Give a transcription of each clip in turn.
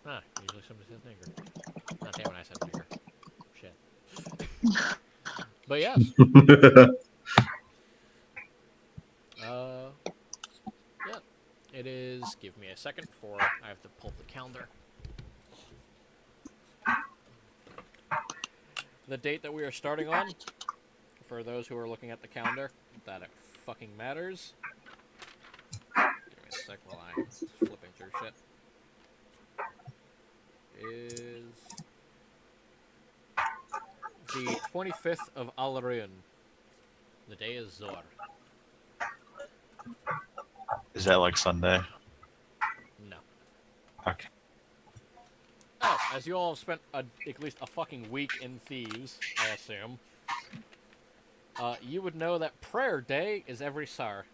Ah, usually somebody says nigger. Not damn it, I said nigger. Shit. But yes. Yeah. It is. Give me a second before I have to pull up the calendar. The date that we are starting on, for those who are looking at the calendar, that it fucking matters. Give me a sec while I'm flipping through shit. Is the 25th of Alarun. The day is Zor. Is that like Sunday? No. Okay. Oh, as you all have spent at least a fucking week in Thieves, I assume, you would know that prayer day is every Sar.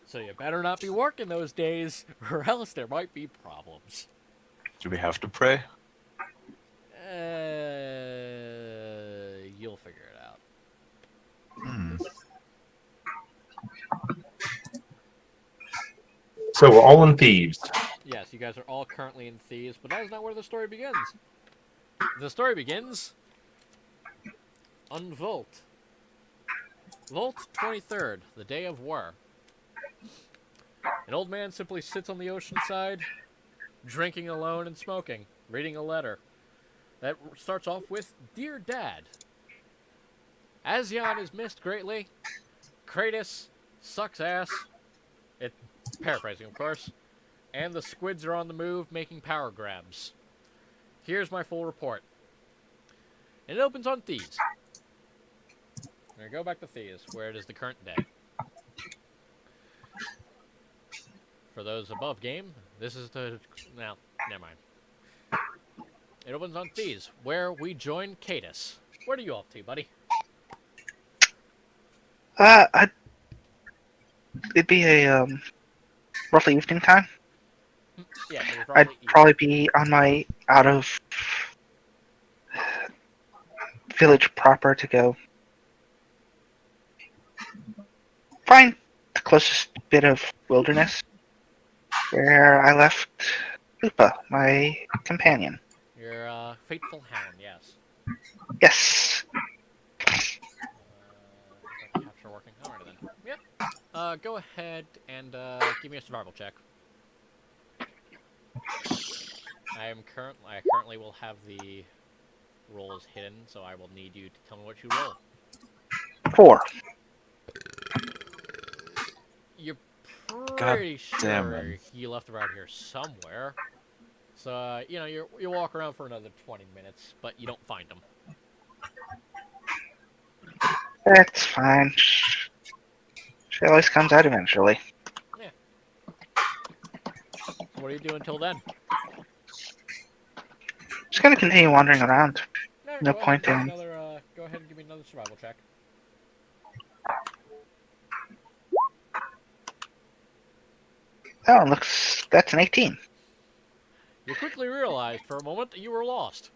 So you better not be working those days, or else there might be problems. Do we have to pray? You'll figure it out. So we're all in Thieves. Yes, you guys are all currently in Thieves, but that is not where the story begins. The story begins on Volt. Volt 23rd, the day of war. An old man simply sits on the ocean side, drinking alone and smoking, reading a letter. That starts off with, Dear Dad, Asian is missed greatly. Kratos sucks ass. Paraphrasing, of course. And the squids are on the move, making power grabs. Here's my full report. And it opens on Thieves. I'm going to go back to Thieves, where it is the current day. For those above game, this is the... Now, never mind. It opens on Thieves, where we join Cadus. What are you up to, buddy? It'd be a roughly evening time. Yeah, so it's I'd roughly probably be on my out of village proper to go find the closest bit of wilderness where I left Lupa, my companion. Your faithful hound, yes. Yes. Is that capture working? Alright then. Yep. Go ahead and give me a survival check. I currently will have the rolls hidden, so I will need you to tell me what you roll. 4. You're God pretty damn sure it. you left around here somewhere. So, you walk around for another 20 minutes, but you don't find them. That's fine. She always comes out eventually. Yeah. So what do you do until then? Just gonna continue wandering around. No, No go point ahead and in. go ahead and give me another survival check. Oh, that's an 18. You quickly realized for a moment that you were lost.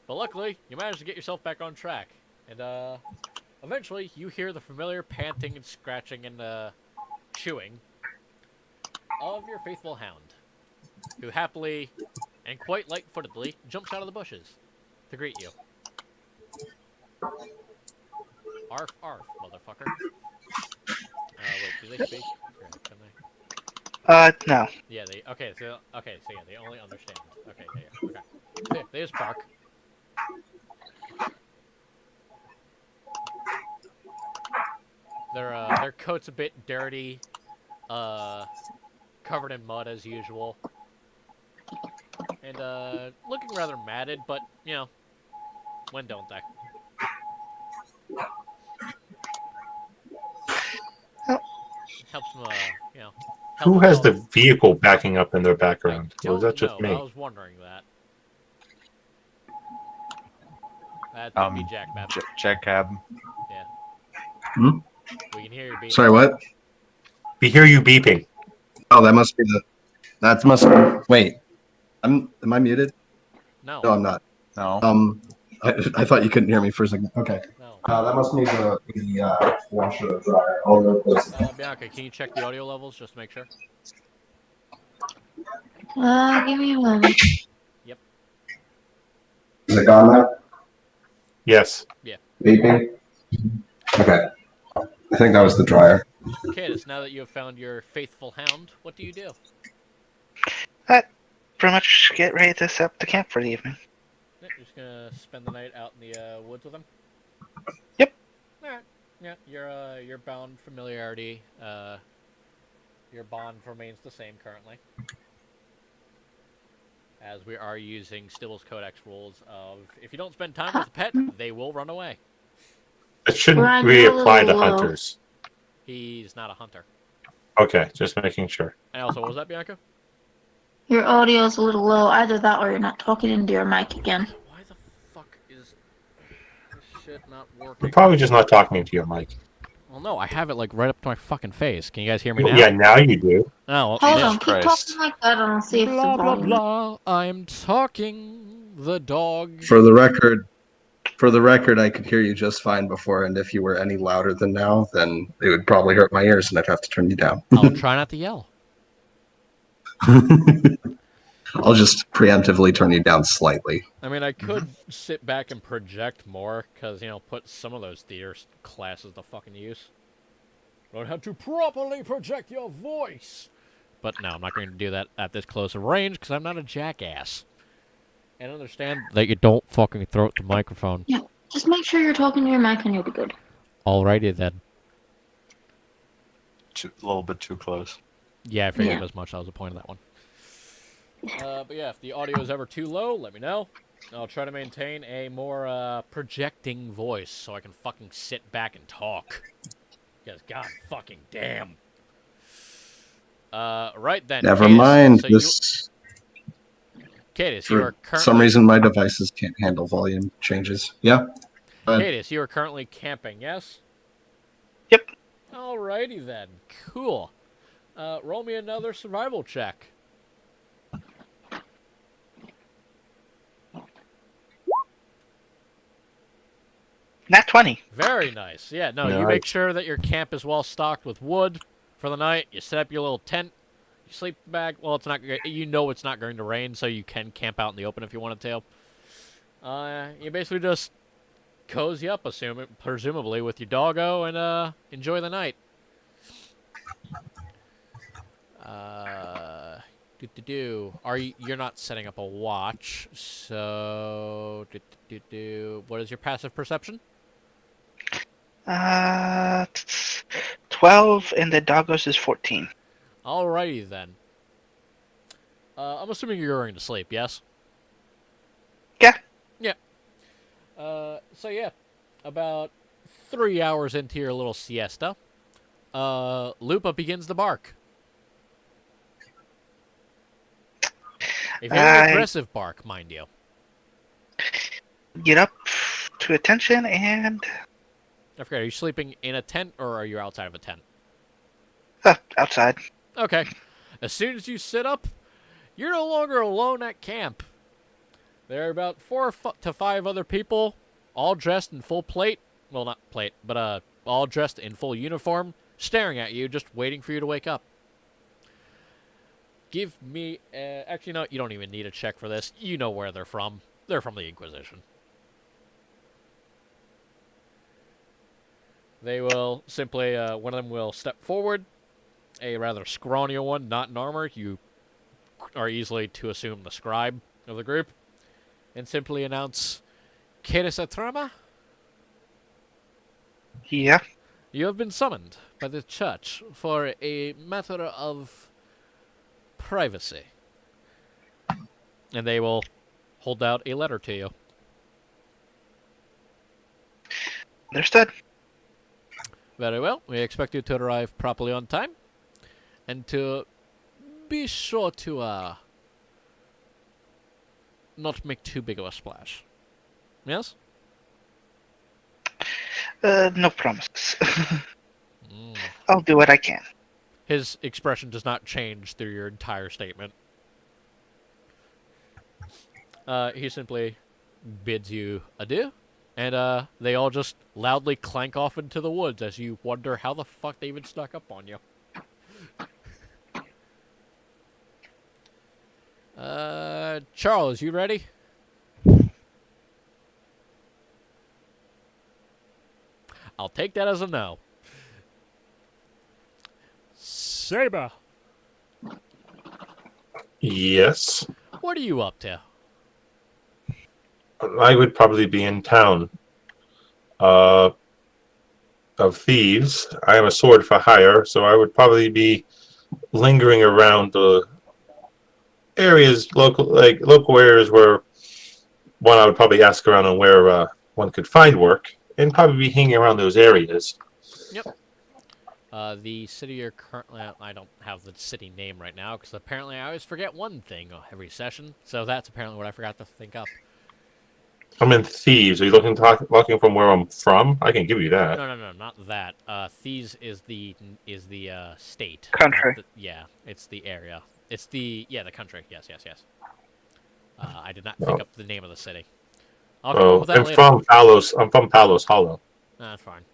But luckily, you managed to get yourself back on track. And, eventually, you hear the familiar panting and scratching and, chewing of your faithful hound, who happily and quite light-footedly jumps out of the bushes to greet you. Arf, arf, motherfucker. Wait, do they speak? Can they? No. Yeah, so yeah, they only understand. Okay, okay. So, yeah, they just bark. Their coat's a bit dirty, covered in mud as usual, and looking rather matted. But when don't they? Oh. Helps them, Who has the vehicle backing up in their I background? Or is don't that just know. I me? was wondering that. That'd be Jack Map. Jack Cab. Yeah. Hmm? We can hear you beeping. Sorry, what? We hear you beeping. Oh, that must be wait. Am I muted? No. No, I'm not. No. I thought you couldn't hear me for a second. Okay. No. That must need the washer or dryer. I'll replace it. Bianca, can you check the audio levels just to make sure? Give me a moment. Yep. Is it gone now? Yes. Beeping? Okay. I think that was the dryer. Cadis, now that you have found your faithful hound, what do you do? Pretty much get ready to set up the camp for the evening. Yeah, you're just gonna spend the night out in the woods with him? Yep. Alright. Yeah, your bound familiarity, your bond remains the same currently. As we are using Stibble's Codex rules of, if you don't spend time with a pet, they will run away. It shouldn't Ryan, really you're a apply to little low. hunters. He's not a hunter. Okay, just making sure. And also, what was that, Bianca? Your audio's a little low. Either that or you're not talking into your mic again. Why the fuck is this shit not You're working? probably just not talking into your mic. Well, no, I have it like right up to my fucking face. Can you guys hear me now? Yeah, now you do. Oh, well, Hold yeah. on, keep Christ. talking like that and I'll see if the Blah blah volume... blah. I'm talking. The dog. For the record, I could hear you just fine before, and if you were any louder than now, then it would probably hurt my ears, and I'd have to turn you down. I'll try not to yell. I'll just preemptively turn you down slightly. I mean, I could sit back and project more, because, put some of those theater classes to fucking use. Learn how to properly project your voice. But no, I'm not going to do that at this close of range, because I'm not a jackass. And understand that you don't fucking throw it the microphone. Yeah, just make sure you're talking to your mic and you'll be good. Alrighty then. A little bit too close. Yeah, I figured Yeah. as much. That was the point of that one. But yeah, if the audio is ever too low, let me know. I'll try to maintain a more projecting voice so I can fucking sit back and talk. Because god fucking damn. Right then. Never Cadis, mind. So This Cadis, you are for currently some reason my devices can't handle volume changes. Yeah. Cadis, you are currently camping, yes? Yep. Alrighty then. Cool. Roll me another survival check. Nat 20. Very nice. Yeah, no, you make sure that your camp is well stocked with wood for the night. You set up your little tent. You sleep bag. Well, it's not. You know it's not going to rain, so you can camp out in the open if you wanted to. You basically just cozy up, presumably with your doggo, and enjoy the night. You're not setting up a watch, so what is your passive perception? 12, and the doggos is 14. Alrighty then. I'm assuming you're going to sleep, yes? Yeah. Yeah. So yeah, about 3 hours into your little siesta, Lupa begins to bark. A very aggressive bark, mind you. Get up to attention and I forget, are you sleeping in a tent or are you outside of a tent? outside. Okay. As soon as you sit up, you're no longer alone at camp. There are about 4 to 5 other people, all dressed in full plate. Well, not plate, but all dressed in full uniform, staring at you, just waiting for you to wake up. Give me... actually, no, you don't even need a check for this. You know where they're from. They're from the Inquisition. They will simply... one of them will step forward. A rather scrawny one, not in armor. You are easily to assume the scribe of the group. And simply announce... Cadis Atrama? Yeah. You have been summoned by the church for a matter of privacy. And they will hold out a letter to you. Understood. Very well. We expect you to arrive properly on time. And to be sure to not make too big of a splash. Yes? No promises. I'll do what I can. His expression does not change through your entire statement. He simply bids you adieu And they all just loudly clank off into the woods as you wonder how the fuck they even snuck up on you. Charles, you ready? I'll take that as a no. Saber, Yes. what are you up to? I would probably be in town. Of thieves. I am a sword for hire, so I would probably be lingering around the areas, local areas where one I would probably ask around on where one could find work, and probably be hanging around those areas. Yep. The city you're currently at, I don't have the city name right now, because apparently I always forget one thing every session, so that's apparently what I forgot to think up. I'm in Thieves. Are you looking from where I'm from? I can give you that. No, not that. Thieves is the state. Country. It's the area. It's the country. Yes. I did not Oh. think up the name of the city. I'll come up with that I'm later. from Palos. I'm from Palos Hollow. That's fine.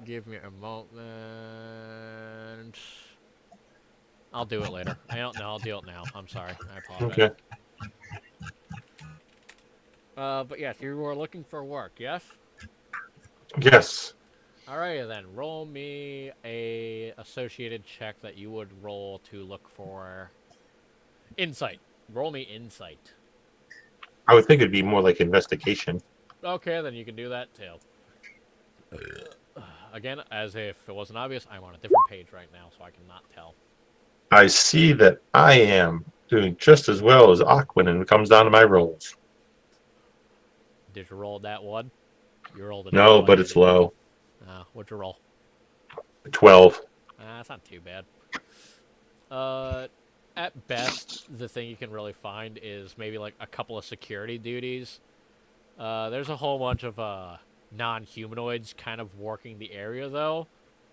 Give me a moment. I'll do it later. I don't know. I'll do it now. I'm sorry. I apologize. Okay. But yes, you are looking for work, yes? Yes. Alrighty then, roll me a associated check that you would roll to look for insight. Roll me insight. I would think it'd be more like investigation. Okay, then you can do that too. Again, as if it wasn't obvious, I'm on a different page right now, so I cannot tell. I see that I am doing just as well as Aquin when it comes down to my rolls. Did you roll that one? You rolled a No, one, but it's low. What'd you roll? 12. That's not too bad. At best, the thing you can really find is maybe like a couple of security duties. There's a whole bunch of non-humanoids kind of working the area, though,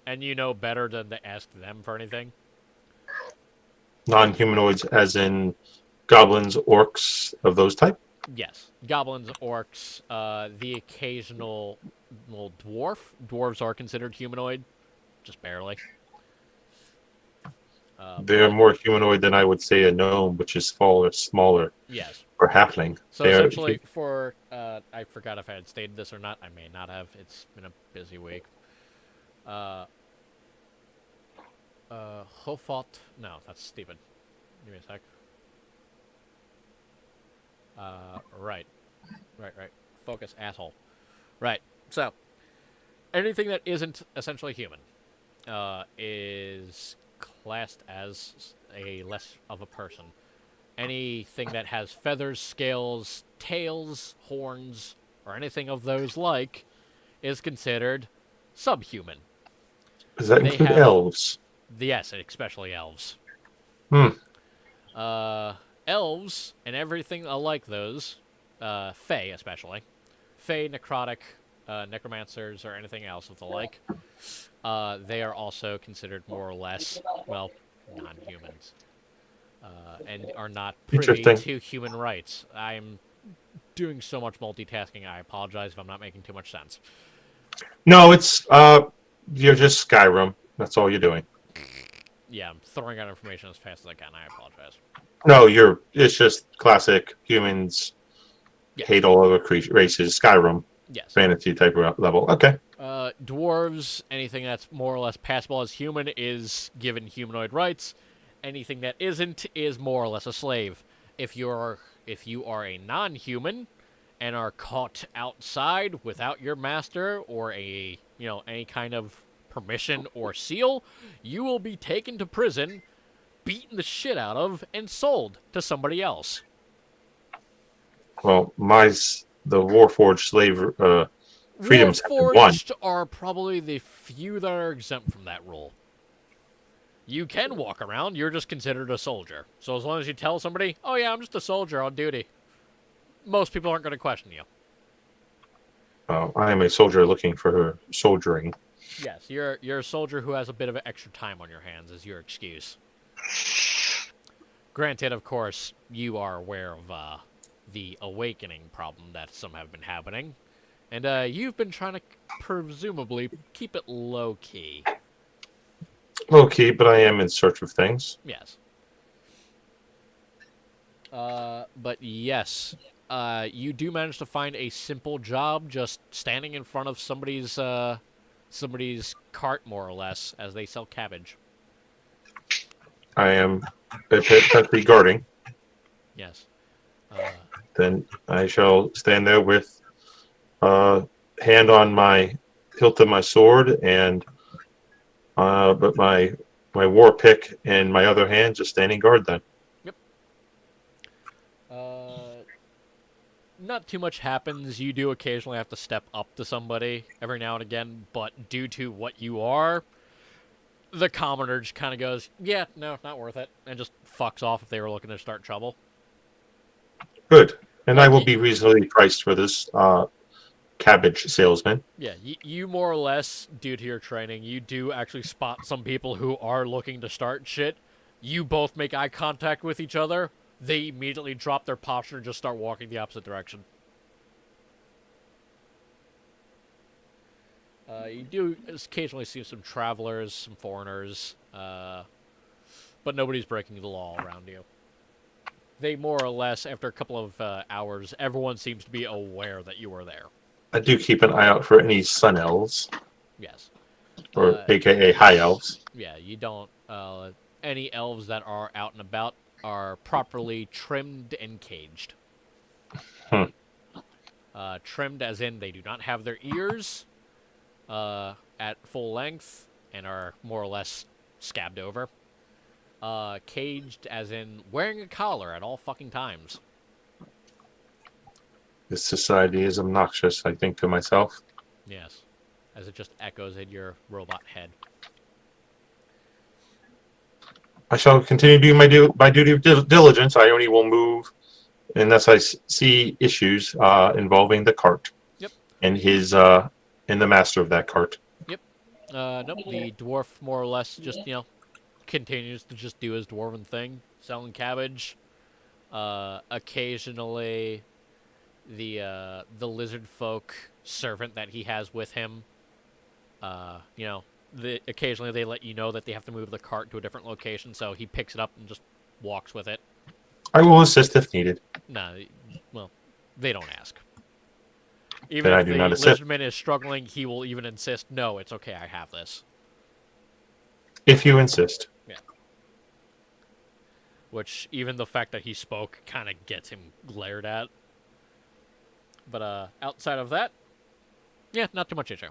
and you know better than to ask them for anything. Non-humanoids as in goblins, orcs, of those type? Yes. Goblins, orcs, the occasional little dwarf. Dwarves are considered humanoid, just barely. They're But- more humanoid than I would say a gnome, which is smaller, Yes. or halfling. So They're- essentially, for I forgot if I had stated this or not. I may not have. It's been a busy week. Hofot. No, that's stupid. Give me a sec. Right. Focus, asshole. Right. So, anything that isn't essentially human is classed as a less of a person. Anything that has feathers, scales, tails, horns, or anything of those like is considered subhuman. Does that they include have- elves? Yes, especially elves. Hmm. Elves and everything alike those, Fae especially, Fae, necrotic, necromancers, or anything else of the like, they are also considered more or less, well, non-humans, and are not privy Interesting. to human rights. I'm doing so much multitasking, I apologize if I'm not making too much sense. No, it's you're just Skyrim. That's all you're doing. Yeah, I'm throwing out information as fast as I can, I apologize. No, it's just classic humans Yes. hate all other races. Skyrim, Yes. fantasy type of level. Okay. Dwarves, anything that's more or less passable as human is given humanoid rights. Anything that isn't is more or less a slave. If you are a non-human and are caught outside without your master or any kind of permission or seal, you will be taken to prison, beaten the shit out of, and sold to somebody else. Well, the Warforged slave freedom section 1. Warforged are probably the few that are exempt from that rule. You can walk around, you're just considered a soldier. So as long as you tell somebody, oh yeah, I'm just a soldier on duty, most people aren't going to question you. I am a soldier looking for soldiering. Yes, you're a soldier who has a bit of extra time on your hands as your excuse. Granted, of course, you are aware of the awakening problem that some have been happening. And you've been trying to presumably keep it low key. Low key, but I am in search of things. Yes. But yes, you do manage to find a simple job just standing in front of somebody's cart, more or less, as they sell cabbage. I am apparently guarding. Yes. Then I shall stand there with hand on my hilt of my sword and but my war pick in my other hand, just standing guard. Then Not too much happens. You do occasionally have to step up to somebody every now and again, but due to what you are, the commoner just kind of goes, yeah, no, not worth it, and just fucks off if they were looking to start trouble. good, and I Like will be reasonably priced for this cabbage salesman. Yeah, you more or less, due to your training, you do actually spot some people who are looking to start shit. You both make eye contact with each other. They immediately drop their posture and just start walking the opposite direction. You do occasionally see some travelers, some foreigners, but nobody's breaking the law around you. They more or less, after a couple of hours, everyone seems to be aware that you are there. I do keep an eye out for any sun elves, Yes. or AKA high elves. Yeah, you don't. Any elves that are out and about are properly trimmed and caged. Hmm. Trimmed as in they do not have their ears at full length and are more or less scabbed over. Caged as in wearing a collar at all fucking times. This society is obnoxious, I think to myself. Yes, as it just echoes in your robot head. I shall continue doing my duty of diligence. I only will move unless I see issues involving the cart. Yep. And his and the master of that cart. Yep. Nope. The dwarf more or less just continues to just do his dwarven thing, selling cabbage. Occasionally, the lizard folk servant that he has with him, occasionally they let you know that they have to move the cart to a different location, so he picks it up and just walks with it. I will assist if needed. No, well, they don't ask. Then Even I if do the not assist. lizardman is struggling, he will even insist, no, it's okay, I have this. If you insist. Which, even the fact that he spoke kind of gets him glared at. But, outside of that, yeah, not too much issue.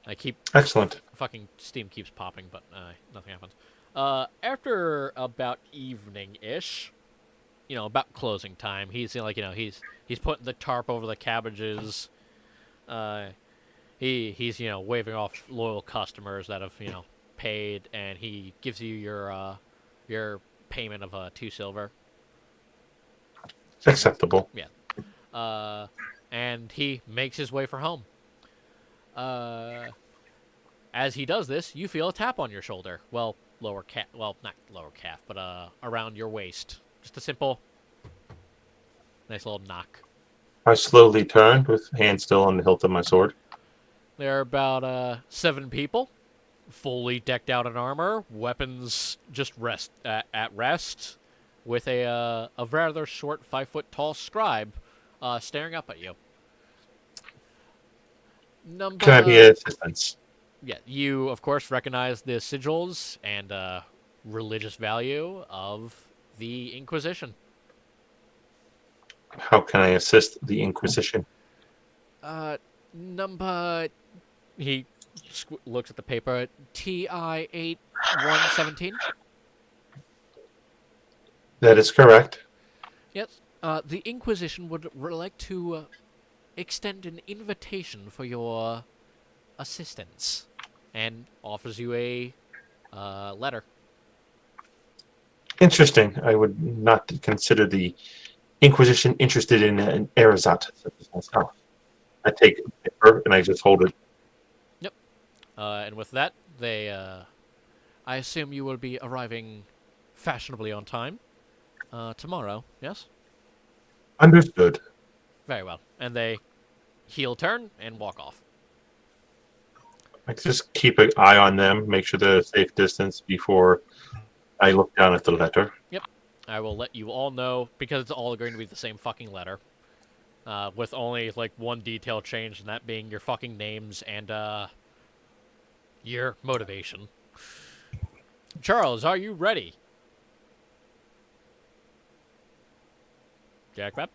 I keep... Excellent. Fucking Steam keeps popping, but nothing happens. After about evening-ish, about closing time, he's he's putting the tarp over the cabbages. He's waving off loyal customers that have paid, and he gives you your payment of 2 silver. Acceptable. Yeah. And he makes his way for home. As he does this, you feel a tap on your shoulder. Well, not lower calf, but around your waist. Just a simple, nice little knock. I slowly turned with hand still on the hilt of my sword. There are about 7 people, fully decked out in armor, weapons just at rest, with a rather short 5-foot-tall scribe staring up at you. Can I be an assistance? Yeah, you, of course, recognize the sigils and religious value of the Inquisition. How can I assist the Inquisition? Number... He looks at the paper. TI 8117. That is correct. Yes. The Inquisition would like to extend an invitation for your assistance, and offers you a letter. Interesting. I would not consider the Inquisition interested in an erzat such as myself. I take the paper and I just hold it. Yep. And with that, they... I assume you will be arriving fashionably on time tomorrow, yes? Understood. Very well. And they heel turn and walk off. Like, just keep an eye on them, make sure they're a safe distance before I look down at the letter. Yep. I will let you all know, because it's all going to be the same fucking letter. With only, like, one detail change, and that being your fucking names and, your motivation. Charles, are you ready? Jackpot?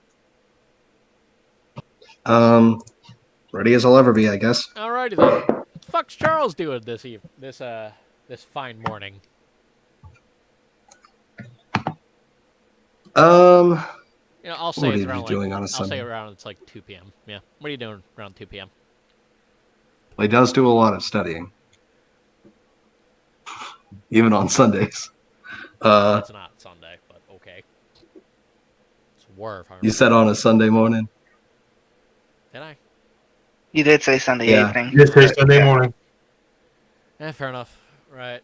Ready as I'll ever be, I guess. Alrighty then. What the fuck's Charles doing this fine morning? You know, I'll say What it's are around you like doing on a I'll say Sunday? around it's like 2 p.m. Yeah. What are you doing around 2 p.m.? He does do a lot of studying, even on Sundays. It's not Sunday, but okay. It's Werv. You said on a Sunday morning. Did I? You did say Sunday Yeah. evening. Just say but, Sunday yeah. morning. Fair enough. Right.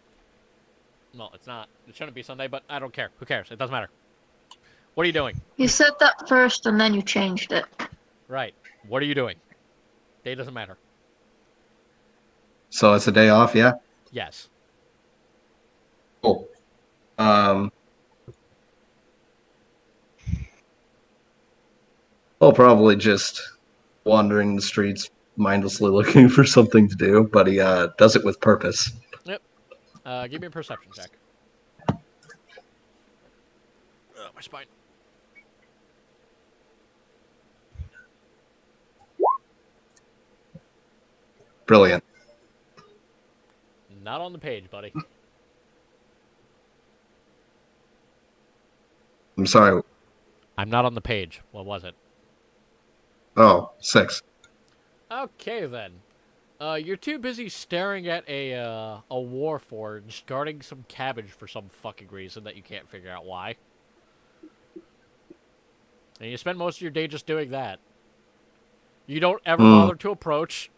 Well, it's not. It shouldn't be Sunday, but I don't care. Who cares? It doesn't matter. What are you doing? You said that first and then you changed it. Right. What are you doing? Day doesn't matter. So it's a day off, yeah? Yes. Cool. Well, probably just wandering the streets, mindlessly looking for something to do, but he does it with purpose. Yep. Give me a perception check. My spine. Brilliant. Not on the page, buddy. I'm sorry. I'm not on the page. What was it? Oh, 6. Okay, then. You're too busy staring at a warforge guarding some cabbage for some fucking reason that you can't figure out why. And you spend most of your day just doing that. You don't ever bother to approach.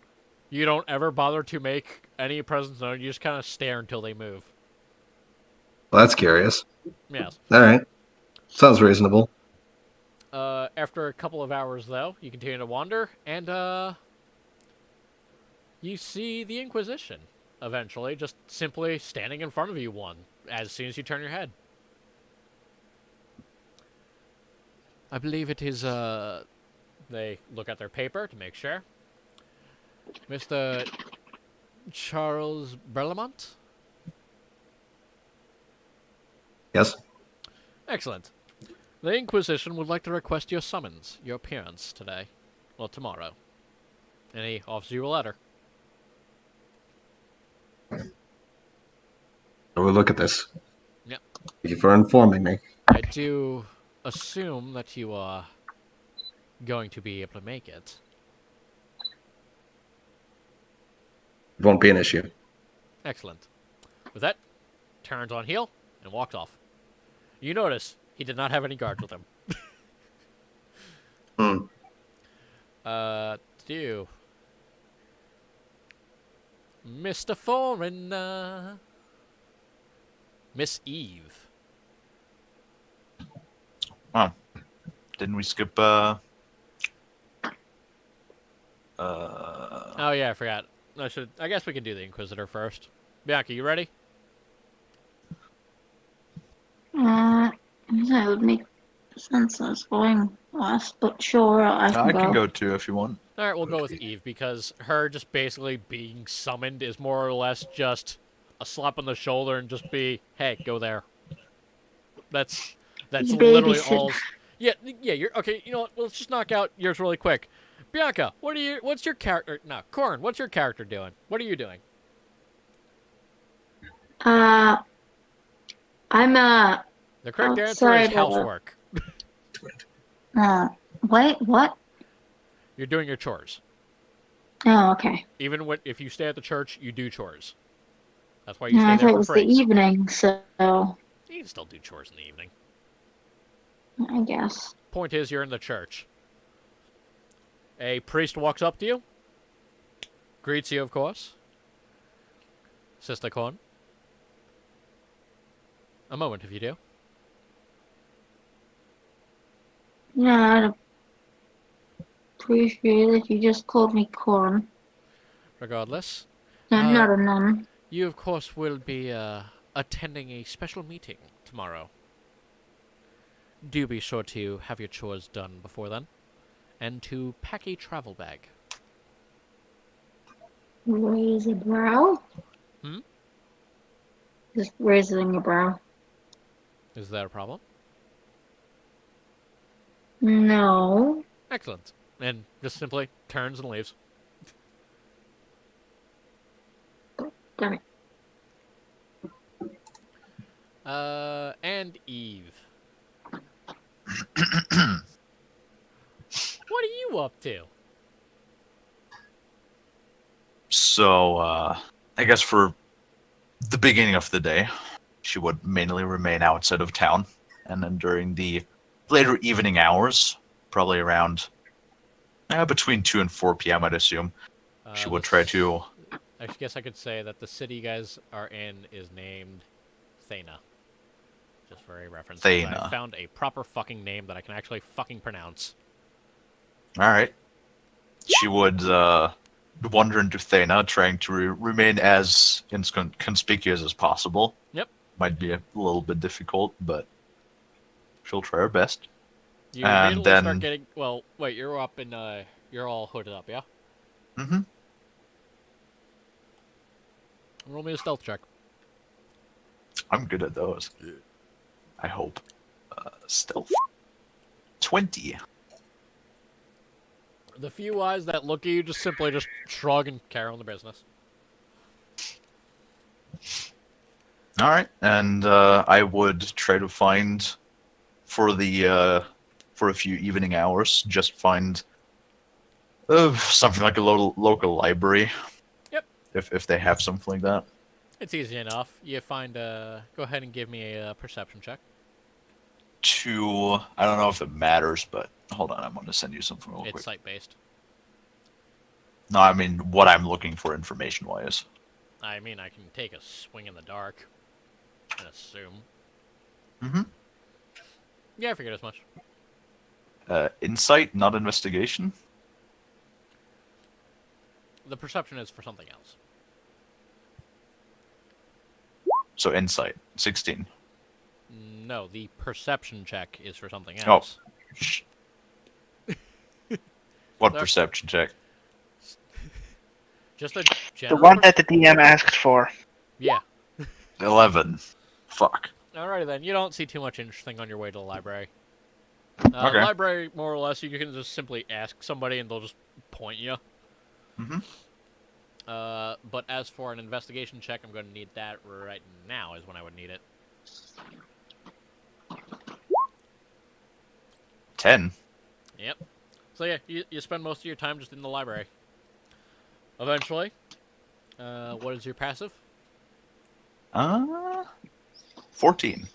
You don't ever bother to make any presence known. You just kind of stare until they move. Well, that's curious. Yes. All right. Sounds reasonable. After a couple of hours, though, you continue to wander, and, you see the Inquisition, eventually, just simply standing in front of you as soon as you turn your head. I believe it is, they look at their paper to make sure. Mr. Charles Berlamont? Yes. Excellent. The Inquisition would like to request your summons, your appearance today. Well, tomorrow. And he offers you a letter. We'll look at this. Yep. Thank you for informing me. I do assume that you are going to be able to make it. It won't be an issue. Excellent. With that, turns on heel and walks off. You notice he did not have any guards with him. Do Mr. Foreigner. Miss Eve. Wow. Didn't we skip, Oh, yeah, I forgot. I guess we can do the Inquisitor first. Bianca, you ready? That would make sense. I was going last, but sure, I can I go. can go too if you want. Alright, we'll go with Eve, because her just basically being summoned is more or less just a slap on the shoulder and just be, hey, go there. That's You literally babysit. all. Yeah, you're okay. You know what? Let's just knock out yours really quick. Bianca, what's your character? No, Corn, what's your character doing? What are you doing? I'm The correct answer is outside, housework. wait, what? You're doing your chores. Oh, okay. Even if you stay at the church, you do chores. That's why you No, stay I there thought it for was the free. evening, so You can still do chores in the evening. I guess. Point is, you're in the church. A priest walks up to you. Greets you, of course. Sister Corn. A moment, if you do. Yeah, appreciate it if you just called me Corn. Regardless, I'm not a nun. you of course will be attending a special meeting tomorrow. Do be sure to have your chores done before then, and to pack a travel bag. Raise a brow? Hmm? Just raising a brow. Is that a problem? No. Excellent. And just simply turns and leaves. Damn it. And Eve. What are you up to? So, I guess for the beginning of the day, she would mainly remain outside of town. And then during the later evening hours, probably around between 2 and 4 p.m., I'd assume, she would try to... I guess I could say that the city you guys are in is named Thana. Just for a reference. 'Cause I Thana. found a proper fucking name that I can actually fucking pronounce. Alright. She would wander into Thana, trying to remain as conspicuous as possible. Yep. Might be a little bit difficult, but she'll try her best. You And immediately then... start getting... Well, wait, you're up in... You're all hooded up, yeah? Mm-hmm. Roll me a stealth check. I'm good at those. I hope. Stealth. 20. The few eyes that look at you just simply just shrug and carry on the business. Alright, and I would try to find, for a few evening hours, just find something like a local library. Yep. If they have something like that. It's easy enough. You find... Go ahead and give me a perception check. I don't know if it matters, but hold on, I'm going to send you something real It's quick. site-based. No, I mean what I'm looking for information-wise. I mean, I can take a swing in the dark and assume. Mm-hmm. Yeah, I figured as much. Insight, not investigation? The perception is for something else. So insight, 16. No, the perception check is for something Oh. else. What There- perception check? Just a The general... one that the DM asked for. Yeah. 11. Fuck. Alrighty then, you don't see too much interesting on your way to the library. Okay. Library, more or less, you can just simply ask somebody and they'll just point you. Mm-hmm. But as for an investigation check, I'm going to need that right now is when I would need it. 10. Yep. So yeah, you spend most of your time just in the library. Eventually, what is your passive? 14.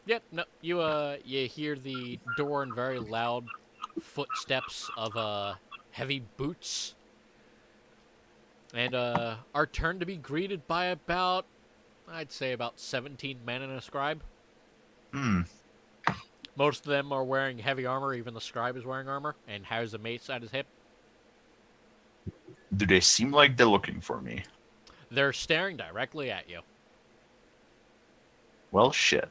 Yep, no, you hear the door and very loud footsteps of, heavy boots. And, are turned to be greeted by about, I'd say about 17 men and a scribe. Hmm. Most of them are wearing heavy armor, even the scribe is wearing armor, and has a mace at his hip. Do they seem like they're looking for me? They're staring directly at you. Well, shit.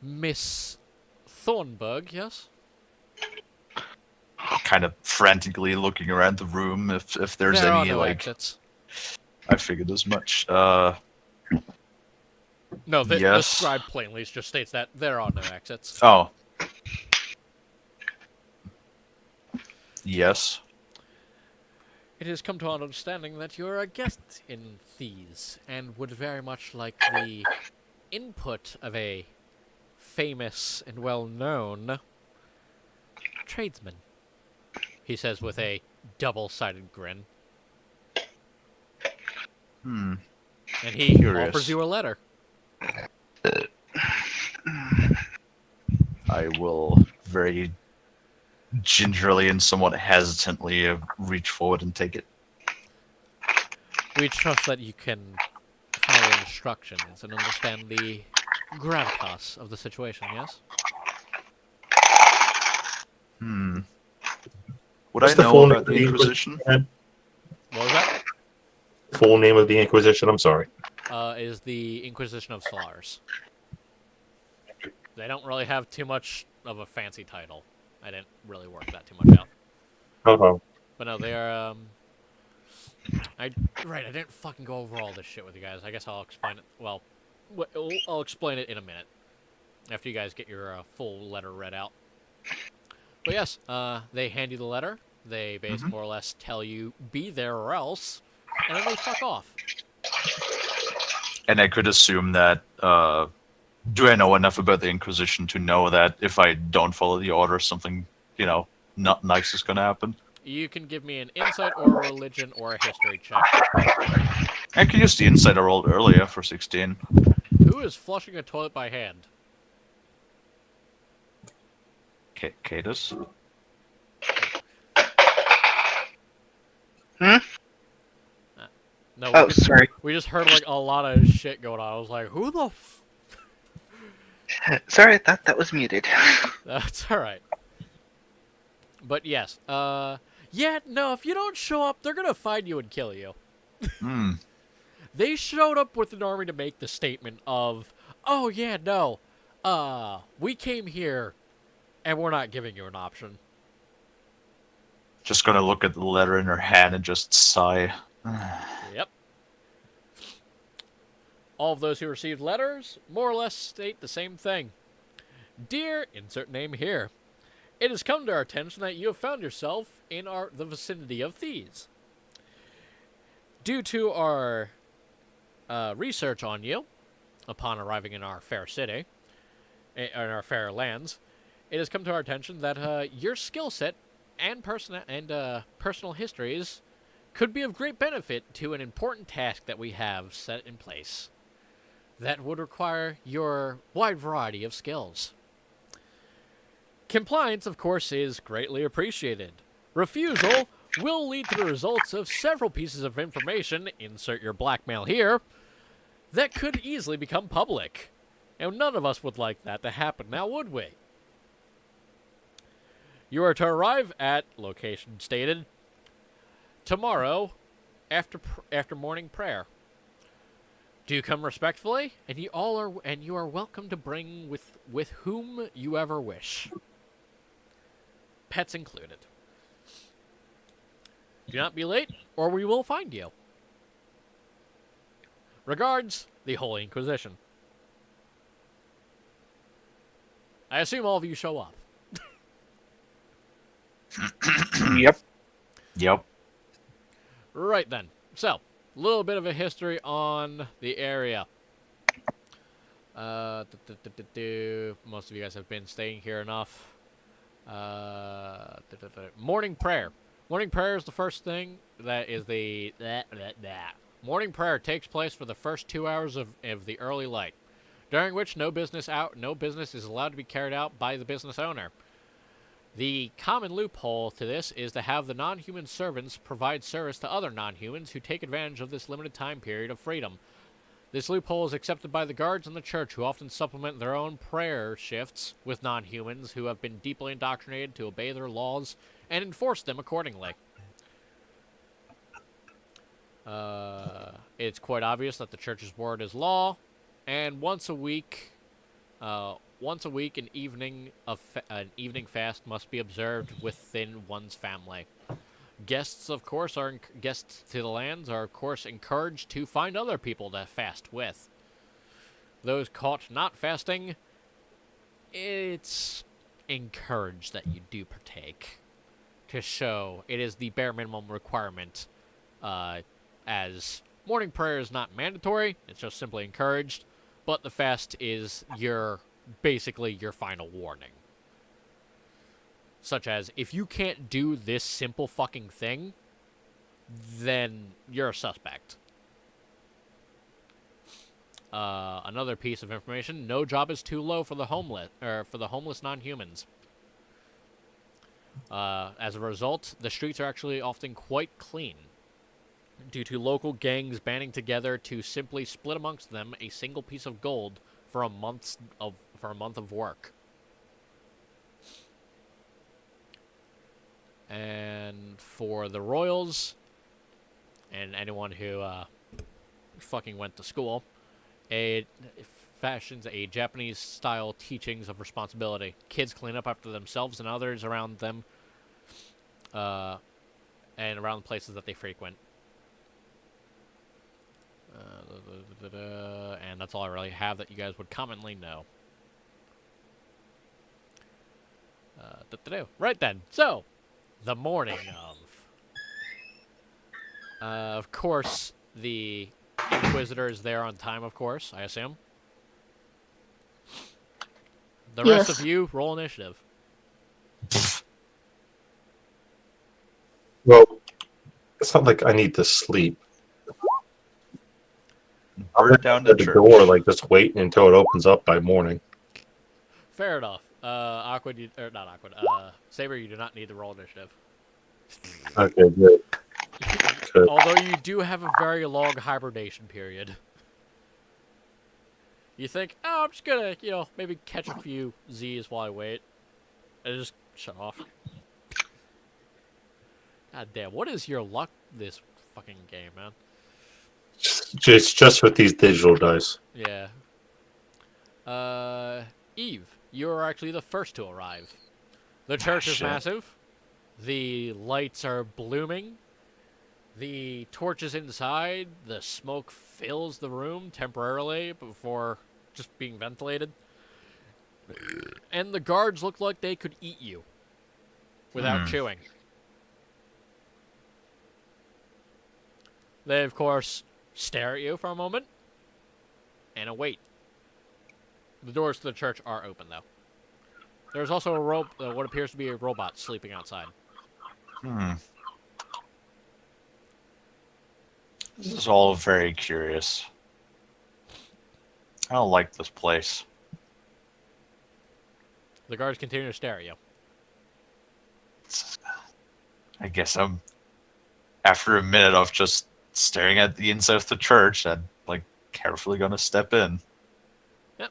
Miss Thornburg, yes? Kind of frantically looking around the room if there's There are any, no like... exits. I figured as much. No, the Yes. scribe plainly just states that there are no exits. Oh. Yes. It has come to our understanding that you're a guest in Thieves, and would very much like the input of a famous and well-known tradesman, he says with a double-sided grin. Hmm. And he Curious. offers you a letter. I will very gingerly and somewhat hesitantly reach forward and take it. We trust that you can follow instructions and understand the gravitas of the situation, yes? Hmm. Would What's I the know full name about of the the Inquisition? Inquisition? What was that? Full name of the Inquisition. I'm sorry. Is the Inquisition of Solaris. They don't really have too much of a fancy title. I didn't really work that too much out. Oh, But no, they are, I didn't fucking go over all this shit with you guys. I guess I'll explain it, well, I'll explain it in a minute. After you guys get your full letter read out. But yes, they hand you the letter. They basically more or less tell you, be there or else. And then they fuck off. And I could assume that, do I know enough about the Inquisition to know that if I don't follow the order, something, not nice is going to happen? You can give me an insight or a religion or a history check. I could use the insight I rolled earlier for 16. Who is flushing a toilet by hand? Cadus? No, Oh, sorry. we just heard like a lot of shit going on. I was like, who the Sorry, I thought that was muted. That's alright. But yes, yeah, no, if you don't show up, they're gonna find you and kill you. Hmm. They showed up with an army to make the statement of, oh yeah, no, we came here, and we're not giving you an option. Just gonna look at the letter in her hand and just sigh. Yep. All of those who received letters more or less state the same thing. Dear, insert name here, it has come to our attention that you have found yourself in the vicinity of Thieves. Due to our research on you, upon arriving in our fair city, in our fair lands, it has come to our attention that your skill set and personal histories could be of great benefit to an important task that we have set in place that would require your wide variety of skills. Compliance, of course, is greatly appreciated. Refusal will lead to the results of several pieces of information, insert your blackmail here, that could easily become public. And none of us would like that to happen, now would we? You are to arrive at, location stated, tomorrow after morning prayer. Do come respectfully, and you are welcome to bring with whom you ever wish. Pets included. Do not be late, or we will find you. Regards, the Holy Inquisition. I assume all of you show up. Yep. Yep. Right then. So, a little bit of a history on the area. Most of you guys have been staying here enough. Morning prayer. Morning prayer is the first thing. That is the... Morning prayer takes place for the first 2 hours of the early light, during which no business is allowed to be carried out by the business owner. The common loophole to this is to have the non-human servants provide service to other non-humans who take advantage of this limited time period of freedom. This loophole is accepted by the guards in the church, who often supplement their own prayer shifts with non-humans who have been deeply indoctrinated to obey their laws and enforce them accordingly. It's quite obvious that the church's word is law, and once a week, an evening fast must be observed within one's family. Guests to the lands are of course encouraged to find other people to fast with. Those caught not fasting, it's encouraged that you do partake, to show it is the bare minimum requirement, as morning prayer is not mandatory, it's just simply encouraged, but the fast is basically your final warning. Such as, if you can't do this simple fucking thing, then you're a suspect. Another piece of information: no job is too low for the homeless non-humans. As a result, the streets are actually often quite clean, due to local gangs banding together to simply split amongst them a single piece of gold for a month of work. And for the royals, and anyone who fucking went to school, it fashions a Japanese-style teachings of responsibility. Kids clean up after themselves and others around them, and around the places that they frequent. And that's all I really have that you guys would commonly know. Right then, so the morning of course, the Inquisitor is there on time. Of course, I assume. The rest Yes. of you roll initiative. Well, it's not like I need to sleep. I'm Burn down the at the church. door, like just waiting until it opens up by morning. Fair enough. Aquid, or not Aquid. Saber, you do not need to roll initiative. Okay, good. Good. Although you do have a very long hibernation period. You think, oh, I'm just gonna, maybe catch a few Z's while I wait. And just shut off. God damn, what is your luck this fucking game, man? It's just with these digital dice. Yeah. Eve, you are actually the first to arrive. The church is shit. massive. The lights are blooming. The torches inside, the smoke fills the room temporarily before just being ventilated. And the guards look like they could eat you without chewing. They, of course, stare at you for a moment and await. The doors to the church are open, though. There's also what appears to be a robot sleeping outside. This is all very curious. I don't like this place. The guards continue to stare at you. I guess I'm, after a minute of just staring at the inside of the church, I'm carefully gonna step in. Yep.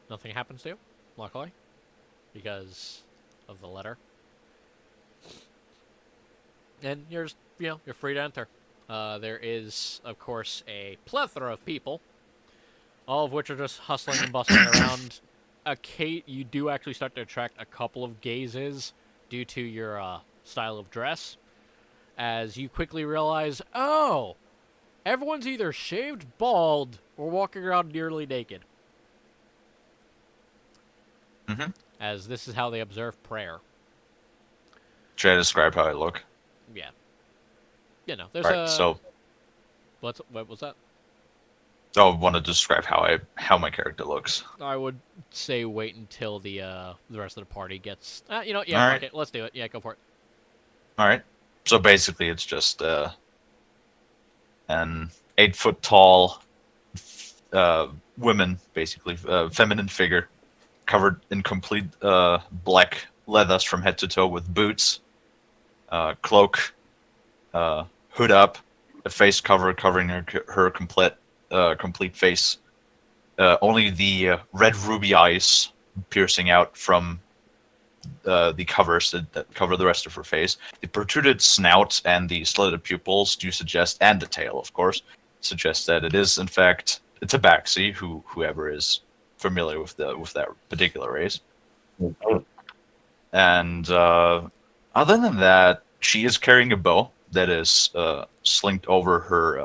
Nothing happens to you, luckily, because of the letter. And you're free to enter. There is, of course, a plethora of people, all of which are just hustling and bustling around. You do actually start to attract a couple of gazes due to your style of dress, as you quickly realize, oh, everyone's either shaved bald or walking around nearly naked. Mm-hmm. As this is how they observe prayer. Should I describe how I look? Yeah. There's Right, so what was that? I want to describe how my character looks. I would say wait until the rest of the party gets. Yeah, All fuck right. it. Let's do it. Yeah, go for it. All right. So basically, it's just an 8-foot tall woman, basically feminine figure, covered in complete black leathers from head to toe with boots, cloak, hood up, a face cover covering her complete face. Only the red ruby eyes piercing out from the covers that cover the rest of her face. The protruded snout and the slitted pupils do suggest, and the tail, of course, suggest that it is, in fact, a tabaxi, whoever is familiar with that particular race. Mhm. And other than that, she is carrying a bow that is slinked over her.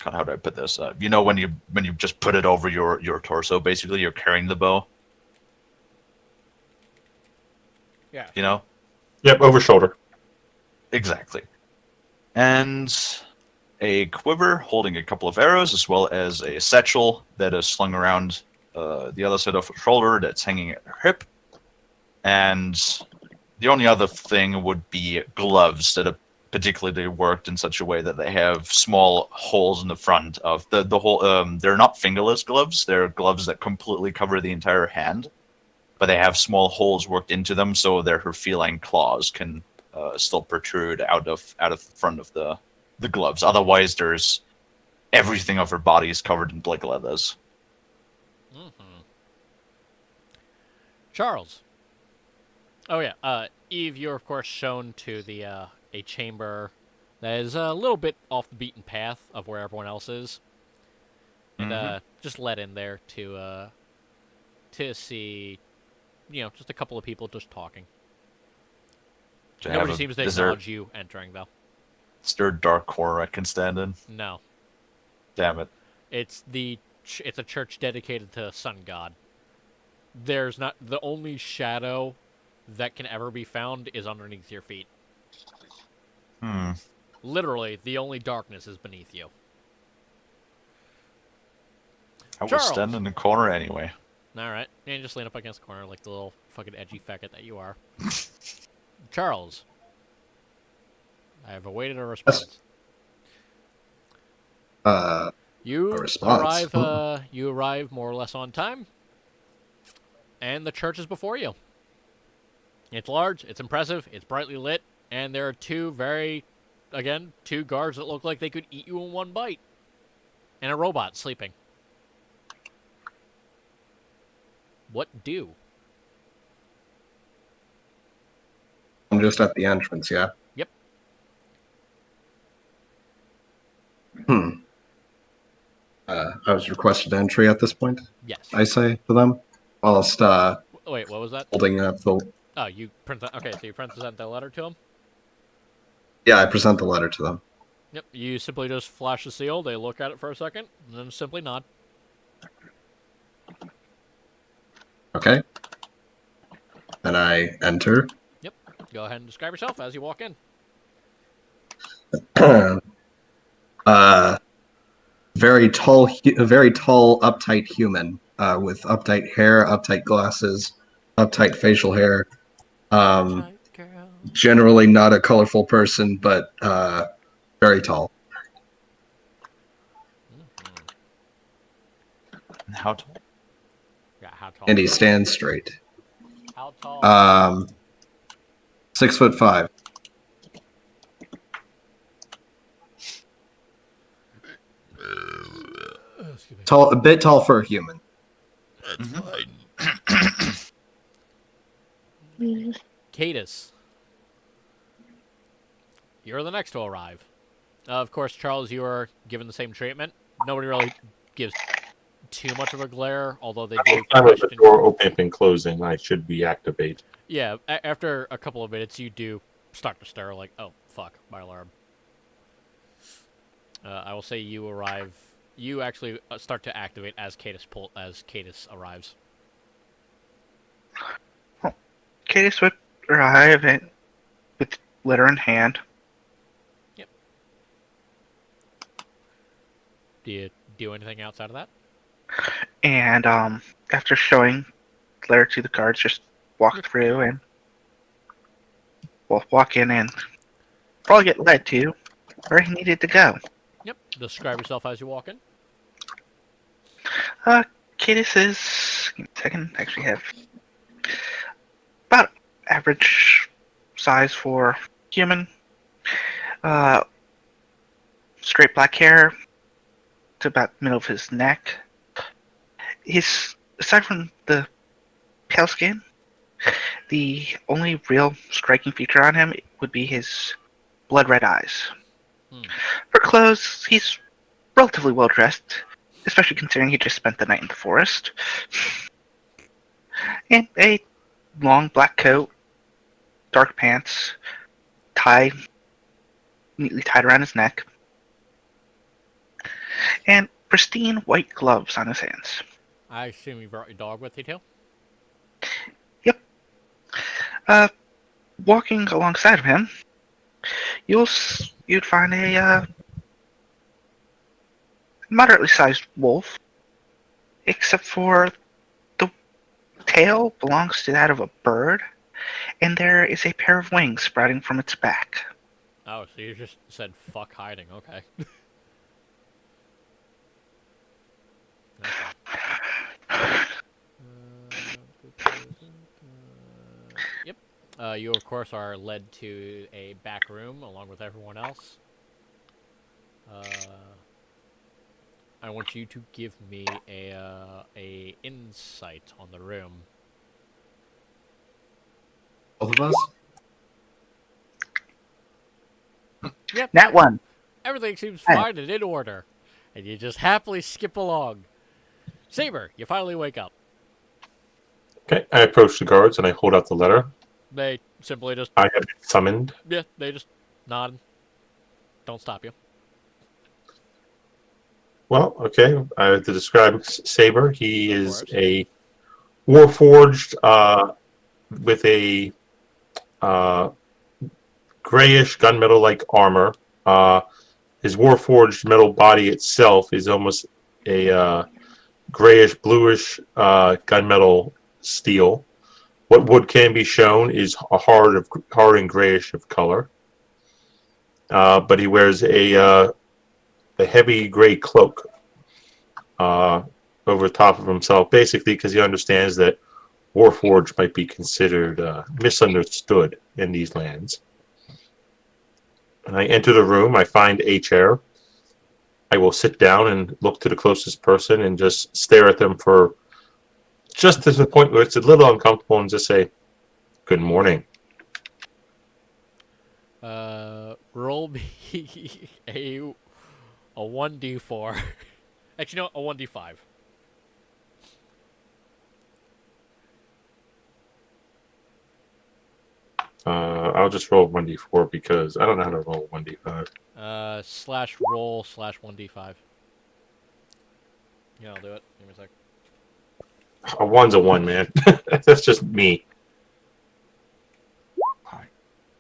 God, how do I put this? When you just put it over your torso, basically, you're carrying the bow. Yeah. Yep, over shoulder. Exactly. And a quiver holding a couple of arrows, as well as a satchel that is slung around the other side of her shoulder that's hanging at her hip. And the only other thing would be gloves that are particularly worked in such a way that they have small holes in the front of the whole. They're not fingerless gloves. They're gloves that completely cover the entire hand, but they have small holes worked into them so that her feline claws can still protrude out of the front of the gloves. Otherwise, there's everything of her body is covered in black leathers. Mm-hmm. Charles, Oh yeah, Eve, you're of course shown to the a chamber that is a little bit off the beaten path of where everyone else is, and just led in there to see, just a couple of people just talking. Nobody seems to acknowledge you entering though. Is there a dark corner I can stand in? No, Damn it. it's it's a church dedicated to Sun God. There's not the only shadow that can ever be found is underneath your feet. Literally, the only darkness is beneath you. I will Charles! stand in the corner anyway. Alright, and just lean up against the corner like the little fucking edgy fecket that you are. Charles. I have awaited a response. You A response. arrive more or less on time, and the church is before you. It's large, it's impressive, it's brightly lit, and there are two guards that look like they could eat you in one bite, and a robot sleeping. What do? I'm just at the entrance, yeah? Yep. I was requested entry at this point, Yes. I say to them, whilst Wait, what was that? holding up the... Oh, you present. Okay, so you present the letter to him. Yeah, I present the letter to them. Yep. You simply just flash the seal. They look at it for a second, and then simply nod. Okay. Then I enter. Yep. Go ahead and describe yourself as you walk in. Very tall, uptight human with uptight hair, uptight glasses, uptight facial hair. Generally not a colorful person, but very tall. How tall? Yeah, how tall? And he stands straight. How tall? 6'5". Tall, a bit tall for a human. That's fine. Cadus. You're the next to arrive. Of course, Charles, you are given the same treatment. Nobody really gives too much of a glare, although they do. Time with the door opening and closing, I should reactivate. Yeah, after a couple of minutes, you do start to stir, like, oh, fuck, my alarm. I will say you arrive. You actually start to activate as Cadus arrives. Cadus would arrive with letter in hand. Yep. Do you do anything outside of that? And after showing letter to the guards, just walk through and walk in and probably get led to where he needed to go. Yep. Describe yourself as you walk in. Cadus is, give me a second, actually have about average size for human. Straight black hair to about the middle of his neck. Aside from the pale skin, the only real striking feature on him would be his blood red eyes. For clothes, he's relatively well dressed, especially considering he just spent the night in the forest. And a long black coat, dark pants, tie neatly tied around his neck, and pristine white gloves on his hands. I assume you brought your dog with you too? Yep. Walking alongside of him, you'd find a moderately sized wolf, except for the tail belongs to that of a bird, and there is a pair of wings sprouting from its back. Oh, so you just said fuck hiding, okay. Yep. You, of course, are led to a back room along with everyone else. I want you to give me a insight on the room. Both of us? Yep. That one. Everything seems Hey. fine and in order. And you just happily skip along. Saber, you finally wake up. Okay, I approach the guards and I hold out the letter. They simply just, I have been summoned. yeah, they just nod. Don't stop you. Well, okay. I have to describe Saber. He Of is course. a warforged with a grayish gunmetal-like armor. His warforged metal body itself is almost a grayish, bluish gunmetal steel. What wood can be shown is a hard and grayish of color. But he wears a heavy gray cloak over the top of himself, basically because he understands that Warforged might be considered misunderstood in these lands. And I enter the room. I find a chair. I will sit down and look to the closest person and just stare at them for just to the point where it's a little uncomfortable and just say, "Good morning." Roll me a 1d4. Actually, no, a 1d5. I'll just roll 1d4 because I don't know how to roll 1d5. Slash roll slash 1d5. Yeah, I'll do it. Give me a sec. A 1's a 1, man. That's just me.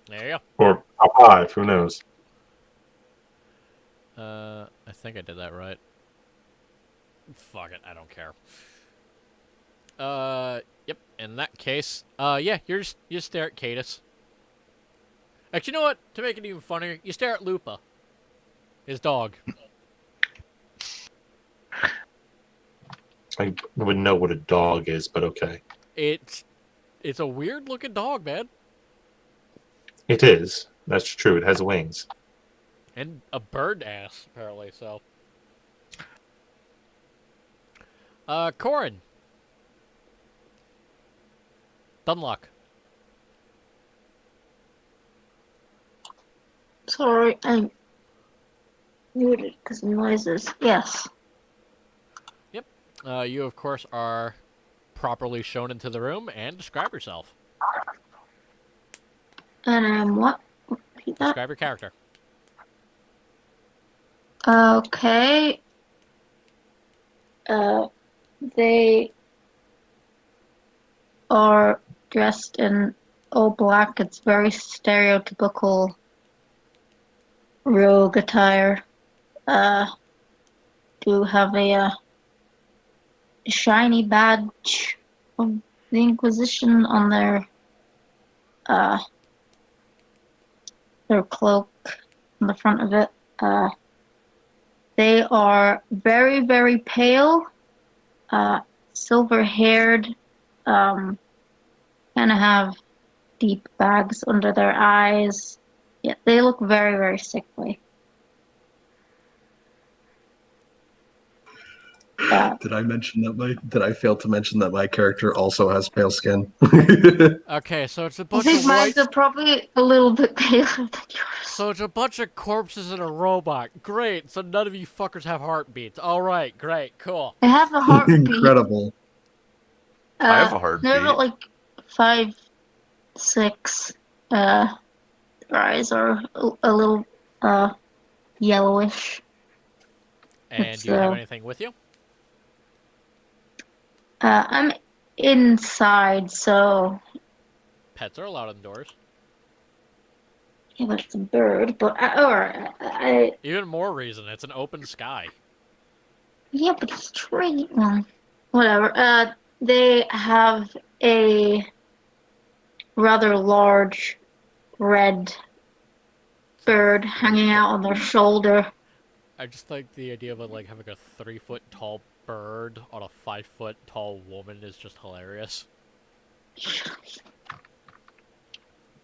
There you Or a 5, who knows? go. I think I did that right. Fuck it, I don't care. Yep. In that case, yeah, you stare at Cadus. Actually, you know what? To make it even funnier, you stare at Lupa, his dog. I wouldn't know what a dog is, but okay. It's a weird looking dog, man, It is. That's true. It has wings. and a bird ass apparently. So, Corin, Dunlock. Sorry, I'm muted because of noises. Yes. You of course are properly shown into the room and describe yourself. And I'm what? Repeat that. Describe your character. Okay. They are dressed in all black. It's very stereotypical rogue attire. Do have a shiny badge of the Inquisition on their cloak on the front of it. They are very, very pale, silver-haired, kind of have deep bags under their eyes. Yeah, they look very, very sickly. Did I fail to mention that my character also has pale skin? Okay, so it's a I bunch think of mine's white. probably a little bit paler than yours. So it's a bunch of corpses and a robot. Great. So none of you fuckers have heartbeats. All right. Great. Cool. They have a heartbeat. Incredible. I have a heartbeat. They're about like 5, 6. Their eyes are a little yellowish. And It's, do you have anything with you? I'm inside, so Pets are allowed indoors. yeah, but it's a bird. But I Even more reason. It's an open sky. yeah, but it's tree. Well, whatever. They have a rather large red bird hanging out on their shoulder. I just like the idea of like having a 3-foot tall bird on a 5-foot tall woman is just hilarious.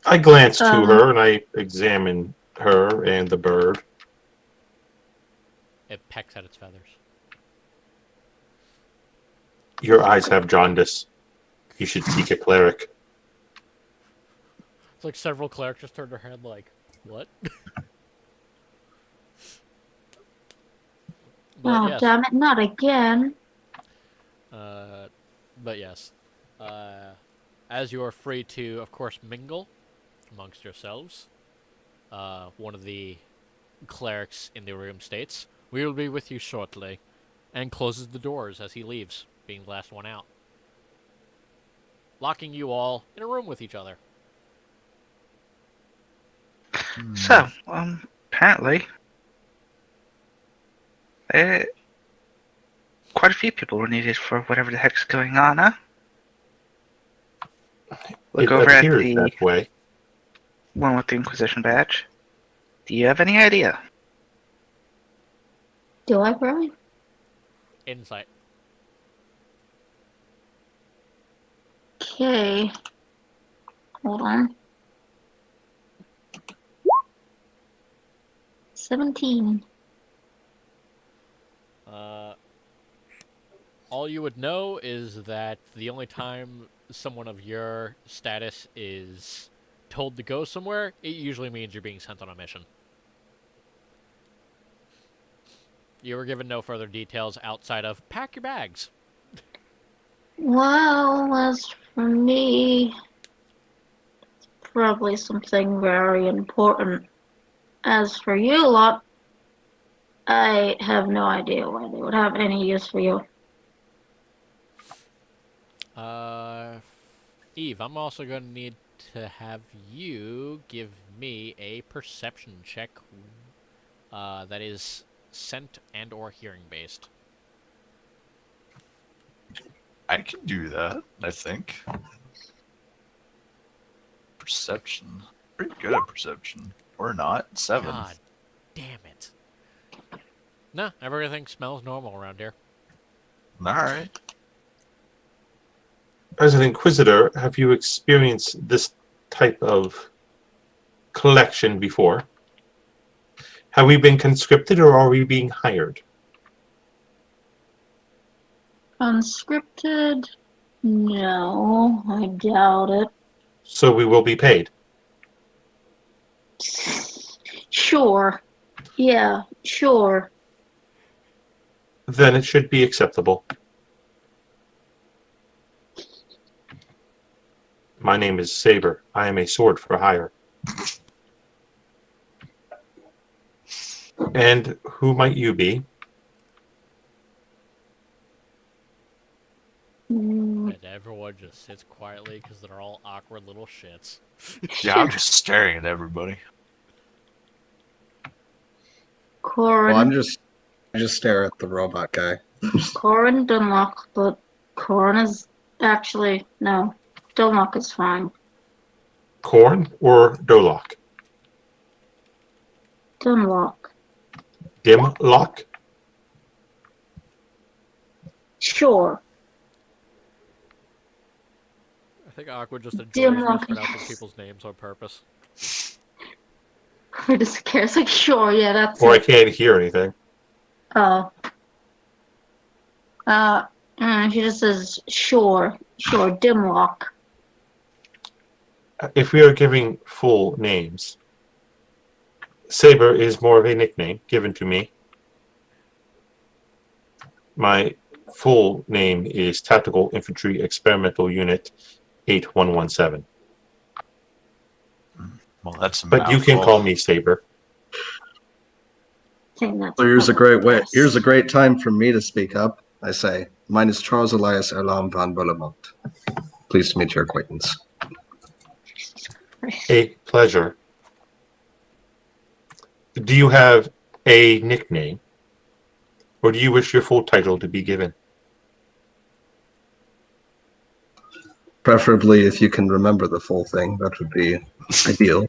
I glance to her and I examine her and the bird. It pecks at its feathers. Your eyes have jaundice. You should seek a cleric. It's like several clerics just turned their head like, what? But Oh, yes. damn it, not again. But yes. As you are free to, of course, mingle amongst yourselves, one of the clerics in the room states, "We will be with you shortly," and closes the doors as he leaves, being the last one out, locking you all in a room with each other. So, apparently, quite a few people were needed for whatever the heck's going on, huh? Look It over at appears the that way. one with the Inquisition badge. Do you have any idea? Do I, Brian? Insight. Okay. Hold on. 17. All you would know is that the only time someone of your status is told to go somewhere, it usually means you're being sent on a mission. You were given no further details outside of pack your bags. Well, as for me, it's probably something very important. As for you lot, I have no idea why they would have any use for you. Eve, I'm also going to need to have you give me a perception check that is scent and or hearing based. I can do that, I think. Perception. Pretty good at perception. Or not. 7. God damn it. Nah, everything smells normal around here. Alright. As an Inquisitor, have you experienced this type of collection before? Have we been conscripted or are we being hired? Unscripted? No, I doubt it. So we will be paid. Sure. Yeah, sure. Then it should be acceptable. My name is Saber. I am a sword for hire. And who might you be? And everyone just sits quietly because they're all awkward little shits. Yeah, I'm just staring at everybody. Corin. Well, I just stare at the robot guy. Corin Dunlock, but Corin is actually no. Dunlock is fine. Korn or Dolok? Dunlock. Dimlock? Sure. I think Aqua just enjoys Dimlock. mispronouncing people's names on purpose. Who doesn't care? It's like, sure, yeah, that's Or I it. can't hear anything. Oh. She just says, sure, Dimlock. If we are giving full names, Saber is more of a nickname given to me. My full name is Tactical Infantry Experimental Unit 8117. Well, that's a But you can mouthful. call me Saber. I think that's So here's a great way. best. Here's a great time for me to speak up. I say, mine is Charles Elias Erlam van Bullemont. Pleased to meet your acquaintance. A pleasure. Do you have a nickname? Or do you wish your full title to be given? Preferably, if you can remember the full thing, that would be ideal.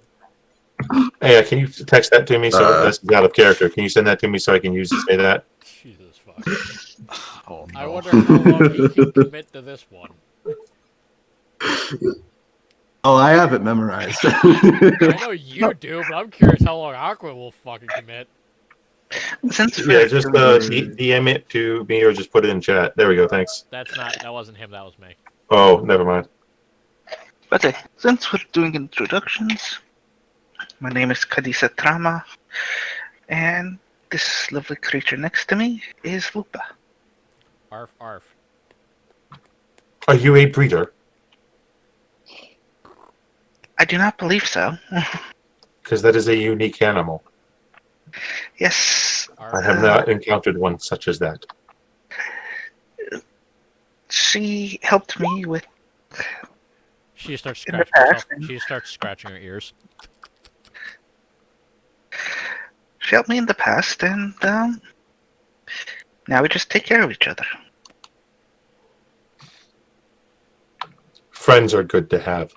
Hey, can you text that to me? So that's out of character. Can you send that to me so I can use to say that? Jesus fuck. Oh, no. I wonder how long he can commit to this one. Oh, I have it memorized. I know you do, but I'm curious how long Aqua will fucking commit. Since Yeah, we're just doing- DM it to me or just put it in chat. There we go. Thanks. That wasn't him, that was me. Oh, never mind. Okay, since we're doing introductions, my name is Kadisa Trama, and this lovely creature next to me is Lupa. Arf, arf. Are you a breeder? I do not believe so. Because that is a unique animal. Yes, Arf. I have not encountered one such as that. she helped me with She starts in the scratching herself. past, and She starts scratching her ears. she helped me in the past, and now we just take care of each other. Friends are good to have.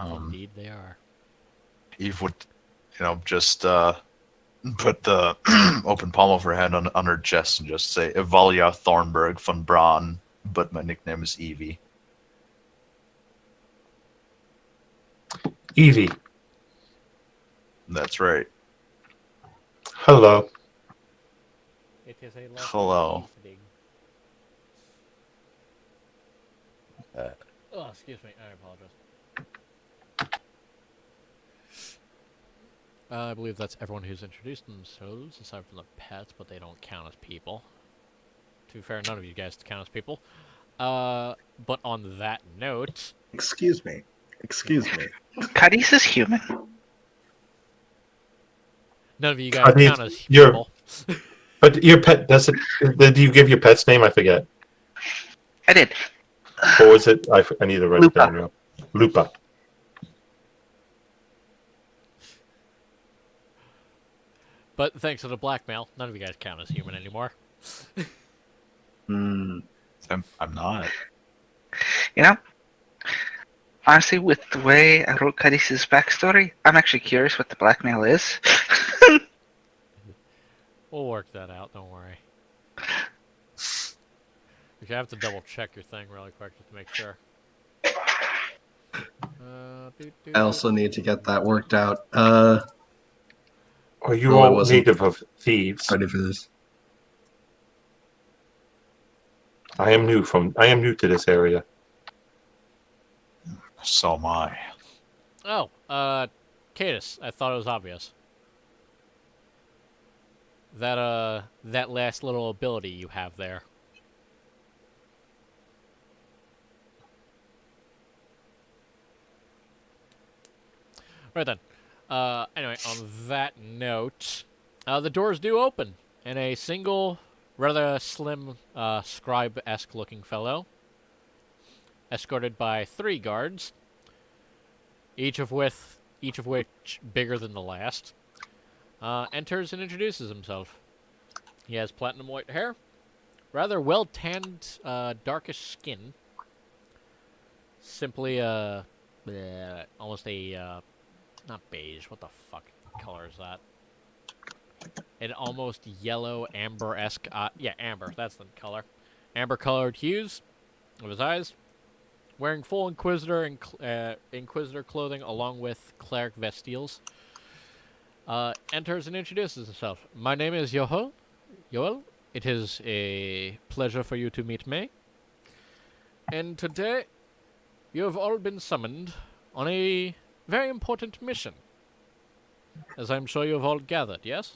Indeed, they are. Eve would, just put the open palm of her hand on her chest and just say, Evalia Thornburg von Braun, but my nickname is Evie. Evie, That's right. hello. It is a Hello. evening. Oh, excuse me. I apologize. I believe that's everyone who's introduced themselves, aside from the pets, but they don't count as people. To be fair, none of you guys count as people. But on that note, Excuse me. Excuse me. Cadiz is human. none of you guys Cadiz, count as you're- people. But your pet doesn't. Did you give your pet's name? I forget. I did. What was it? I need to write Lupa. it down now. Lupa. But thanks to the blackmail, none of you guys count as human anymore. Hmm. I'm not. You know, honestly, with the way I wrote Cadiz's backstory, I'm actually curious what the blackmail is. We'll work that out, don't worry. You have to double check your thing really quick just to make sure. I also need to get that worked out. Are you No, I all wasn't. native of Thieves? Ready for this. I am new to this area. So am I. Oh, Cadis, I thought it was obvious. That last little ability you have there. Right then. Anyway, on that note, the doors do open, and a single, rather slim, scribe-esque looking fellow, escorted by 3 guards, each of which bigger than the last, enters and introduces himself. He has platinum white hair, rather well tanned, darkish skin. Simply almost a not beige. What the fuck color is that? An almost yellow amber-esque. Yeah, amber. That's the color. Amber-colored hues of his eyes. Wearing full Inquisitor and Inquisitor clothing along with cleric vestiles. Enters and introduces himself. My name is Yoel. It is a pleasure for you to meet me. And today, you have all been summoned on a very important mission. As I'm sure you have all gathered, yes?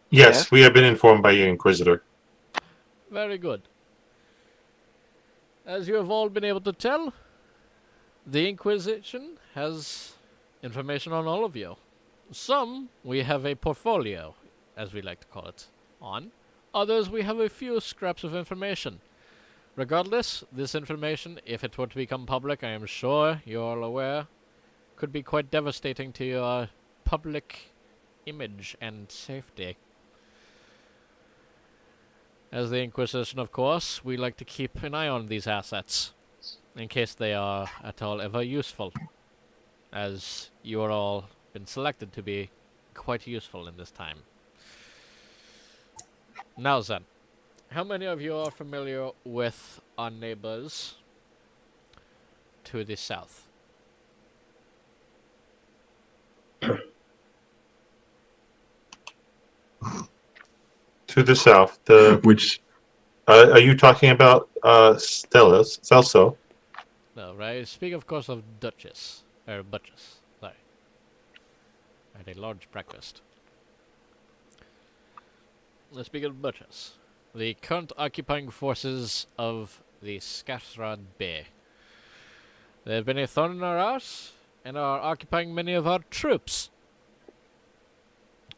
Yes, we have been informed by your Inquisitor. Very good. As you have all been able to tell, the Inquisition has information on all of you. Some we have a portfolio, as we like to call it, on. Others we have a few scraps of information. Regardless, this information, if it were to become public, I am sure you're all aware, could be quite devastating to your public image and safety. As the Inquisition, of course, we like to keep an eye on these assets, in case they are at all ever useful, as you are all been selected to be quite useful in this time. Now then, how many of you are familiar with our neighbors to the south? To the south, the Which Are you talking about Celso? No, right? I speak, of course, of Duchess. Or Butchess. Sorry. At a large breakfast. I speak of Butchess. The current occupying forces of the Skathrad Bay. They have been a thorn in our ass, and are occupying many of our troops.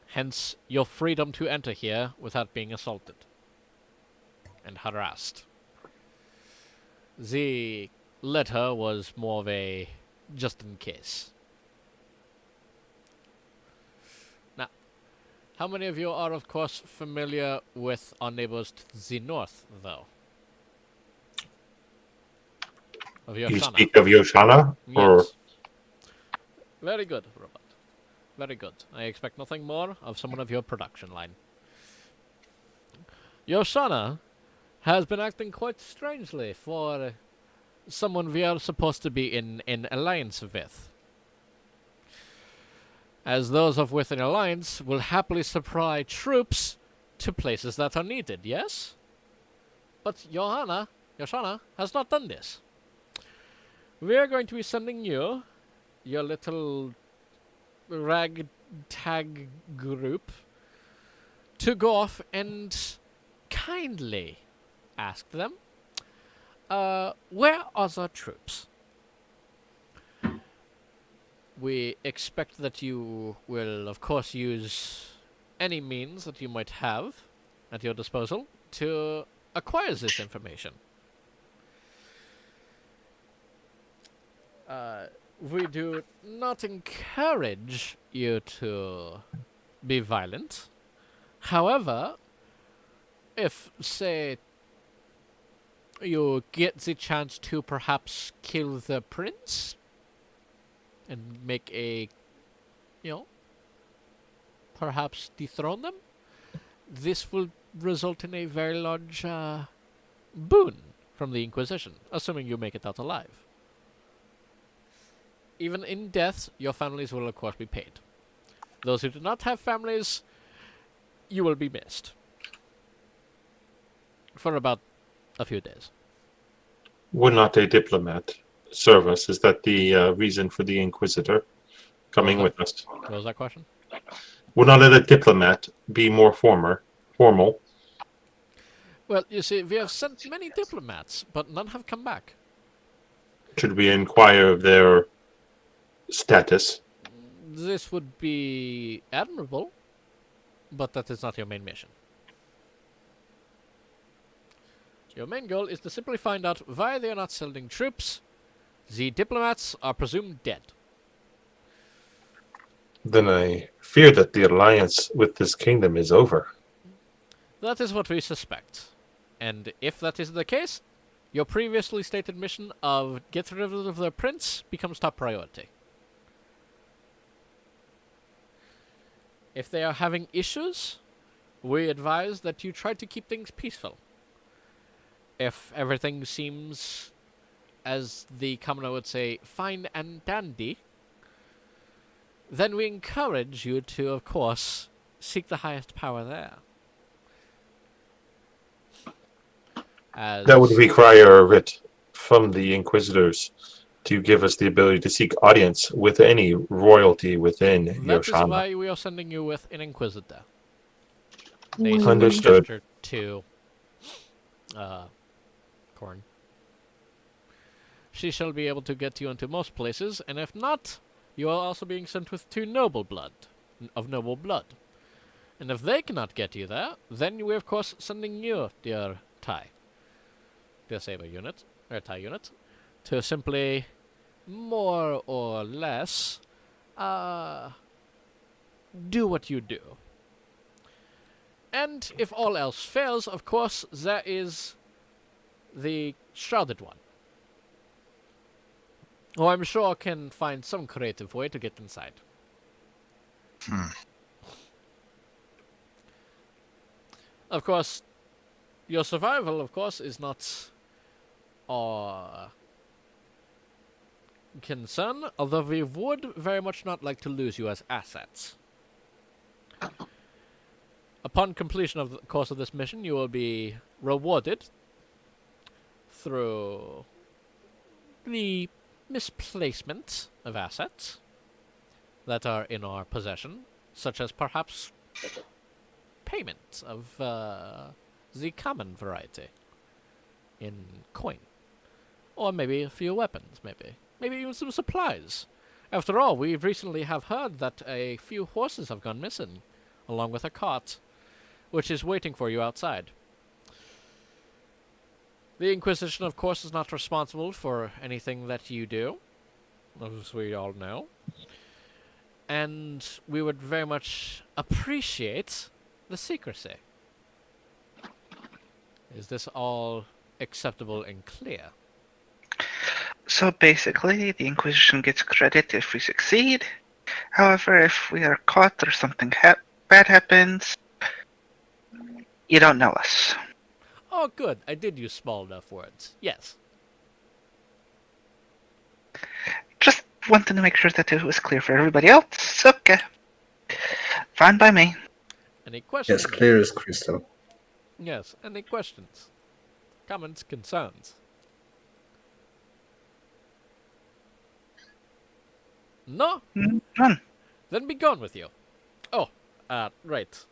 Hence, your freedom to enter here without being assaulted and harassed. The letter was more of a just in case. Now, how many of you are, of course, familiar with our neighbors to the north, though? Of You Yoshana. speak of Yoshana? Or Yes. Very good, Robert. Very good. I expect nothing more of someone of your production line. Yoshana has been acting quite strangely for someone we are supposed to be in alliance with. As those of with an alliance will happily supply troops to places that are needed, yes? But Yoshana has not done this. We are going to be sending you, your little ragtag group, to go off and kindly ask them, where are our troops? We expect that you will, of course, use any means that you might have at your disposal to acquire this information. We do not encourage you to be violent. However, if, say, you get the chance to perhaps kill the prince and make a, perhaps dethrone them, this will result in a very large boon from the Inquisition, assuming you make it out alive. Even in death, your families will of course be paid. Those who do not have families, you will be missed. For about a few days. would not a diplomat serve us? Is that the reason for the Inquisitor coming with us? What was that question? Would not a diplomat be more formal? Well, you see, we have sent many diplomats, but none have come back. Should we inquire of their status? This would be admirable, but that is not your main mission. Your main goal is to simply find out why they are not sending troops. The diplomats are presumed dead. Then I fear that the alliance with this kingdom is over. That is what we suspect. And if that is the case, your previously stated mission of get rid of the prince becomes top priority. If they are having issues, we advise that you try to keep things peaceful. If everything seems, as the commoner would say, fine and dandy, then we encourage you to, of course, seek the highest power there. That would require a writ from the Inquisitors to give us the ability to seek audience with any royalty within That is Yoshana. why we are sending you with an Inquisitor. Understood. Gesture to Corn. She shall be able to get you into most places, and if not, you are also being sent with two noble blood. And if they cannot get you there, then we're of course sending you, dear Saber unit, or TIE unit, to simply, more or less, do what you do. And if all else fails, of course, there is the Shrouded One, who I'm sure can find some creative way to get inside. Of course, your survival, of course, is not our concern, although we would very much not like to lose you as assets. Upon completion of the course of this mission, you will be rewarded through the misplacement of assets that are in our possession, such as perhaps payment of the common variety in coin. Or maybe a few weapons, maybe even some supplies. After all, we recently have heard that a few horses have gone missing, along with a cart, which is waiting for you outside. The Inquisition, of course, is not responsible for anything that you do, as we all know. And we would very much appreciate the secrecy. Is this all acceptable and clear? So basically, the Inquisition gets credit if we succeed. However, if we are caught or something bad happens, you don't know us. Oh, good. I did use small enough words. Yes. Just wanted to make sure that it was clear for everybody else. Okay. Fine by me. Any questions? Yes, clear as crystal. Yes. Any questions? Comments? Concerns? No? None. Then be gone with you. Oh, right.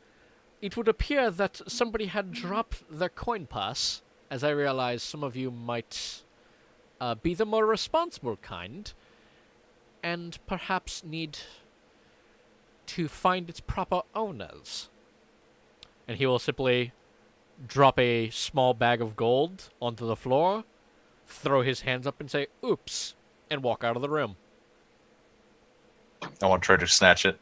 It would appear that somebody had dropped their coin pass, as I realize some of you might be the more responsible kind, and perhaps need to find its proper owners. And he will simply drop a small bag of gold onto the floor, throw his hands up and say, "Oops," and walk out of the room. I want to try to snatch it.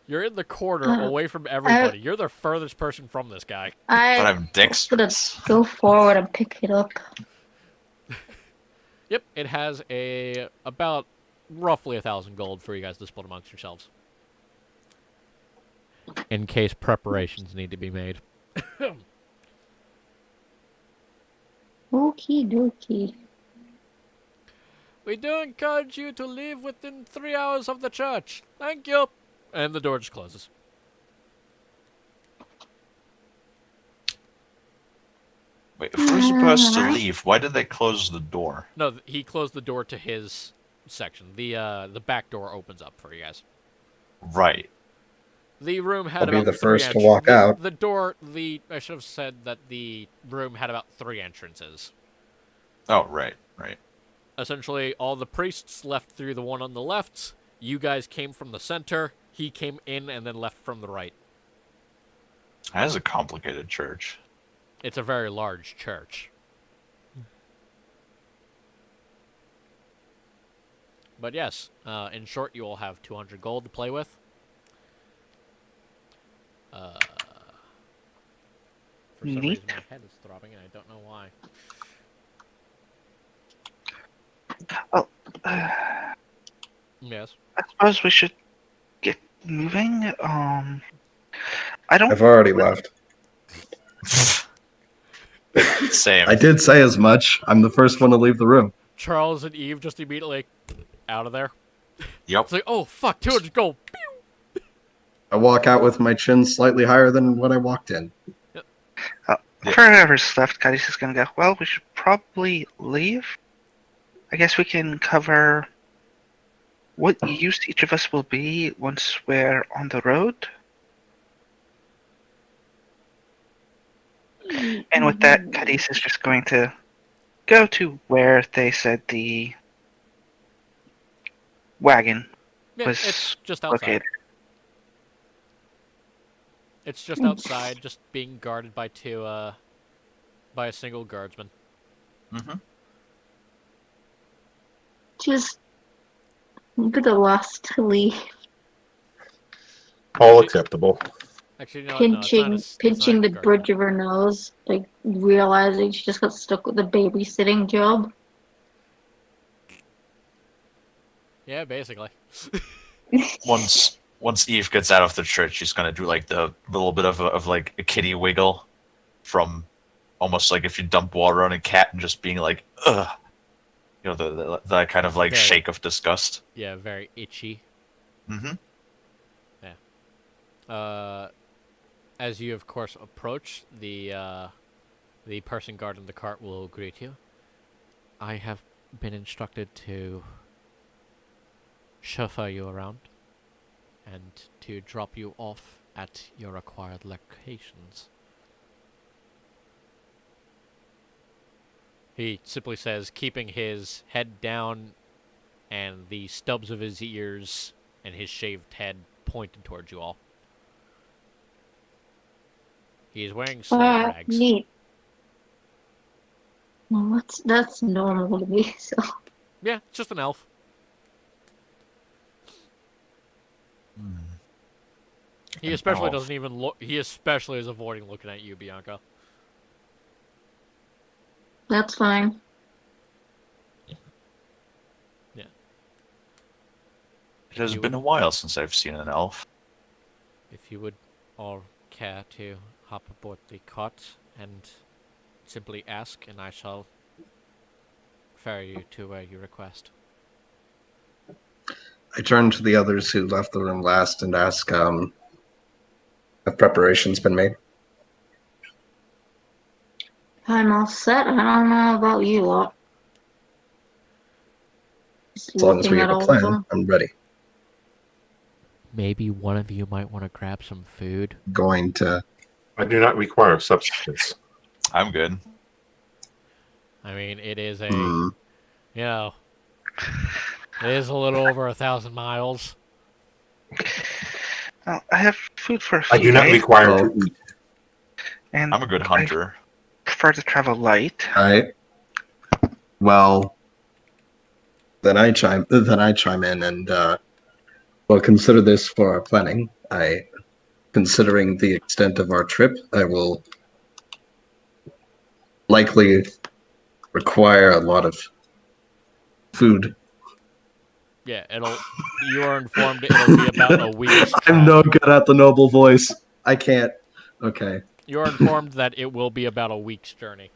You're in the corner, away from everybody. You're the furthest person from this guy. But I'm I'm gonna dexterous. go forward and pick it up. Yep, it has about roughly 1,000 gold for you guys to split amongst yourselves, in case preparations need to be made. Okie dokie. We do encourage you to leave within 3 hours of the church. Thank you. And the door just closes. Wait, if we're supposed to leave, why did they close the door? No, he closed the door to his section. The back door opens up for you guys. Right. The room had I'll be about the three first to walk out. The door, I should have said that the room had about 3 entrances. Oh, right. Essentially, all the priests left through the one on the left. You guys came from the center. He came in and then left from the right. That is a complicated church. It's a very large church. But yes, in short, you all have 200 gold to play with. For some Neat. reason, my head is throbbing, and I don't know why. Yes. I suppose we should get moving. I don't. I've already left. Same. I did say as much. I'm the first one to leave the room. Charles and Eve just immediately out of there. Yep. It's like, oh, fuck, 200 gold. I walk out with my chin slightly higher than what I walked in. For whoever's left, Cadiz is gonna go. Well, we should probably leave. I guess we can cover what use each of us will be once we're on the road. And with that, Cadiz is just going to go to where they said the wagon Yeah, was it's just outside. located. It's just outside, just being guarded by by a single guardsman. Mm-hmm. Just be the last to leave. All acceptable. Actually, no, it's not Pinching the guardsman. bridge of her nose, like realizing she just got stuck with the babysitting job. Yeah, basically. Once Eve gets out of the church, she's gonna do like the little bit of like a kitty wiggle, from almost like if you dump water on a cat and just being like, ugh, you know, the kind of like Yeah. shake of disgust. Yeah, very itchy. Mm-hmm. As you, of course, approach, the person guarding the cart will greet you. I have been instructed to chauffeur you around and to drop you off at your required locations. He simply says, keeping his head down and the stubs of his ears and his shaved head pointed towards you all. He is wearing sleeve rags. Neat. Well, that's normal to me, so. Yeah, it's just an elf. He especially doesn't even look. He especially is avoiding looking at you, Bianca. That's fine. Yeah. It has been a while since I've seen an elf. If you would all care to hop aboard the cart and simply ask, and I shall ferry you to where you request. I turn to the others who left the room last and ask, have preparations been made? I'm all set. I don't know about you lot. Just As long as we looking have at a all of plan, them. I'm ready. Maybe one of you might want to grab some food. Going to... I do not require substance. I'm good. I mean, it is a, Hmm. you know, it is a little over 1,000 miles. Well, I have food for a I few do not days, require Well, to eat. and I'm a good I hunter. prefer to travel light. Well, then I chime in and well, consider this for our planning. Considering the extent of our trip, I will likely require a lot of food. Yeah, you are informed it'll be about a week's I'm no travel. good at the noble voice. I can't. Okay. You are informed that it will be about a week's journey.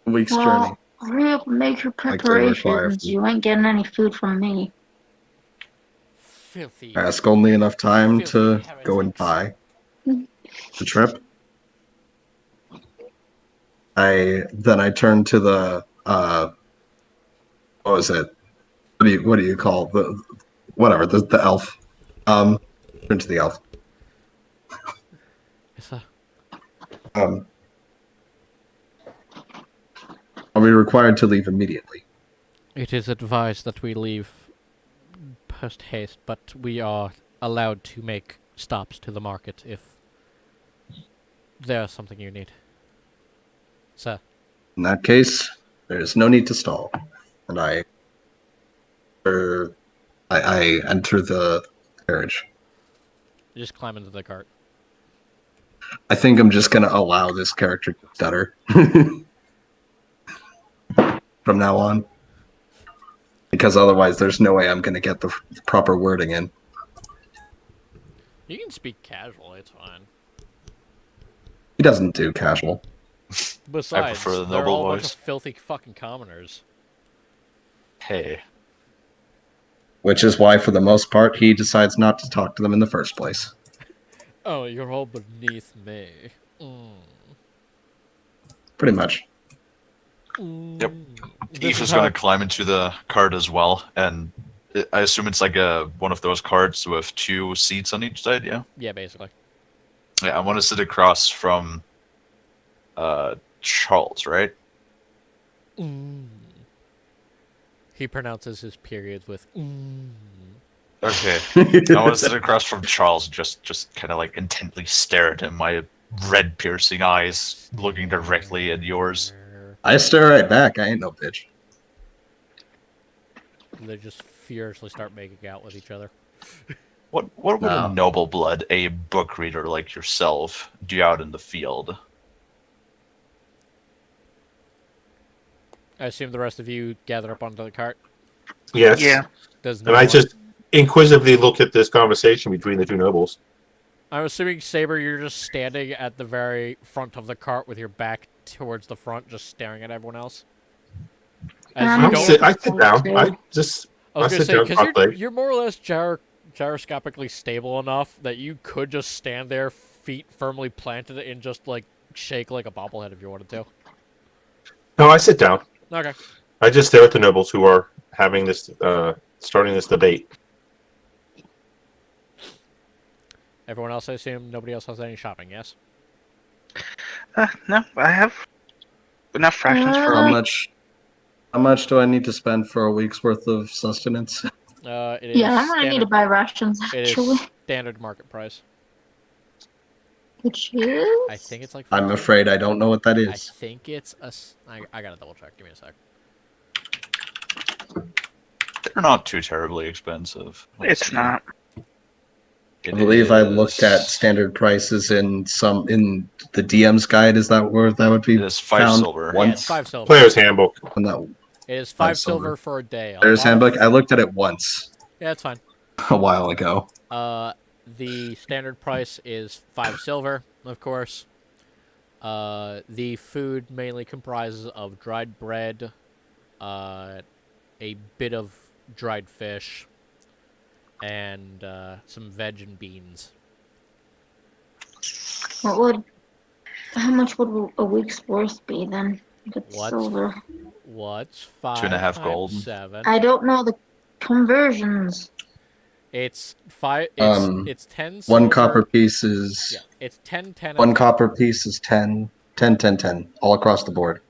A week's journey. Well, hurry up and make your Likely require preparations. food. You ain't getting any food from me. Filthy. Ask only enough time to Filthy go and heretics. buy the trip. I turn to the what was it? What do you call the whatever the elf? Turn to the elf. Yes, sir. Are we required to leave immediately? It is advised that we leave post haste, but we are allowed to make stops to the market if there's something you need. Sir. In that case, there is no need to stall, and I enter the carriage. You just climb into the cart. I think I'm just gonna allow this character to stutter from now on, because otherwise, there's no way I'm gonna get the proper wording in. You can speak casual, it's fine. He doesn't do casual. Besides, prefer the they're noble all a bunch voice. of filthy fucking commoners. Hey. Which is why, for the most part, he decides not to talk to them in the first place. Oh, you're all beneath me. Pretty much. Yep. This Eve is is how- going to climb into the cart as well, and I assume it's like one of those carts with 2 seats on each side, yeah? Yeah, basically. Yeah, I want to sit across from Charles, right? He pronounces his periods with Okay. I want to sit across from Charles, just kind of like intently stare at him, my red piercing eyes looking directly at yours. I stare right back. I ain't no bitch. They just furiously start making out with each other. What would No. a noble blood, a book reader like yourself, do out in the field? I assume the rest of you gather up onto the cart. Yes. Yeah. Does And I just inquisitively look at this conversation between the 2 nobles. I'm assuming, Saber, you're just standing at the very front of the cart with your back towards the front, just staring at everyone else. As you I'm don't, sit- I sit down. I just I was I gonna sit say down because properly. you're more or less gyroscopically stable enough that you could just stand there, feet firmly planted, and just like shake like a bobblehead if you wanted to. No, I sit down. Okay. I just stare at the nobles who are having this, starting this debate. Everyone else, I assume nobody else has any shopping. Yes. No, I have enough rations for How a week. much do I need to spend for a week's worth of sustenance? It is Yeah, I'm gonna need to standard. buy rations It actually. is standard market price. Which is? I think it's like. I'm 5 afraid I don't know what that I is. think it's a. I gotta double check. Give me a sec. They're not too terribly expensive. Let's It's see. not. It I believe I is- looked at standard prices in the DM's guide. Is that where that would be It is 5 found? silver. Yeah, it's Once 5 silver. Player's handbook. on that It is 5 5 silver silver. for a day. There's lot of- handbook. I looked at it once Yeah, it's fine. a while ago. The standard price is 5 silver, of course. The food mainly comprises of dried bread, a bit of dried fish, and some veg and beans. How much would a week's worth be then? If it's What's- silver. What's 5 2.5 times gold. 7? I don't know the conversions. It's 5. Um, It's 10 One silver. copper piece is Yeah, it's 10, 10, and one 10. copper piece is 10, 10, 10, 10, all across the board.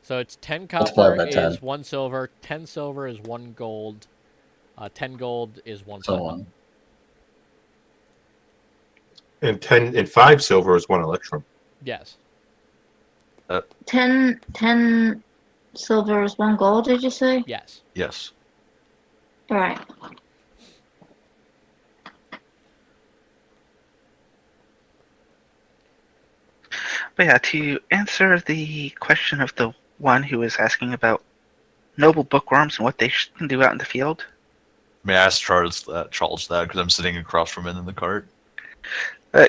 So it's 10 Multiplied copper by 10. is 1 silver, 10 silver is 1 gold, 10 gold is 1 So platinum. on. And 5 silver is 1 electrum. Yes. 10 silver is 1 gold, did you say? Yes. Yes. Alright. But yeah, to answer the question of the one who was asking about noble bookworms and what they can do out in the field, May I ask Charles that because I'm sitting across from him in the cart.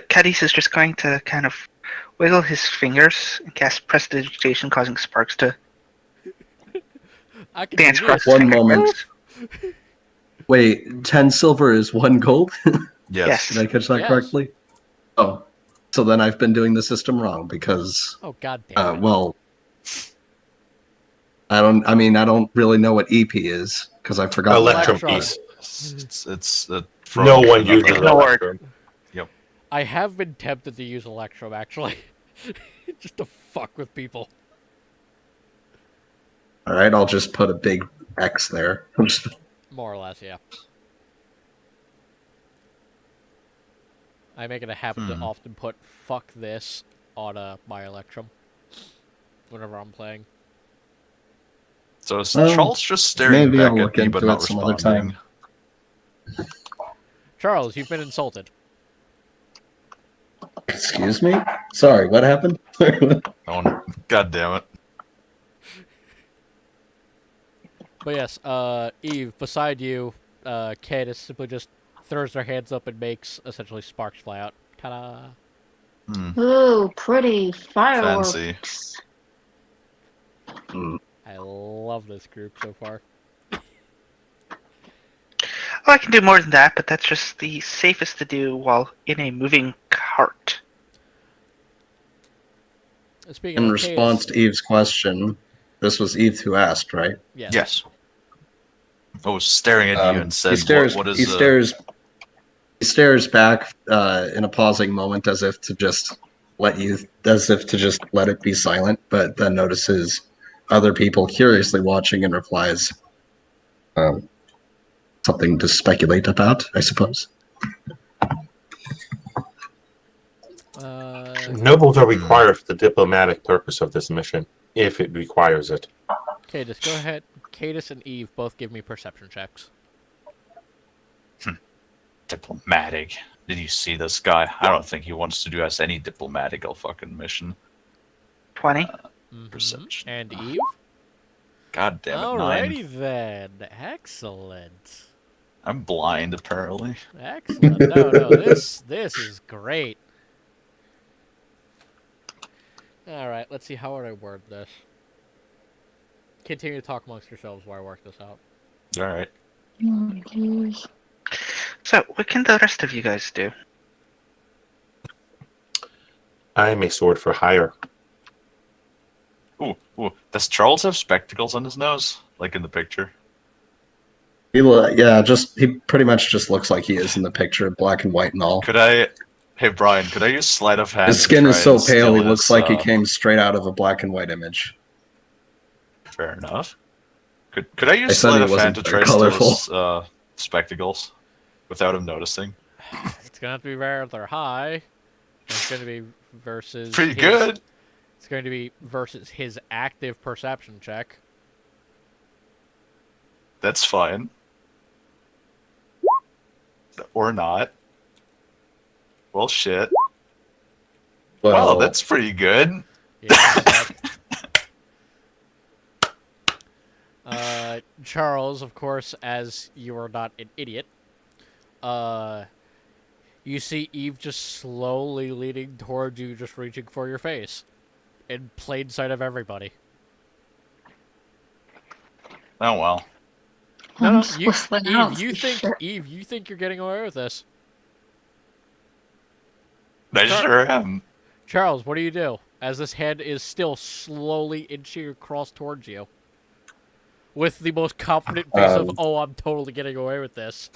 Cadiz is just going to kind of wiggle his fingers and cast prestidigitation, causing sparks to I can dance do across this. his One moment. fingertips. Wait, 10 silver is 1 gold? Yes. Did I catch that Yes. correctly? Oh, so then I've been doing the system wrong because, Oh, god damn it. well, I don't really know what EP is because I forgot. Electrum Electron. piece. It's No one another- uses Ignore it. electrum. I have been tempted to use Electrum, actually. Just to fuck with people. All right, I'll just put a big X there. More or less, yeah. I make it a habit to often put fuck this on my Electrum. Whenever I'm playing. So is Well, Charles just staring maybe back I'll at look me but into not it some other responding? time. Charles, you've been insulted. Excuse me? Sorry, what happened? Oh, no. God damn it. But yes, Eve, beside you, Cadis simply just throws her hands up and makes essentially sparks fly out. Ta-da! Ooh, pretty fireworks. Fancy. I love this group so far. Well, I can do more than that, but that's just the safest to do while in a moving cart. Speaking In of response Cadis, to Eve's question, this was Eve who asked, right? yes. Yes. I was staring at you and said, he stares. what is he stares. He stares back in a pausing moment, as if to just let it be silent. But then notices other people curiously watching and replies, "Something to speculate about, I suppose." Nobles are required for the diplomatic purpose of this mission, if it requires it. Cadis, go ahead. Cadis and Eve both give me perception checks. diplomatic. Did you see this guy? I don't think he wants to do us any diplomatic fucking mission. 20. Perception. And Eve? God damn it, 9. Alrighty then. Excellent. I'm blind, apparently. Excellent. No, this is great. Alright, let's see, how would I word this? Continue to talk amongst yourselves while I work this out. Alright. Oh, jeez. So, what can the rest of you guys do? I'm a sword for hire. Ooh. Does Charles have spectacles on his nose, like in the picture? He pretty much just looks like he is in the picture, black and white and all. Hey Brian, could I use sleight of hand His to skin try is so and pale, steal he looks like he his, came straight out of a black and white image. Fair enough. Could I I use said sleight he of hand wasn't to very try and steal colorful. his spectacles without him noticing? It's gonna have to be rather high. It's gonna be versus Pretty his, good. It's going to be versus his active perception check. That's fine. Or not. Well, shit. Well, Well, that's pretty good. Yeah. Charles, of course, as you are not an idiot, you see Eve just slowly leading towards you, just reaching for your face, in plain sight of everybody. Oh well. No, I'm just whistling out Eve, you think you're getting away with this? I Char- sure am. Charles, what do you do as this head is still slowly inching across towards you, with the most confident face of "Oh, I'm totally getting away with this"?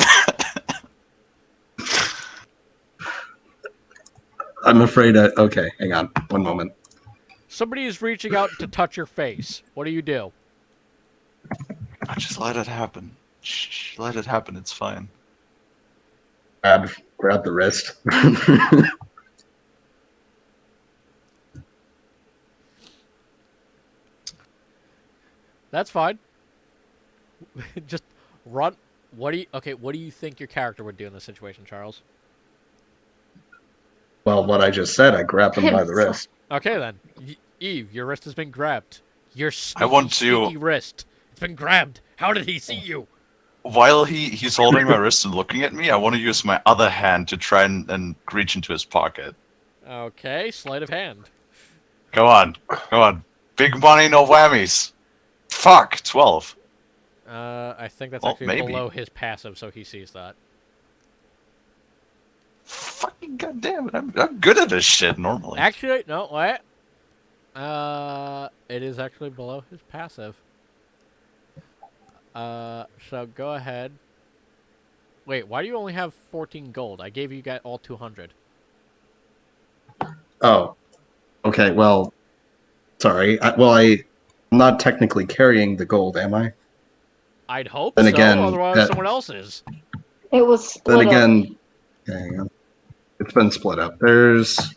I'm afraid okay, hang on. One moment. Somebody is reaching out to touch your face. What do you do? Just let it happen. Shh, let it happen. It's fine. Grab the wrist. That's fine. Just run. What do you think your character would do in this situation, Charles? Well, what I just said, I grabbed him by the wrist. Okay then, Eve, your wrist has been grabbed. Your I want to- sneaky wrist. It's been grabbed. How did he see you? While he's holding my wrist and looking at me, I want to use my other hand to try and reach into his pocket. Okay, sleight of hand. Come on. Big money, no whammies. Fuck, 12. I think that's Well, actually maybe. below his passive, so he sees that. Fucking goddamn it, I'm good at this shit normally. Actually, no, what? It is actually below his passive. So go ahead. Wait, why do you only have 14 gold? I gave you guys all 200. Oh, okay. Well, sorry. I'm not technically carrying the gold, am I? I'd hope Then so, again, otherwise someone else is. It was split Then up. again, hang on. It's been split up. There's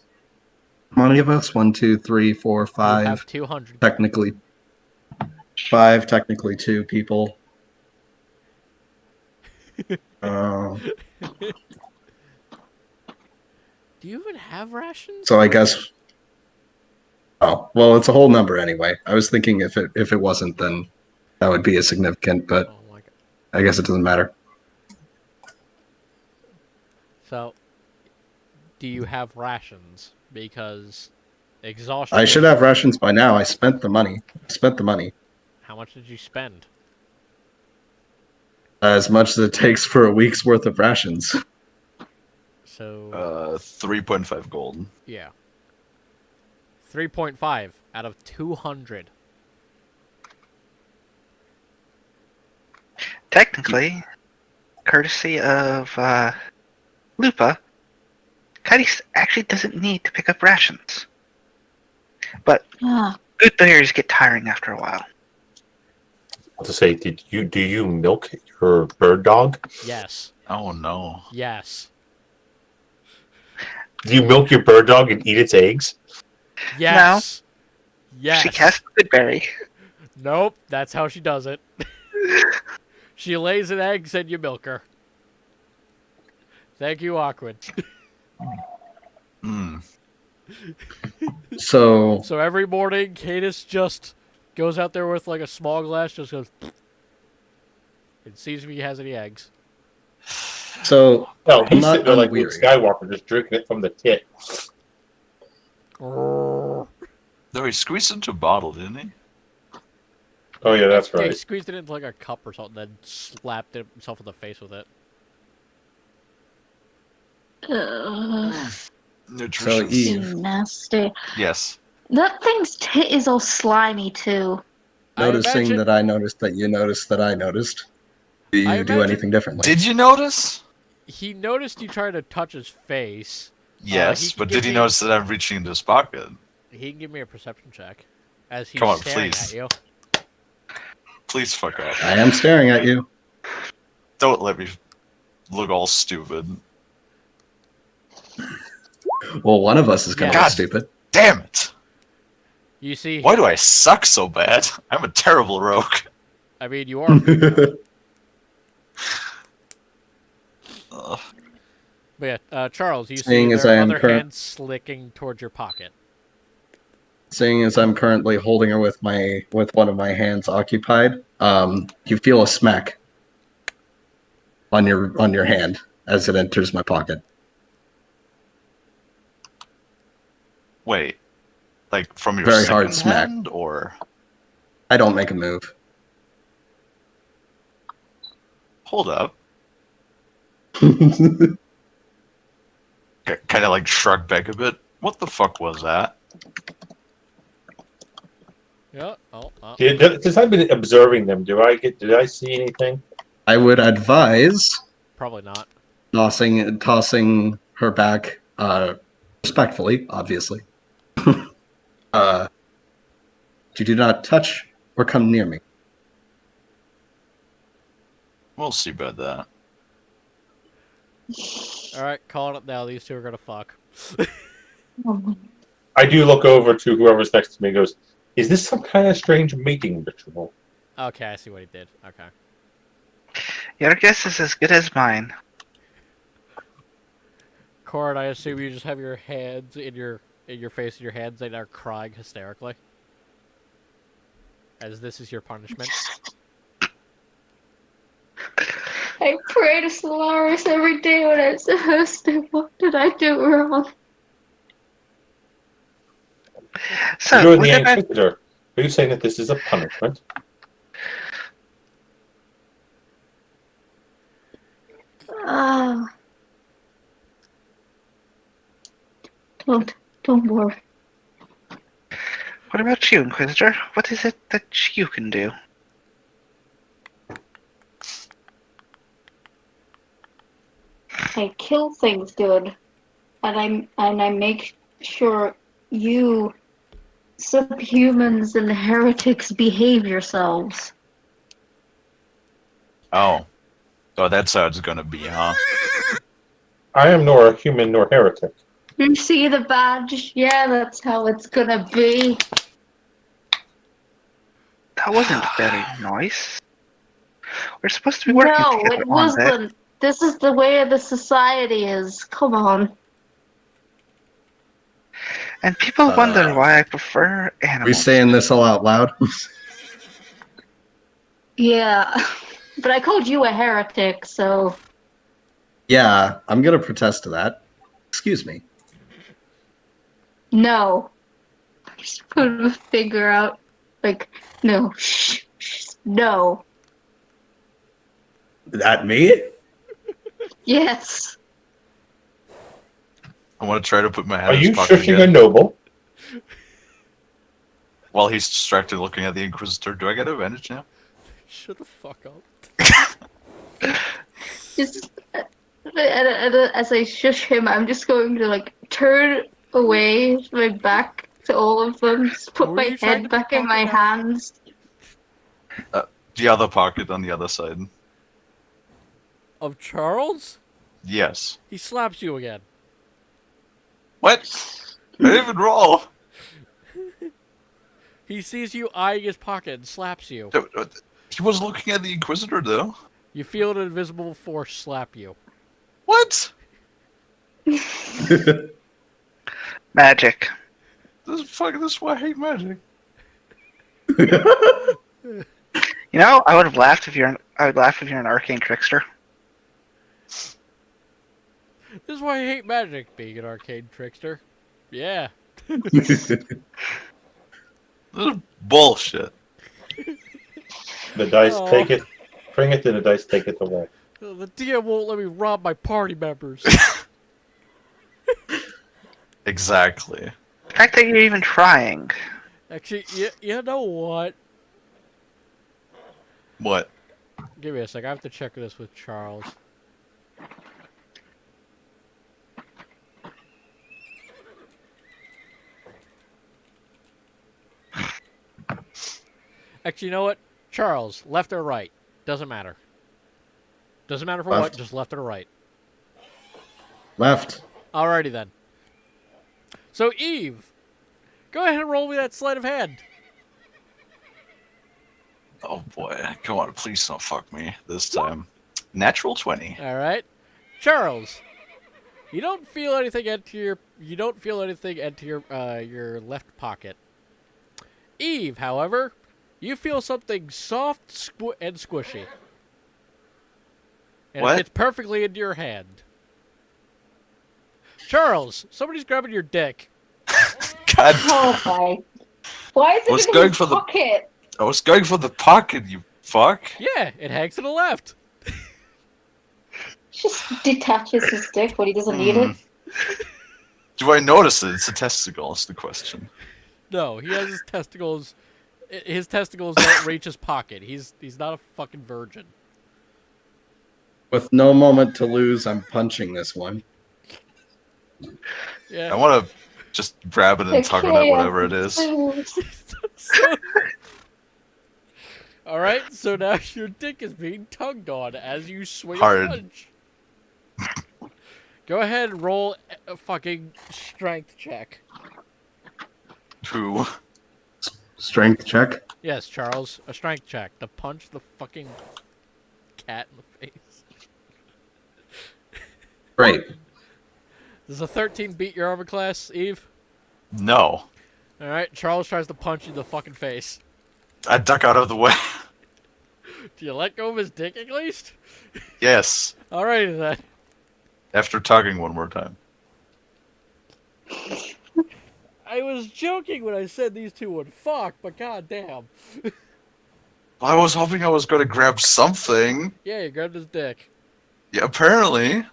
how many of us? 1, 2, 3, 4, You 5. have 200. Technically, 5. Technically, 2 people. Do you even have rations? So I guess. Oh well, it's a whole number anyway. I was thinking if it wasn't, then that would be a significant. But Oh my god. I guess it doesn't matter. So, do you have rations? Because exhaustion. I should have rations by now. I spent the money. How much did you spend? As much as it takes for a week's worth of rations. So 3.5 gold. yeah, 3.5 out of 200. Technically, courtesy of Lupa, Cuddy actually doesn't need to pick up rations. But Ah, good bears get tiring after a while. To say, do you milk your bird dog? Yes. Oh no. Yes. Do you milk your bird dog and eat its eggs? Yes. Yes. She casts Goodberry. Nope, that's how she does it. She lays an egg and you milk her. Thank you, Awkward. Hmm. So So every morning, Cadus just goes out there with like a small glass, just goes, and sees if he has any eggs. so No, I'm he's not sitting there like Luke unweary. Skywalker, just drinking it from the tit. No, he squeezed into a bottle, didn't he? Oh yeah, that's Yeah, he right. squeezed it into like a cup or something, then slapped himself in the face with it. Nutritious. Eve. Nasty. Yes. That thing's tit is all slimy too. I Noticing imagine- that I noticed that you noticed that I noticed. Do I you do imagine- anything differently? Did you notice? He noticed you tried to touch his face. Yes, he can but give did he me- notice that I'm reaching into his pocket? He can give me a perception check as he's Come on, staring please. at you. Please fuck off. I am staring at you. Don't let me look all stupid. Well, one of us is going to Yeah. look God. stupid. Damn it! You see, Why do I suck so bad? I'm a terrible rogue. I mean, you are female. Ugh. But yeah, Charles, you see Seeing as their I am other current- hand slicking towards your pocket. Seeing as I'm currently holding her with one of my hands occupied, you feel a smack on your hand as it enters my pocket. Wait, like from your Very second hard smack. hand, or I don't make a move. hold up, kind of like shrug back a bit. What the fuck was that? Yeah. Oh. Since I've been observing them, did I see anything? I would advise Probably not. tossing her back, respectfully, obviously. You do not touch or come near me. We'll see about that. All right, calling it now. These two are gonna fuck. I do look over to whoever's next to me and goes, is this some kind of strange mating ritual? Okay, I see what he did. Okay. Your guess is as good as mine. Cord, I assume you just have your hands in your face and your hands and are crying hysterically. As this is your punishment. I pray to Solaris every day when I'm supposed to. What did I do wrong? So, You're the within that, Inquisitor. Are you saying that this is a punishment? Ah. Don't worry. what about you, Inquisitor? What is it that you can do? I kill things good, and I make sure you subhumans and heretics behave yourselves. Oh, that's how it's gonna be, huh? I am nor a human nor heretic. You see the badge? Yeah, that's how it's gonna be. That wasn't very nice. We're supposed to be working No, together it on that. wasn't. This is the way of the society is. Come on. And people wonder why I prefer Are we animals. saying this all out loud? Yeah. But I called you a heretic, so. Yeah, I'm gonna protest to that. Excuse me. No. Just put a finger out. Like, no. Shh. No. That me? Yes. I want to try to put my hand Are in his you pocket shushing again. a noble? While he's distracted looking at the Inquisitor, do I get advantage now? Shut the fuck up. Just. As I shush him, I'm just going to, like, turn away my back to all of them. Just put Were my you trying to head back in talk my about- hands. The other pocket on the other side. Of Charles? Yes. He slaps you again. What? I didn't even roll. He sees you eyeing his pocket and slaps you. He was looking at the Inquisitor, though. You feel an invisible force slap you. What? Magic. This is why I hate magic. You know, I would laugh if you're an arcane trickster. This is why I hate magic, being an arcade trickster. Yeah. This is bullshit. The dice Oh. take it, bring it, and the dice take it away. The DM won't let me rob my party members. Exactly. The fact that you're even trying. Actually, you know what? What? Give me a sec. I have to check this with Charles. Actually, you know what? Charles, left or right? Doesn't matter. Doesn't matter for what, Left. just left or right. Left. Alrighty then. So, Eve, go ahead and roll me that sleight of hand. Oh boy. Come on, please don't fuck me this time. Natural 20. Alright. Charles, you don't feel anything enter your left pocket. Eve, however, you feel something soft and squishy. And What? it fits perfectly into your hand. Charles, somebody's grabbing your dick. God. Oh my. Why is Was it in going his for the- pocket? I was going for the pocket, you fuck. Yeah, it hangs to the left. Just detaches his dick when he doesn't need it. Do I notice it? It's a testicle, is the question. No, he has his testicles. His testicles don't reach his pocket. He's not a fucking virgin. With no moment to lose, I'm punching this one. I Yeah. want to just grab it and tug on it, whatever it is. All right, so now your dick is being tugged on as you swing Hard. a punch. Go ahead and roll a fucking strength check. Who? Strength check. Yes, Charles, a strength check to punch the fucking cat in the face. Great. Does a 13 beat your armor class, Eve? No. All right, Charles tries to punch you in the fucking face. I duck out of the way. Do you let go of his dick at least? Yes. Alrighty then. After tugging one more time. I was joking when I said these two would fuck, but goddamn. I was hoping I was going to grab something. Yeah, you grabbed his dick. Yeah, apparently.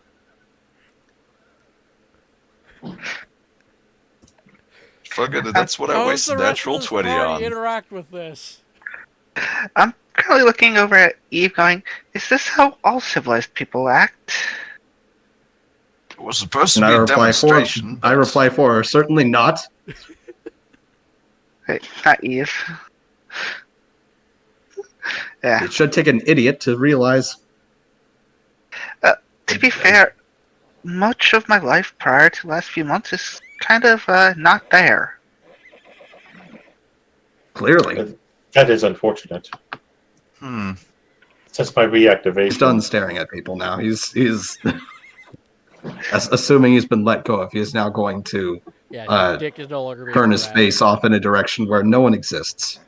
Fuck it, that's what I How does wasted the rest natural of this 20 party on. interact with this? I'm currently looking over at Eve going, is this how all civilized people act? It was supposed to And be I a reply for. demonstration. I reply for. Certainly not. Wait, not Eve. Yeah. It should take an idiot to realize. To be fair, much of my life prior to the last few months is kind of not there. Clearly, That is unfortunate. Since my reactivation. he's done staring at people now. He's assuming he's been let go of. He is now going to Yeah, his dick is no longer being turn his grabbed. face off in a direction where no one exists.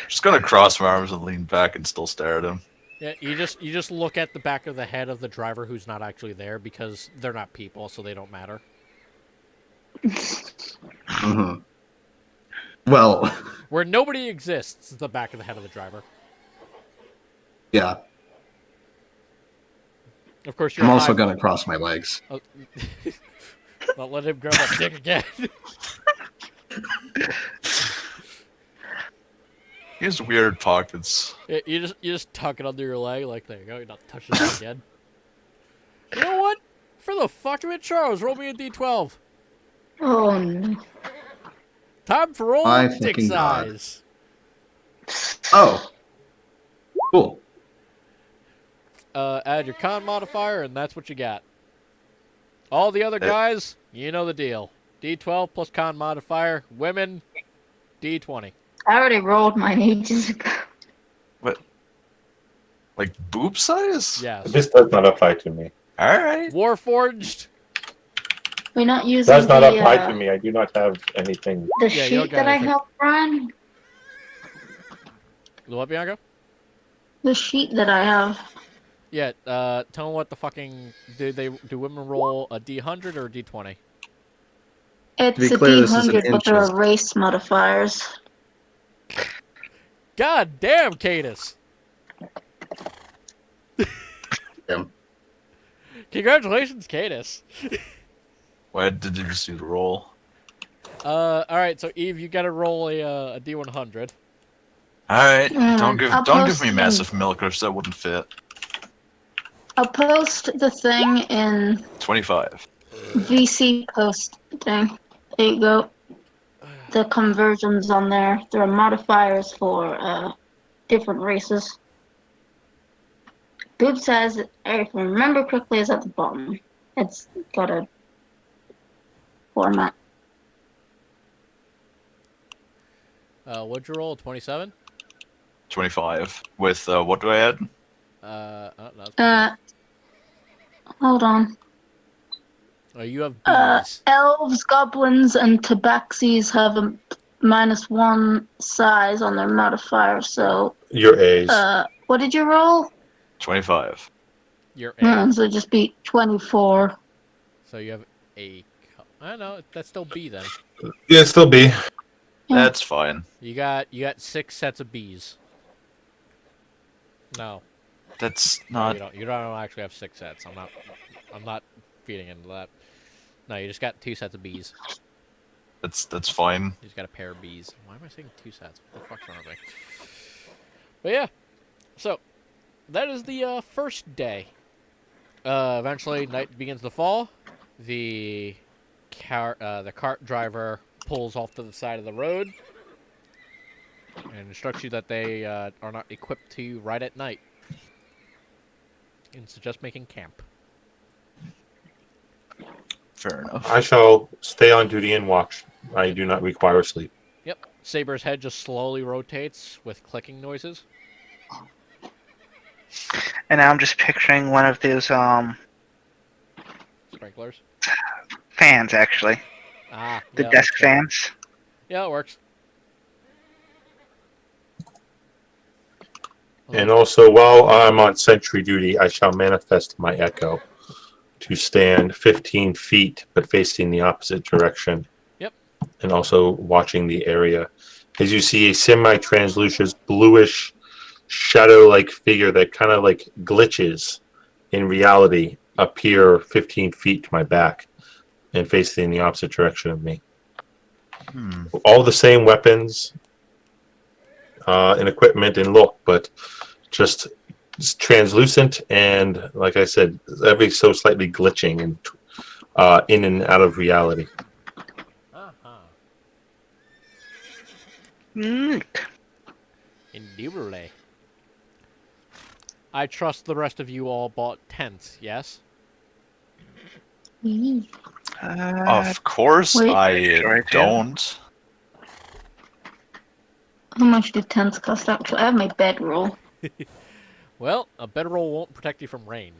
Just gonna cross my arms and lean back and still stare at him. Yeah, you just look at the back of the head of the driver who's not actually there because they're not people, so they don't matter. Hmm. Well, Where nobody exists is the back of the head of the driver. yeah. Of course, you're I'm also high- going to cross my legs. Oh, not let him grab my dick again. He has weird pockets. Yeah, you just tuck it under your leg, like there you go. You're not touching it again. You know what? For the fuck of it, Charles, roll me a d12. Oh no. Time for rolling My dick fucking God. size. Oh, cool. Add your con modifier, and that's what you got. All the other guys, you know the deal. D12 plus con modifier. Women, D20. I already rolled mine ages ago. What? Like boob size? Yes. This does not apply to me. Alright. Warforged. We're not using Does not the, apply to me. I do not have anything. the Yeah, you don't sheet got that I anything. have, Brian. The what, Bianca? The sheet that I have. Yeah, tell me what the fucking... Do women roll a D100 or a D20? It's be a clear, this is in D100, but there inches. are race modifiers. God damn, Cadus. Yeah. Congratulations, Cadus. Why did you just do the roll? Alright, so Eve, you gotta roll a D100. Alright, I'll don't give post me it massive milkers, that wouldn't fit. I'll post the thing in 25. VC post thing. There you go. The conversions on there. There are modifiers for different races. Boob says, if I remember correctly, is at the bottom. It's got a format. What'd you roll? 27? 25. With, what do I add? No. Hold on. Oh, you have bees. Elves, goblins, and tabaxis have a -1 size on their modifier. So, Your A's. what did you roll? 25. You're A. So just be 24. So you have a. I don't know. That's still B then. Yeah, still B. That's fine. You got 6 sets of bees. No, That's no, not. you don't actually have 6 sets. I'm not feeding into that. No, you just got 2 sets of bees. That's fine. You just got a pair of bees. Why am I saying 2 sets? What the fuck's wrong with me? But yeah, so that is the first day. Eventually, night begins to fall. The cart driver pulls off to the side of the road and instructs you that they are not equipped to ride at night, and suggest making camp. Fair enough. I shall stay on duty and watch. I do not require sleep. Yep. Saber's head just slowly rotates with clicking noises. And now I'm just picturing one of those Sprinklers. fans, actually. Ah, The yeah, desk okay. fans. Yeah, it works. And also, while I'm on sentry duty, I shall manifest my echo to stand 15 feet, but facing the opposite direction. Yep. And also watching the area. As you see a semi-translucent, bluish, shadow-like figure that kind of like glitches in reality appear 15 feet to my back and facing the opposite direction of me. All the same weapons and equipment and look, but just translucent and, like I said, every so slightly glitching and in and out of reality. Uh-huh. Neat. Indubitably. I trust the rest of you all bought tents, yes? Of course, Wait. I Sure I do. don't. How much do tents cost? Actually, I have my bedroll. Well, a bedroll won't protect you from rain.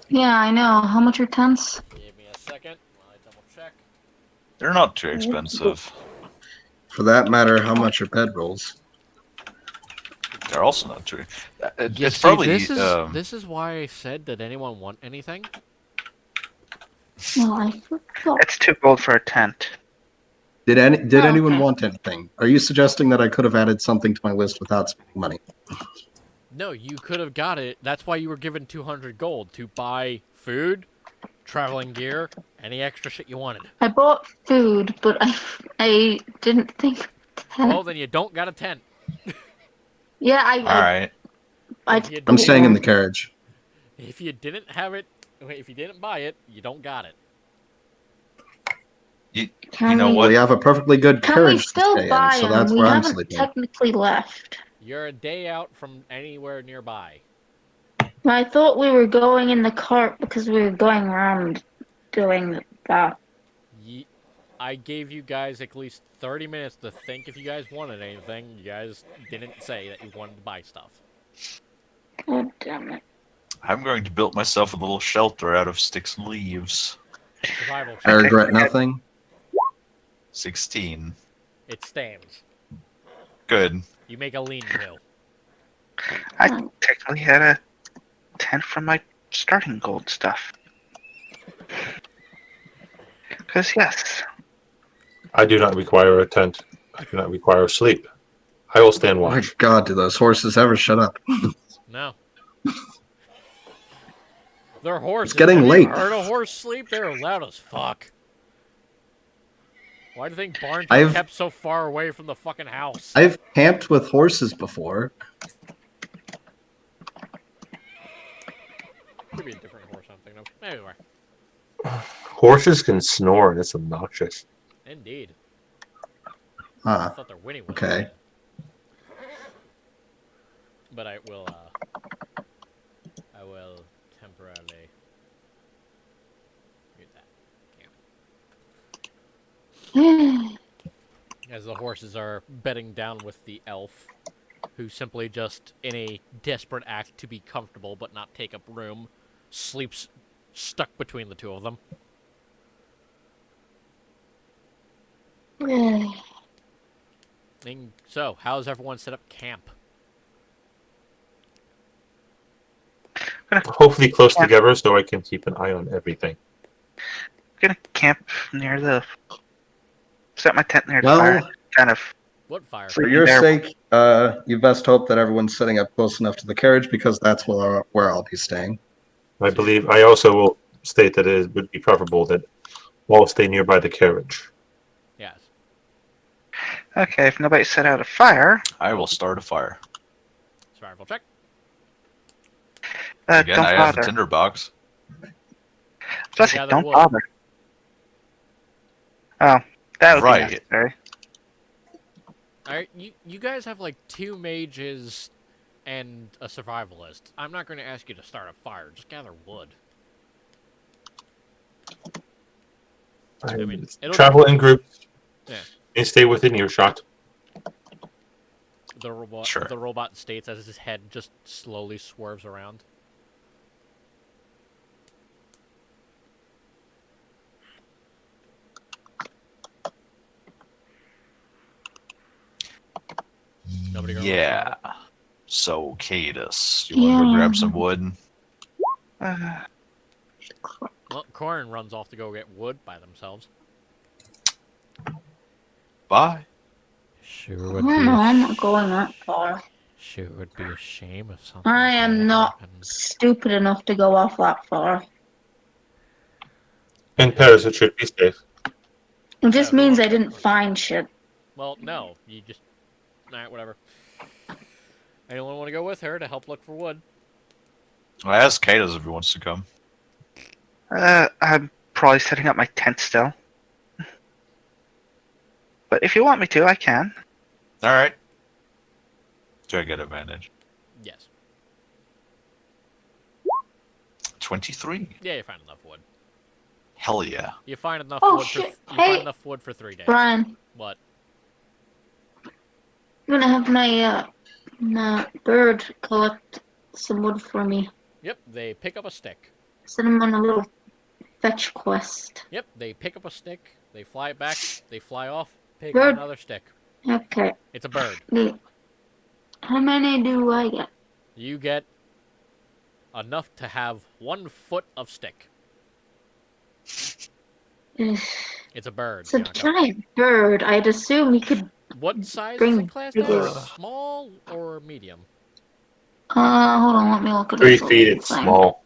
Yeah, I know. How much are tents? Give me a second while I double check. They're not too expensive. For that matter, how much are bedrolls? They're also not too. You It's see, probably. this is why I said, did anyone want anything? Well, I forgot. It's 2 gold for a tent. Did anyone okay. want anything? Are you suggesting that I could have added something to my list without spending money? No, you could have got it. That's why you were given 200 gold to buy food, traveling gear, any extra shit you wanted. I bought food, but I didn't think. Well, then you don't got a tent. Yeah, All right. If you I'm staying in the didn't- carriage. If you didn't have it, if you didn't buy it, you don't got it. You Can know we- what? Well, you have a perfectly good Can we carriage to still stay buy in, so them? that's We where I'm haven't sleeping. technically left. You're a day out from anywhere nearby. I thought we were going in the cart because we were going around doing that. I gave you guys at least 30 minutes to think if you guys wanted anything. You guys didn't say that you wanted to buy stuff. God damn it. I'm going to build myself a little shelter out of sticks and leaves. Survival I check. regret nothing. 16. It stands. Good. You make a lean pill. I technically had a tent from my starting gold stuff. Because, yes, I do not require a tent. I do not require sleep. I will stand My watch. God, do those horses ever shut up? No. They're horses. getting Have you late. heard a horse sleep? They're loud as fuck. Why do you think barns are I've kept so far away from the fucking house? I've camped with horses before. Could be a different horse I'm thinking of. Anyway. Horses can snore, and it's obnoxious. Indeed. I Huh. thought their whinny was Okay. bad. But I will temporarily mute that. As the horses are bedding down with the elf, who simply just, in a desperate act to be comfortable but not take up room, sleeps stuck between the two of them. And so, how's everyone set up camp? Hopefully close together so I can keep an eye on everything. I'm gonna camp near the. Set my tent near the Well, fire. Kind of. What fire? For your There. sake, you best hope that everyone's sitting up close enough to the carriage because that's where I'll be staying. I believe I also will state that it would be preferable that all stay nearby the carriage. Yes. Okay, if nobody set out a fire, I will start a fire. Survival check. Again, don't I have a bother. tinderbox. Plus, Gather don't wood. bother. Oh, that would Right. be necessary. Alright, you guys have like 2 mages and a survivalist. I'm not going to ask you to start a fire. Just gather wood. I mean, it'll Travel in groups. Yeah. And stay within earshot. The robot, Sure. the robot states as his head just slowly swerves around. Nobody going Yeah. So, Cadus, you want to go Yeah. grab some wood? Well, Corin runs off to go get wood by themselves. Bye. Sure I would don't know, I'm not going that far. Sure would be a shame if something. I am bad not happened. stupid enough to go off that far. In Paris, it should be safe. It just Yeah, means well, I didn't definitely. find shit. Well, no, you just. Alright, whatever. Anyone want to go with her to help look for wood? I asked Cadus if he wants to come. I'm probably setting up my tent still. But if you want me to, I can. All right. Do I get advantage? Yes. 23. Yeah, you find enough wood. Hell yeah. You find enough Oh, wood. shit. You find Hey, enough wood for 3 days. Brian, What? I'm gonna have my bird collect some wood for me. Yep, they pick up a stick. Send him on a little fetch quest. Yep, they pick up a stick. They fly it back. They fly off. Pick Bird. up another stick. Okay. It's a bird. How many do I get? You get enough to have 1 foot of stick. It's a bird. It's a Bianca. giant bird. I'd assume he could. What size is Bring it classed bigger. as? Small or medium? Hold on, let me look at 3 this feet, little it's thing. small.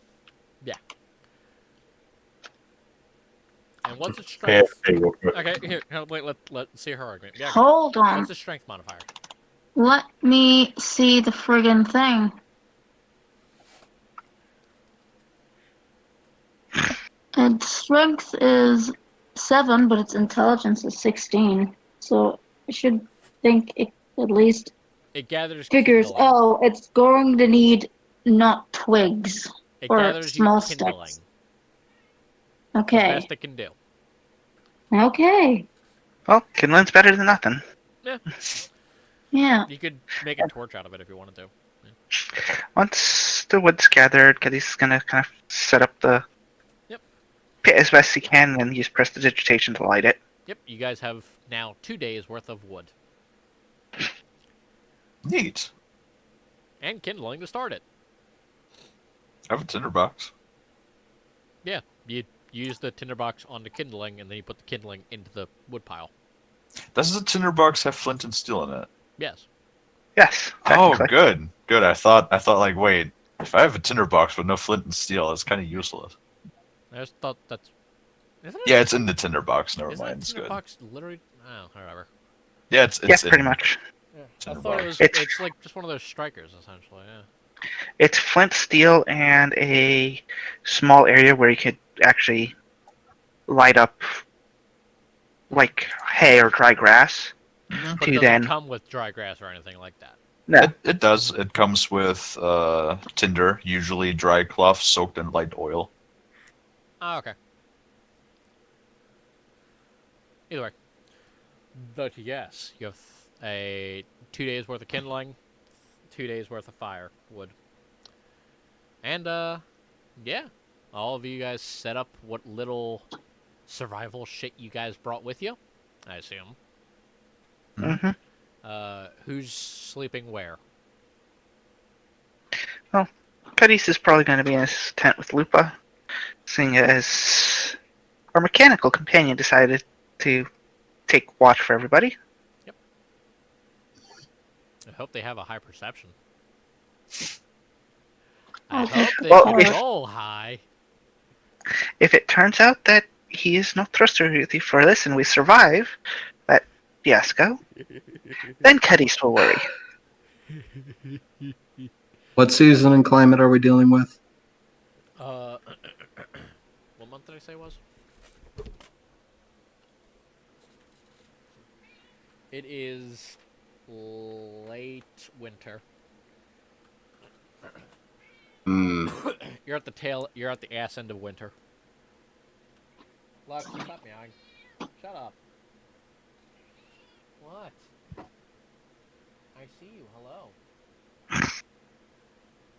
And what's its Yeah, strength? there you go. Okay, here. Wait, let's see her argument. Yeah. Hold on. What's the strength modifier? Let me see the friggin' thing. Its strength is 7, but its intelligence is 16. So I should think it at least It gathers. figures. kindling. Oh, it's going to need not twigs. It or gathers small you kindling. sticks. The Okay. best it can do. Okay. Well, kindling's better than nothing. Yeah. You could make a torch out of it if you wanted to. Once the wood's gathered, Geddy's gonna kind of set up the Yep. pit as best he can and use prestidigitation to light it. Yep, you guys have now 2 days worth of wood. Neat. And kindling to start it. I have a tinderbox. Yeah, you use the tinderbox on the kindling, and then you put the kindling into the wood pile. Does the tinderbox have flint and steel in it? Yes. Yes. Oh, Technically. good, good. I thought like, wait, if I have a tinderbox with no flint and steel, it's kind of useless. I just thought that's. Isn't it? Yeah, it's in the tinderbox. Never Isn't mind, that it's good. tinderbox literally? Oh, whatever. Yeah, Yeah, it's pretty in much. Yeah, I Tinderbox. thought it was. It's- It's like just one of those strikers, essentially. Yeah. It's flint, steel, and a small area where you could actually light up like hay or dry grass. Mhm. But it To doesn't then, come with dry grass or anything like that. no, It does. It comes with tinder, usually dry cloth soaked in light oil. Oh, okay. Either way. But yes, you have a 2 days worth of kindling, 2 days worth of firewood. And, yeah. All of you guys set up what little survival shit you guys brought with you, I assume. hmm Who's sleeping where? Cuddy's is probably going to be in his tent with Lupa, seeing as our mechanical companion decided to take watch for everybody. I hope they have a high perception. Oh, I hope they well, can if- roll high. If it turns out that he is not trustworthy for this and we survive that fiasco, then Cuddy's will worry. What season and climate are we dealing with? What month did I say it was? It is late winter. Hmm. You're at the tail. You're at the ass end of winter. Lux, stop meowing. Shut up. What? I see you. Hello.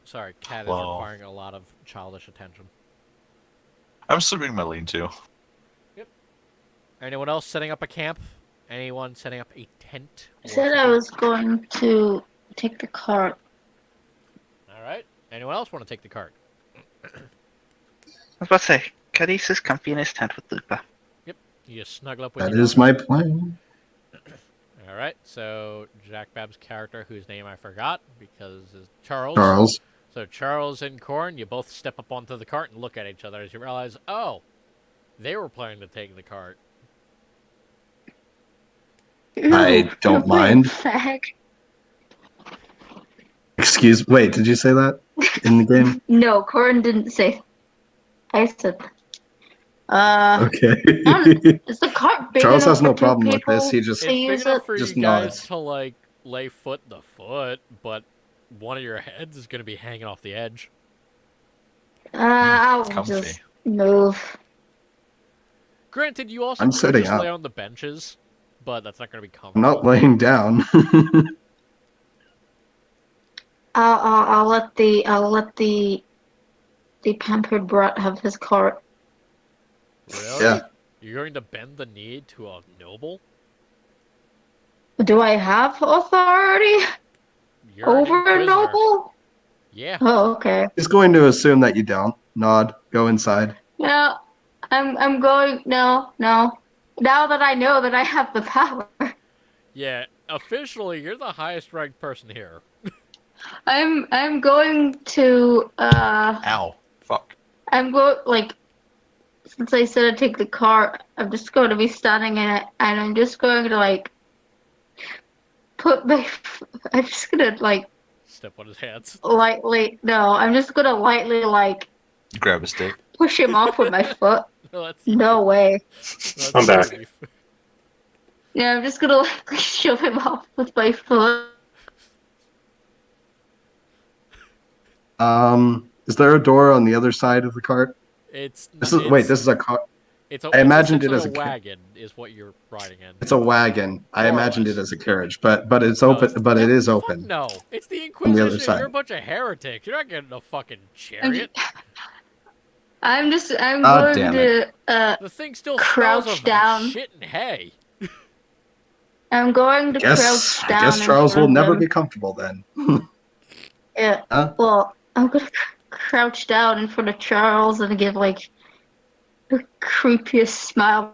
Sorry, cat is Hello. requiring a lot of childish attention. I'm sleeping in my lean-to. Anyone else setting up a camp? Anyone setting up a tent? I or said I something? was going to take the cart. All right. Anyone else want to take the cart? I was about to say, Cuddy's is comfy in his tent with Lupa. You just snuggle up with That your is dog. my plan. All right. So Jack Bab's character, whose name I forgot because is Charles. Charles. So Charles and Corn, you both step up onto the cart and look at each other as you realize, oh, they were planning to take the cart. I don't mind. Fag. Excuse. Wait, did you say that in the game? No, Corin didn't say. I said. Okay. Is the cart big Charles enough has no for two problem with this. people He just to It's big use enough it? for Just you guys nods. to like lay foot to foot, but one of your heads is going to be hanging off the edge. I'll Comfy. just move. Granted, you also I'm could sitting just up. lay on the benches, but that's not going to be I'm comfortable. not laying down. I'll let the pampered brat have his cart. Really? Yeah. You're going to bend the knee to a noble? Do I have authority You're an over a inquisitor. noble? Yeah. Oh, okay. He's going to assume that you don't. Nod. Go inside. No, I'm going. No. Now that I know that I have the power, Yeah. Officially, you're the highest ranked person here. I'm going to Ow. Fuck. I'm going like since I said I'd take the car, I'm just going to be standing in it, and I'm just going to like put my. I'm just gonna like Step on his hands. lightly. No, I'm just gonna lightly like Grab a stick. push him off with my foot. No, that's No way. that's I'm back. easy. Yeah, I'm just gonna like shove him off with my foot. Is there a door on the other side of the cart? It's This is wait. This is a cart. It's a, I imagined it's it as a a ca- wagon is what you're riding in. It's a wagon. I More or imagined less. it as a carriage, but it's No, open. it's- But it is fuck open. No, it's the On the other Inquisition. side. You're a bunch of heretics. You're not getting a fucking chariot. I'm God going damn to The thing still Crouch smells of down. shit and hay. I'm going to I crouch down. guess in Charles front will of never him. be comfortable then. Yeah. Huh? Well, I'm gonna crouch down in front of Charles and give like the creepiest smile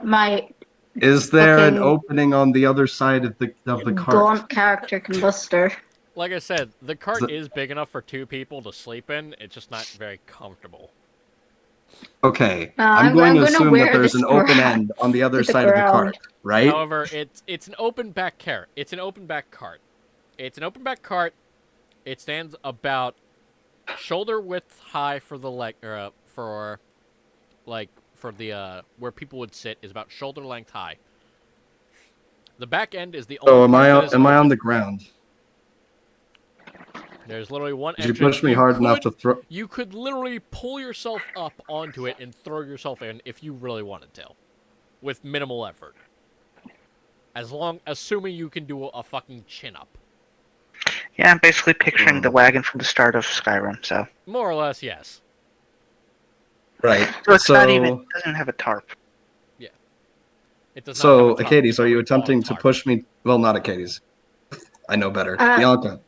my Is there an Fucking opening on the other side of the cart? gaunt character combuster. Like I said, the cart The- is big enough for 2 people to sleep in. It's just not very comfortable. Okay, I'm I'm going to gonna assume that wear there's this an open gra- end on the other to the side of the ground. cart, right? However, it's an open back cart. It's an open back cart. It's an open back cart. It stands about shoulder width high for the leg, or for the where people would sit is about shoulder length high. The back end is the So only part that is am I on open. the ground? There's literally one Did you entrance. push me hard enough to throw? You could literally pull yourself up onto it and throw yourself in if you really wanted to, with minimal effort. Assuming you can do a fucking chin up. Yeah, I'm basically picturing the wagon from the start of Skyrim. So More or less, yes. Right. so it's not even it doesn't have a tarp. It does not So, have a top. Acades, It's are you already bought a attempting to tarp. push me? Well, not Acades. I know better. Bianca,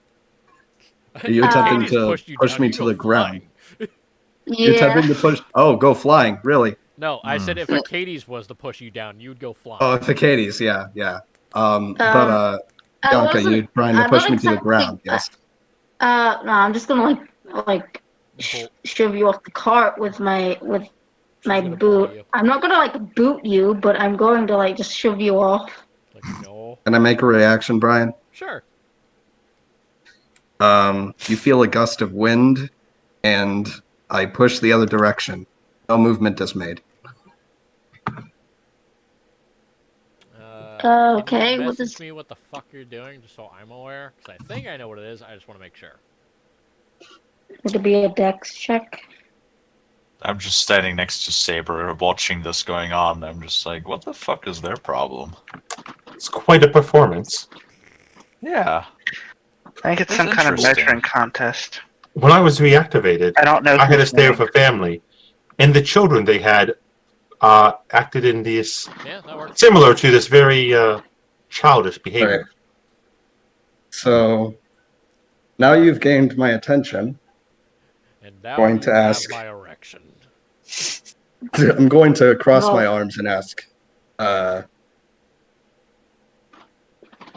are you If attempting Hades to pushed you push down, me you to go the ground? flying. You're attempting to push? Oh, go flying! Really? No, I said if Acades was to push you down, you'd go flying. Oh, if Acades, yeah. But I Bianca, wasn't. you're trying to I'm push not me to the exactly. ground? Yes. No, I'm just gonna shove you off the cart with my gonna boot. bully you. I'm not gonna boot you, but I'm going to just shove you off. Like, no. Can I make a reaction, Brian? Sure. You feel a gust of wind, and I push the other direction. No movement is made. Can Okay, you what message is- me what the fuck you're doing, just so I'm aware? Because I think I know what it is. I just want to make sure. Would it be a dex check? I'm just standing next to Saber watching this going on. I'm just like, what the fuck is their problem? It's quite a performance. Yeah. I think it's That's some kind of interesting. measuring contest. When I was reactivated, I don't know. I had to whose stay name. with a family, and the children they had acted in this Yeah, that works. similar to this very childish behavior. Right. So now you've gained my attention. And now Going you to have ask. my erection. I'm going to cross No. my arms and ask.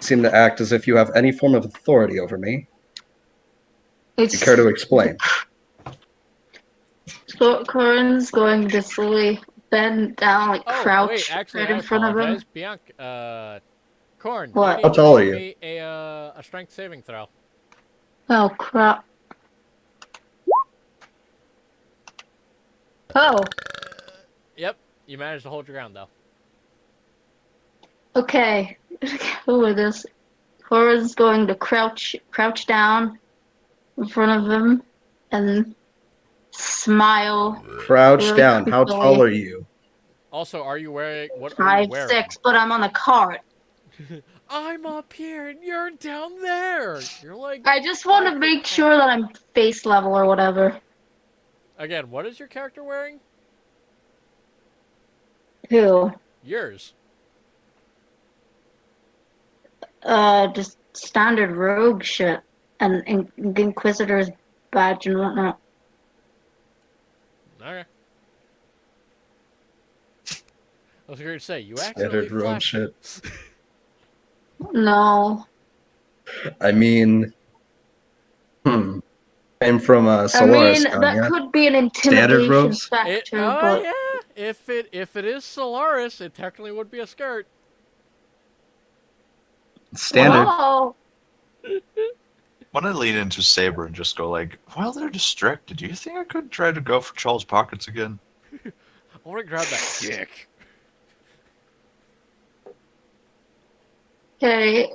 Seem to act as if you have any form of authority over me. You It's care to explain? Corin's going to slowly bend down, crouch wait, actually, right I in front of him. apologize. Bianca, Corn, What? you need How to tall are roll you? me a strength saving throw. Oh crap! Oh, Yep, you managed to hold your ground, though. okay. Who is this? Corin's going to crouch down in front of him and smile. Crouch Really down. How creepily. tall are you? Also, are you wearing... What are you wearing? 5'6", but I'm on a cart. I'm up here and you're down there. You're like... I just want to make sure that I'm face level or whatever. Again, what is your character wearing? Who? Yours. Just standard rogue shit and Inquisitor's badge and whatnot. Okay. I was going to say, you Standard accidentally rogue flashed. shit. No. I mean, I'm from I Solaris. mean, that could be an Standard intimidation robes? factor, Oh, but yeah. If it is Solaris, it technically would be a skirt. Standard. Wow. Want to lean into Saber and just go like, while they're distracted, do you think I could try to go for Charles' pockets again? I want to grab that dick. Okay.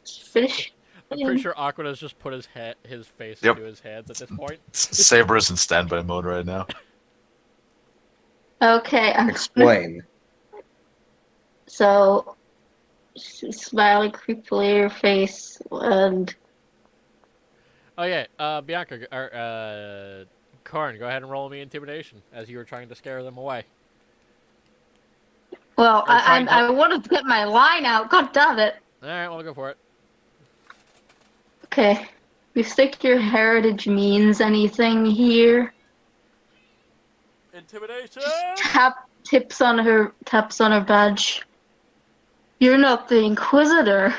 Finish. I'm pretty sure Aqua has just put his face Yep. into his hands at this point. Saber is in standby mode right now. Okay. Explain. So, smiling creepily your face and Oh yeah, Bianca, or Karn, go ahead and roll me intimidation as you were trying to scare them away. well, Or trying to- I want to get my line out. God damn it. All right, well, go for it. Okay. You think your heritage means anything here? Intimidation. Taps on her badge. You're not the Inquisitor.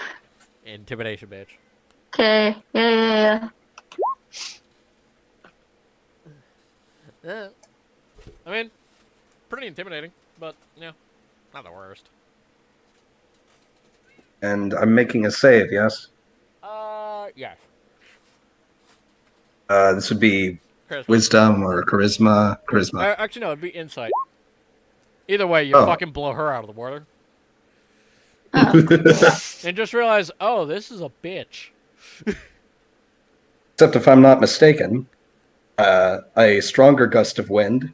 Intimidation, bitch. Okay. Yeah. Yeah. I mean, pretty intimidating, but yeah, not the worst. And I'm making a save, yes? Yeah. This would be Charisma. wisdom or charisma. Charisma. Actually, no, it'd be insight. Either way, you Oh. fucking blow her out of the water. Oh, And just realize, oh, this is a bitch. Except if I'm not mistaken, a stronger gust of wind.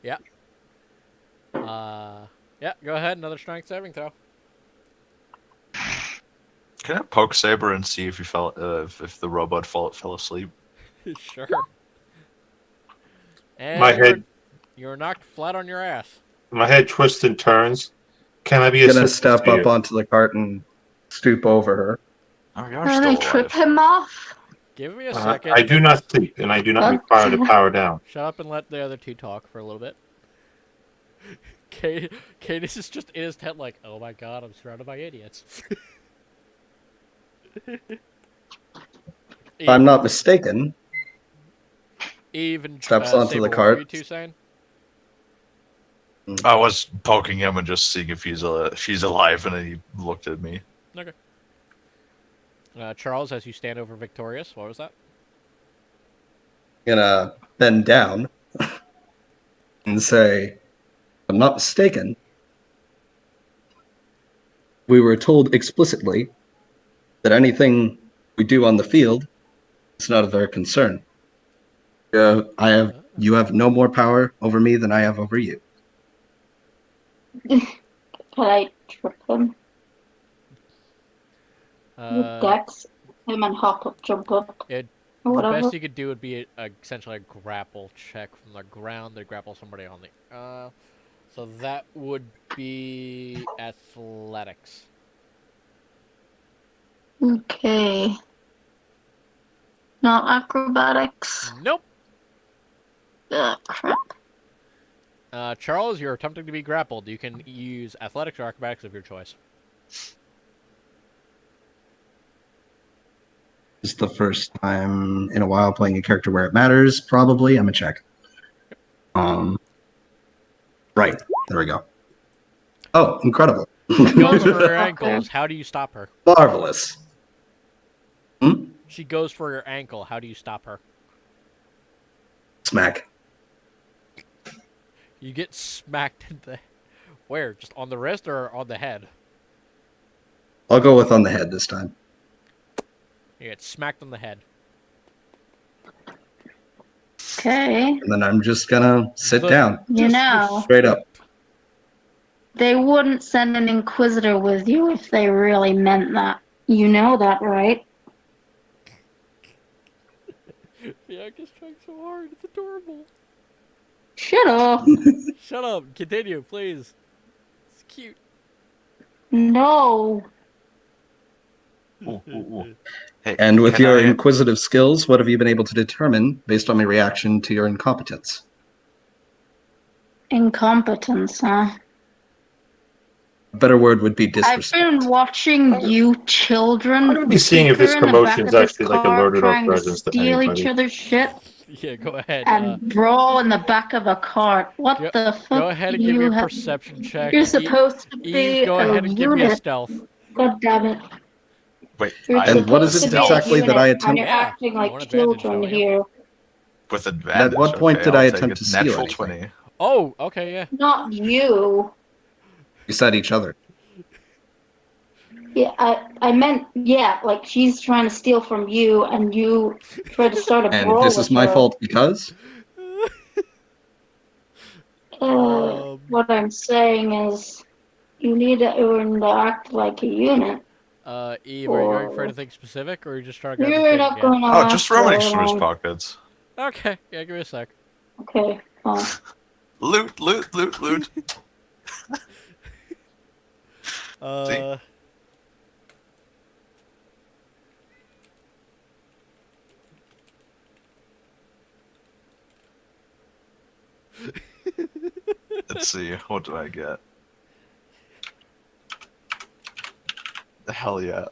Yeah. Yeah, go ahead, another strength saving throw. Can I poke Saber and see if he fell, if the robot fell asleep? Sure. And My head, you're knocked flat on your ass. my head twists and turns. Can I be I'm gonna assistance step to up you? onto the cart and stoop over her. Oh, you are can still I alive. trip him off? Give me a second. I do not sleep, and I do not God require to damn it. power down. Shut up and let the other two talk for a little bit. Cadis is just in his tent like, oh my god, I'm surrounded by idiots. If I'm not mistaken, Eve and steps onto Saber, the what were you cart. two saying? I was poking him and just seeing if she's alive, and then he looked at me. Okay. Charles, as you stand over Victorious, what was that? Gonna bend down and say, if I'm not mistaken, we were told explicitly that anything we do on the field is not of their concern. You have no more power over me than I have over you. Can I trip him? With Dex him and hop up, jump up, The or whatever. best you could do would be essentially a grapple check from the ground to grapple somebody on the. So that would be athletics. Okay. Not acrobatics. Nope. Crap. Charles, you're attempting to be grappled. You can use athletics or acrobatics of your choice. This is the first time in a while playing a character where it matters, probably. I'm gonna check. Right. There we go. Oh, incredible. She goes for her ankles. How do you stop her? Marvelous. She goes for your ankle. How do you stop her? Smack. You get smacked in the... Where? Just on the wrist or on the head? I'll go with on the head this time. You get smacked on the head. Okay. And then I'm just gonna sit down. You know, Straight up. they wouldn't send an Inquisitor with you if they really meant that. You know that, right? Yeah, I just trying so hard. It's adorable. Shut up. Shut up. Continue, please. It's cute. No. Ooh, ooh, ooh. Hey, And with can your I- inquisitive skills, what have you been able to determine based on my reaction to your incompetence? Incompetence, huh? A better word would be I've disrespect. been watching you children I'm gonna be seeing if this bicker in the back commotion's of this actually like car alerted our trying to presence to steal each anybody. other's shit Yeah, go ahead. and brawl in the back of a cart. What Go- the fuck? Go ahead and do give me you a have- perception check. You're supposed to be Eve, go a ahead and give me a unit. stealth. God damn it. Wait, You're I And what is supposed it to be a exactly that I unit, attempt- and you're Yeah, acting you like want advantage, children don't you? here. with advantage. what point okay, did I'll I take attempt it. to steal Natural anything? 20. Oh, okay, yeah. Not you. You said each other. Yeah, I meant, yeah, like she's trying to steal from you, and you tried to start a And brawl this with is my her. fault because? What I'm saying is, you need to learn to act like a unit. Eve, are you going for anything specific, or are you just trying to grab his You're dick not again? going to Oh, just last rummaging very through his long. pockets. Okay, yeah, give me a sec. Okay, fine. Loot, loot, loot, loot. Let's see, what do I get? Hell yeah.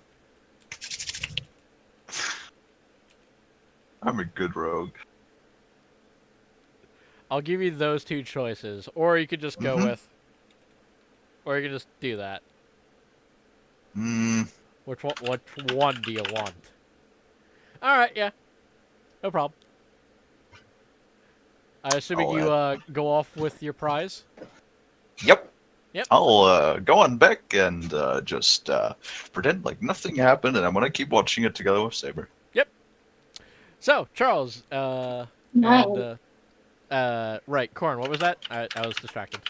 I'm a good rogue. I'll give you those two choices, or you could just go Mhm. with, or you can just do that. Mm, Which one do you want? All right, yeah, no problem. I assuming I'll you add. go off with your prize. Yep. Yep. I'll go on back and just pretend like nothing happened, and I'm gonna keep watching it together with Saber. Yep. So Charles, and Nice. right, Corn. What was that? I was distracted.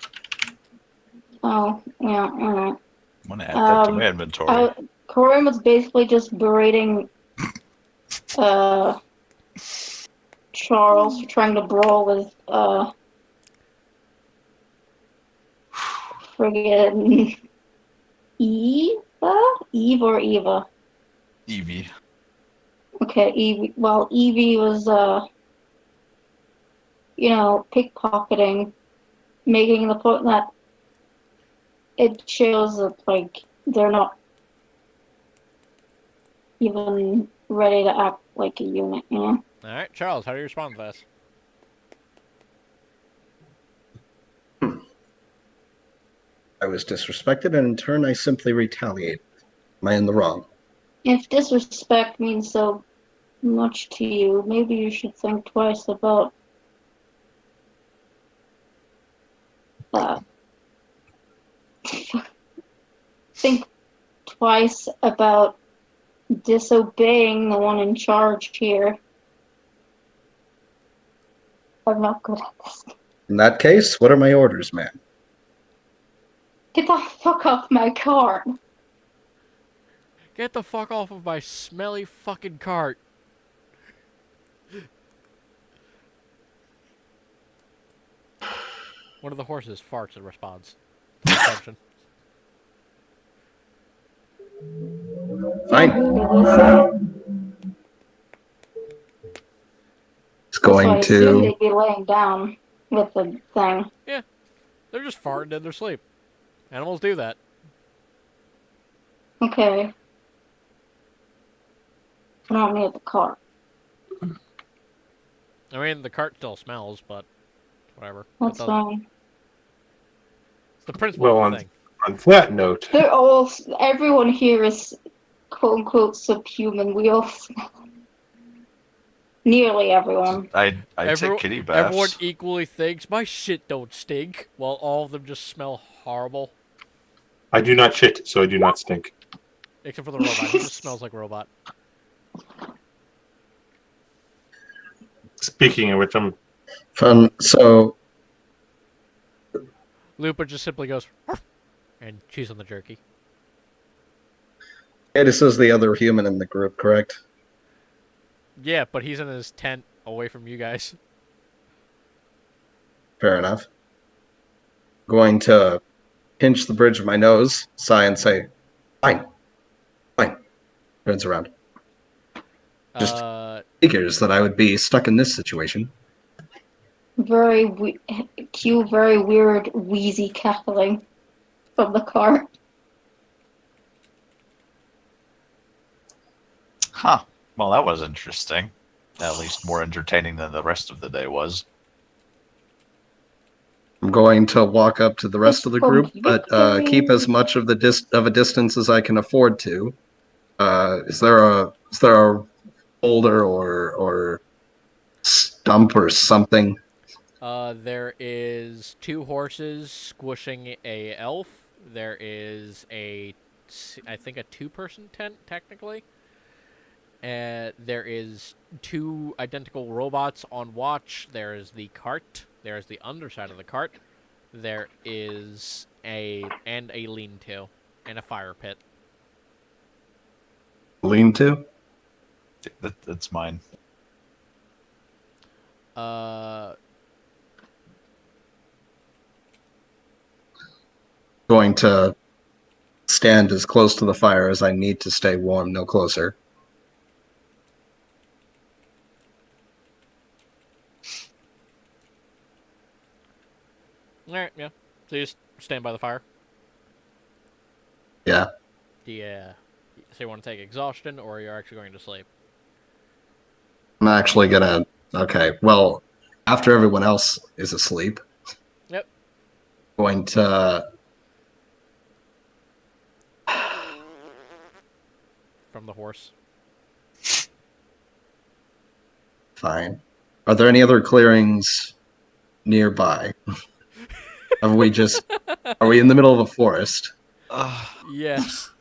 Oh, yeah, alright. I'm gonna add that to my inventory. Corin was basically just berating uh Charles for trying to brawl with friggin' Eva? Eve or Eva? Evie. Okay, Evie. Well, Evie was pickpocketing, making the point that it shows that like they're not even ready to act like a unit, you know? All right, Charles, how do you respond to this? I was disrespected, and in turn, I simply retaliate. Am I in the wrong? If disrespect means so much to you, maybe you should think twice about that. Think twice about disobeying the one in charge here. I'm not good at this. In that case, what are my orders, man? Get the fuck off my car. Get the fuck off of my smelly fucking cart. One of the horses farts in response. Attention. Fine. It's That's why I going assumed to. they'd be laying down with the thing. Yeah, they're just farting in their sleep. Animals do that. Okay. I don't need the car. I mean, the cart still smells, but whatever. That's fine. It's the principle Well, of the thing. on that note, Everyone here is quote unquote subhuman. We all nearly everyone. I'd take kitty baths. Everyone equally thinks my shit don't stink, while all of them just smell horrible. I do not shit, so I do not stink. Except for the robot. He just smells like a robot. Speaking of which, I'm Fun. So, Lupa just simply goes, "Arf," and chews on the jerky. this is the other human in the group, correct? Yeah, but he's in his tent away from you guys. Fair enough. Going to pinch the bridge of my nose, sigh, and say, "Fine, fine." Turns around. Just figures that I would be stuck in this situation. Cue very weird wheezy cackling from the car. Huh. Well, that was interesting. At least more entertaining than the rest of the day was. I'm going to walk up to the rest of the group, but keep as much of a distance as I can afford to. Is there a boulder or stump or something? There is 2 horses squishing a elf. There is I think a 2-person tent, technically. There is 2 identical robots on watch. There is the cart. There is the underside of the cart. There is a lean-to and a fire pit. Lean-to? That's mine. Going to stand as close to the fire as I need to stay warm, no closer. Alright, yeah. So you just stand by the fire? Yeah. Yeah. So you want to take exhaustion, or you're actually going to sleep? I'm actually gonna. Okay, well, after everyone else is asleep, Yep. going to. From the horse. Fine. Are there any other clearings nearby? Are we in the middle of a forest? Yes.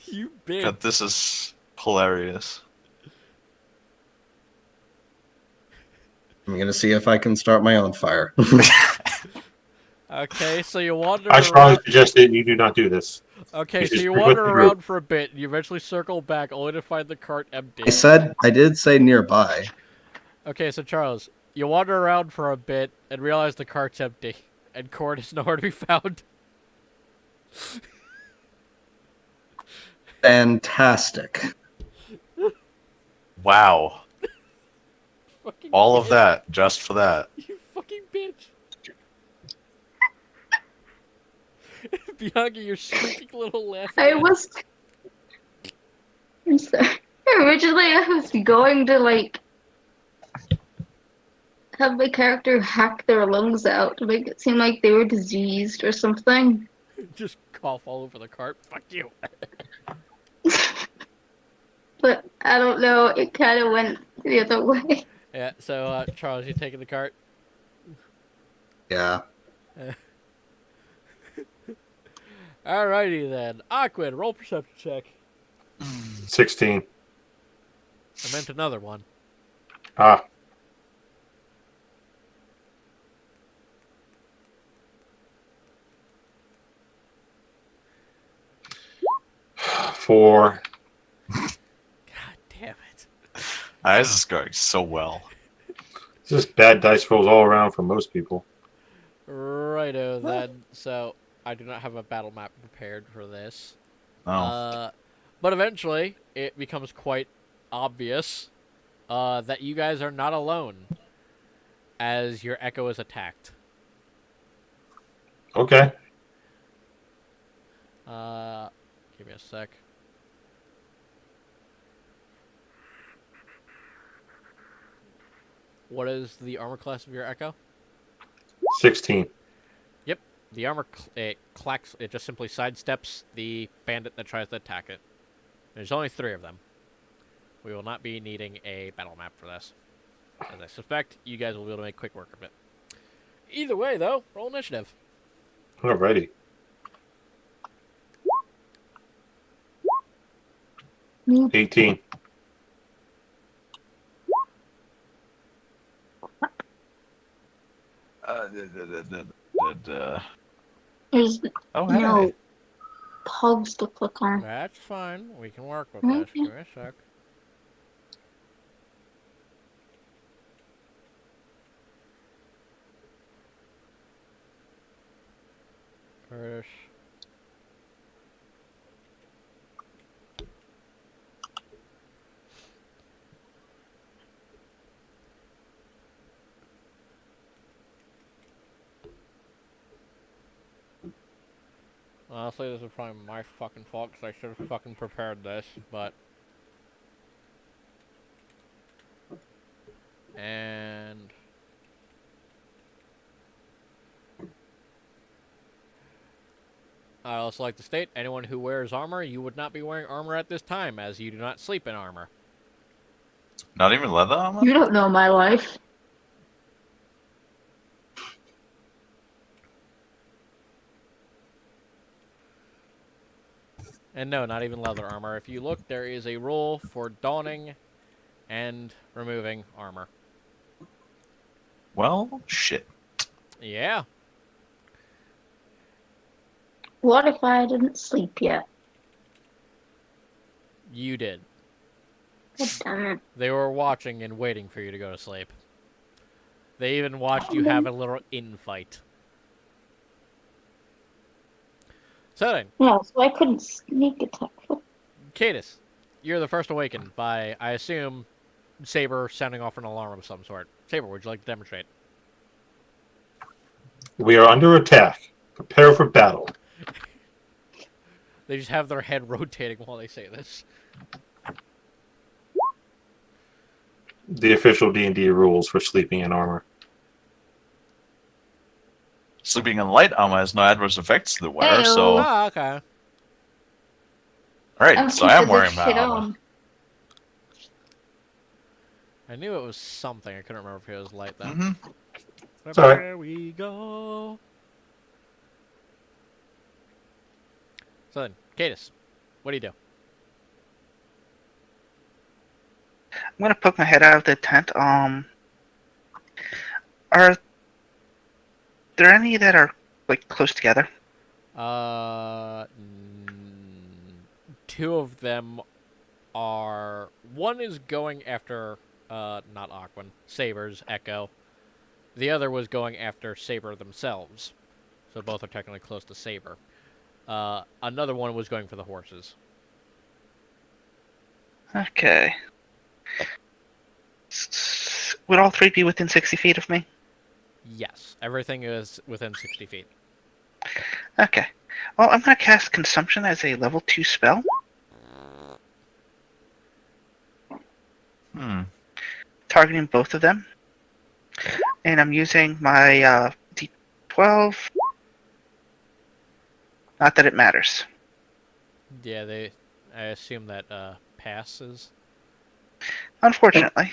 You bitch. God, this is hilarious. I'm gonna see if I can start my own fire. Okay, so you wander I strongly around. suggest that you do not do this. Okay, You so just you stick with wander the group. around for a bit, and you eventually circle back, only to find the cart empty. I did say nearby. Okay, so Charles, you wander around for a bit and realize the cart's empty, and Cord is nowhere to be found. Fantastic. Wow. Fucking All of bitch. that just for that. You fucking bitch. Bianca, you're squeaking little laughing. I was. I'm sorry. Originally, I was going to like have my character hack their lungs out to make it seem like they were diseased or something. Just cough all over the cart. Fuck you. But I don't know. It kind of went the other way. Yeah. So Charles, you taking the cart? Yeah. Alrighty then. Aquid, roll perception check. 16. I meant another one. Ah. Four. God damn it. This is going so well. It's just bad dice rolls all around for most people. Righto then. So I do not have a battle map prepared for this. Oh. But eventually it becomes quite obvious that you guys are not alone, as your echo is attacked. Okay. Give me a sec. What is the armor class of your echo? 16. Yep, the armor it clacks. It just simply sidesteps the bandit that tries to attack it. There's only 3 of them. We will not be needing a battle map for this, as I suspect you guys will be able to make quick work of it. Either way, though, roll initiative. Alrighty. Me. 18. There's Oh, no hey. pugs to click on. That's fine. We can work with Okay. this. Give me a sec. Curtis. Honestly, this is probably my fucking fault because I should have fucking prepared this, but... And... I also like to state, anyone who wears armor, you would not be wearing armor at this time, as you do not sleep in armor. Not even leather armor? You don't know my life. And no, not even leather armor. If you look, there is a rule for donning and removing armor. Well, shit. Yeah. What if I didn't sleep yet? You did. God damn it. They were watching and waiting for you to go to sleep. They even watched you have a little infight. So then, Yeah, so I couldn't sneak attack. Cadus, you're the first awakened by, I assume, Saber sounding off an alarm of some sort. Saber, would you like to demonstrate? We are under attack. Prepare for battle. They just have their head rotating while they say this. The official D&D rules for sleeping in armor. Sleeping in light armor has no adverse effects to the wearer, so... Heyo. Ah, okay. I'm Alright, so I am keeping wearing this my shit armor. on. I knew it was something. I couldn't remember if it was light though. Mm-hmm. Sorry. There we go. So then, Cadus, what do you do? I'm gonna poke my head out of the tent. Are there any that are like close together? Two of them are. One is going after, not Aquan, Saber's Echo. The other was going after Saber themselves. So both are technically close to Saber. Another one was going for the horses. Okay. Would all three be within 60 feet of me? Yes, everything is within 60 feet. Okay. Well, I'm gonna cast Consumption as a level 2 spell. Targeting both of them. And I'm using my D12. Not that it matters. Yeah, I assume that passes. Unfortunately.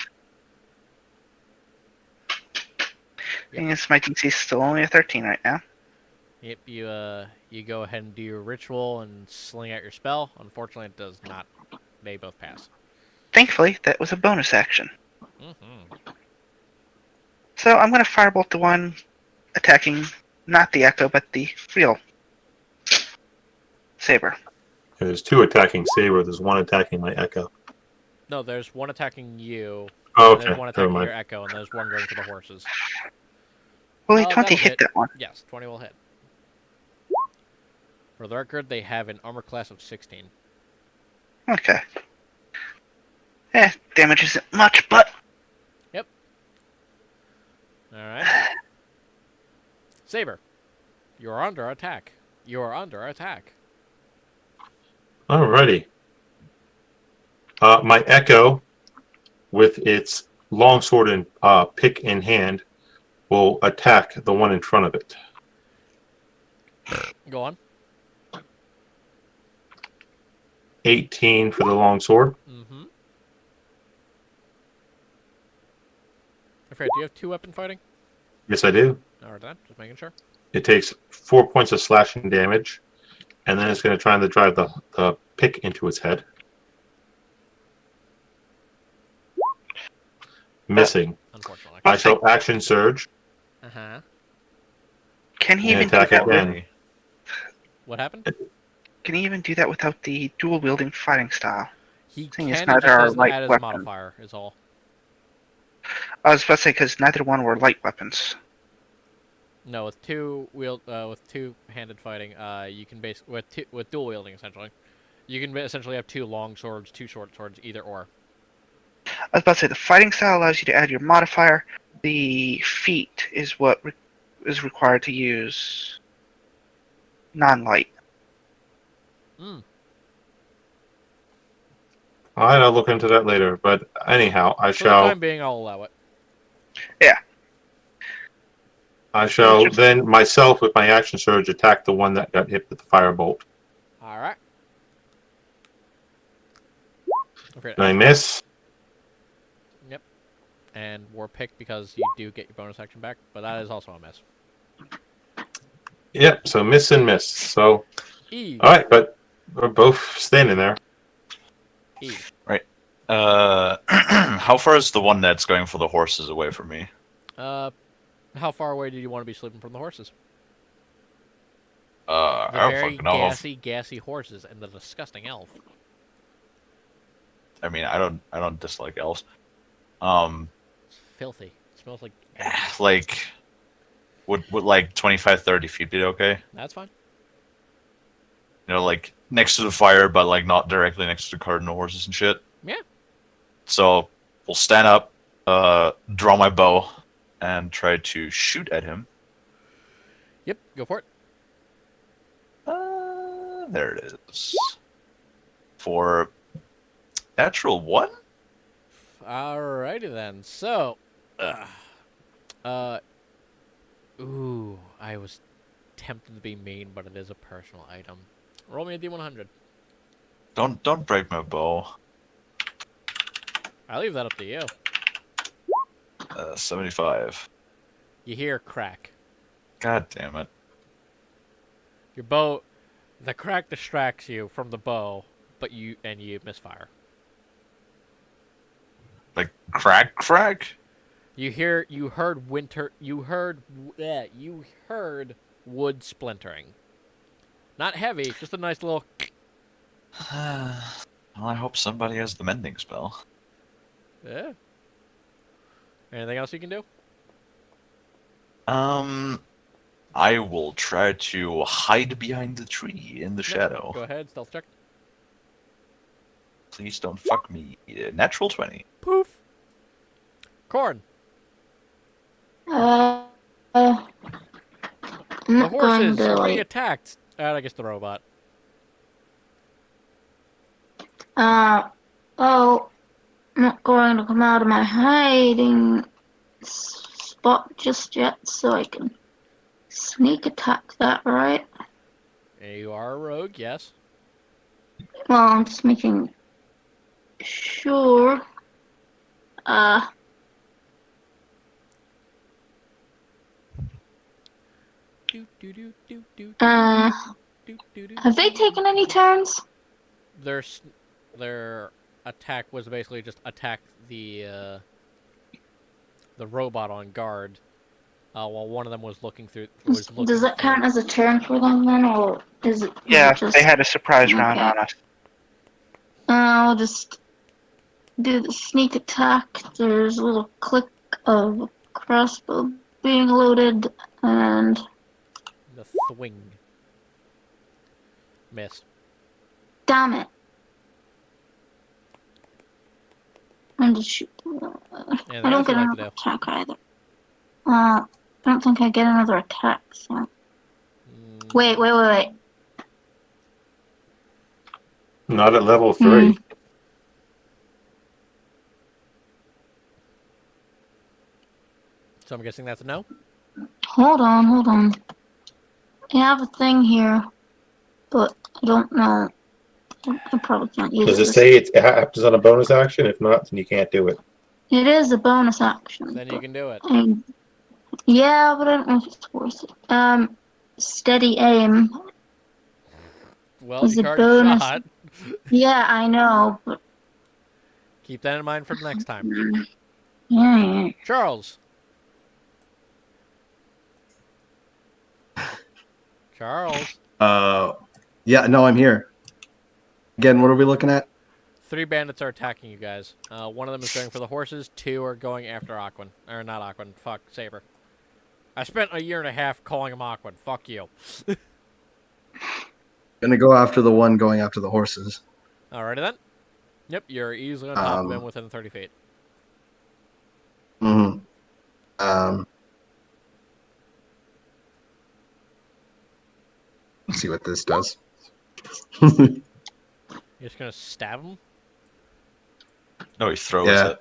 Yep. Yes, my DC is still only a 13 right now. Yep, you go ahead and do your ritual and sling out your spell. Unfortunately, it does not. They both pass. Thankfully, that was a bonus action. Mm-hmm. So I'm going to firebolt the one attacking not the Echo, but the real Saber. There's two attacking Saber. There's one attacking my Echo. No, there's one attacking you. Oh, And there's okay. one Never attacking mind. your Echo, and there's one going for the horses. Well, Oh, 20 that'll hit hit. that one. Yes, 20 will hit. For the record, they have an armor class of 16. Okay. Damage isn't much, but Alright. Saber, you are under attack. You are under attack. Alrighty. My Echo, with its longsword and pick in hand, will attack the one in front of it. Go on. 18 for the longsword. Mm-hmm. I forget, do you have 2-weapon fighting? Yes, I do. Alright then, just making sure. It takes 4 points of slashing damage, and then it's going to try to drive the pick into its head. Missing. Unfortunately. I shall action surge Uh-huh. can he and even do attack that? again. What happened? Can he even do that without the dual wielding fighting style? He Thing can, is, it neither just are doesn't light add his weapons. modifier, is all. I was about to say because neither one were light weapons. No, with two-handed fighting, you can with dual wielding essentially, you can essentially have 2 long swords, 2 short swords, either or. I was about to say the fighting style allows you to add your modifier. The feat is what is required to use non-light. Hmm. I'll look into that later, but anyhow, For the time being, I'll allow it. I shall then myself with my action surge attack the one that got hit with the firebolt. All right. Okay. And I miss. Yep. And war pick because you do get your bonus action back, but that is also a miss. Yep, so miss and miss. So, E. all right, but we're both standing there. E. Right. How far is the one that's going for the horses away from me? How far away do you want to be sleeping from the horses? The I don't very fucking know. gassy horses and the disgusting elf. I mean, I don't dislike elves. It's filthy. It smells like ass. Like, would like 25, 30 feet be okay? That's fine. You know, like next to the fire, but like not directly next to the cart and the horses and shit. Yeah. So we'll stand up, draw my bow, and try to shoot at him. Yep, go for it. There it is. For natural 1? Alrighty then. So, ooh, I was tempted to be mean, but it is a personal item. Roll me a D100. Don't break my bow. I leave that up to you. 75. You hear crack. God damn it. Your bow, the crack distracts you from the bow, but you misfire. Like crack? You heard wood splintering. Not heavy, just a nice little. Well, I hope somebody has the mending spell. Yeah. Anything else you can do? I will try to hide behind the tree in the shadow. Go ahead, stealth check. Please don't fuck me. Natural 20. Poof. Corn. I'm The not going horses to are being like. attacked. I guess the robot. Oh, I'm not going to come out of my hiding spot just yet, so I can sneak attack that, right? You are a rogue, yes. Well, I'm just making sure. Have they taken any turns? Their attack was basically just attack the robot on guard, while one of them was looking through. Does that count as a turn for them then, or is it? Yeah, just... they had a surprise round Okay. on us. I'll just do the sneak attack. There's a little click of crossbow being loaded, and the swing. Miss. damn it! I'm just shoot. I don't get another attack either. I don't think I get another attack. So wait. Not at level 3. So I'm guessing that's a no? Hold on. I have a thing here, but I don't know. I probably can't use it. Does it say it happens on a bonus action? If not, then you can't do it. It is a bonus action. Then you can do it. Yeah, but I don't know if it's worth it. Steady aim. Well, you already shot. Yeah, I know, but keep that in mind for the next time. Yeah. Charles. Yeah, no, I'm here. Again, what are we looking at? 3 bandits are attacking you guys. One of them is going for the horses. 2 are going after Aquan. Or not Aquan. Fuck, Saber. I spent a year and a half calling him Aquan. Fuck you. Gonna go after the one going after the horses. Alrighty then. Yep, you're easily on top of him within 30 feet. Let's see what this does. You're just gonna stab him? No, he throws it.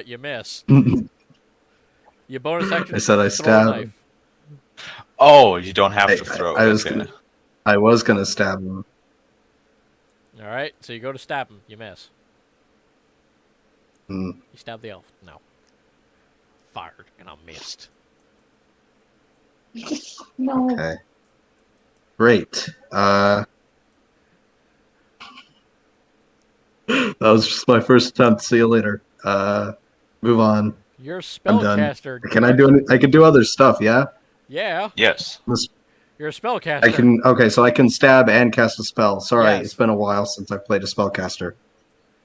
You miss. Your bonus action I said I throw a stab. knife. Oh, you don't have to throw. I was gonna stab him. Alright, so you go to stab him. You miss. You stab the elf. No. Fired, and I missed. No. Okay. Great. That was just my first attempt. See you later. Move on. You're a I'm done. spellcaster. Can I do any? I can do other stuff. Yeah. Yeah. Yes. You're a spellcaster. I can. Okay, so I can stab and cast a spell. Sorry, Yes. It's been a while since I played a spellcaster.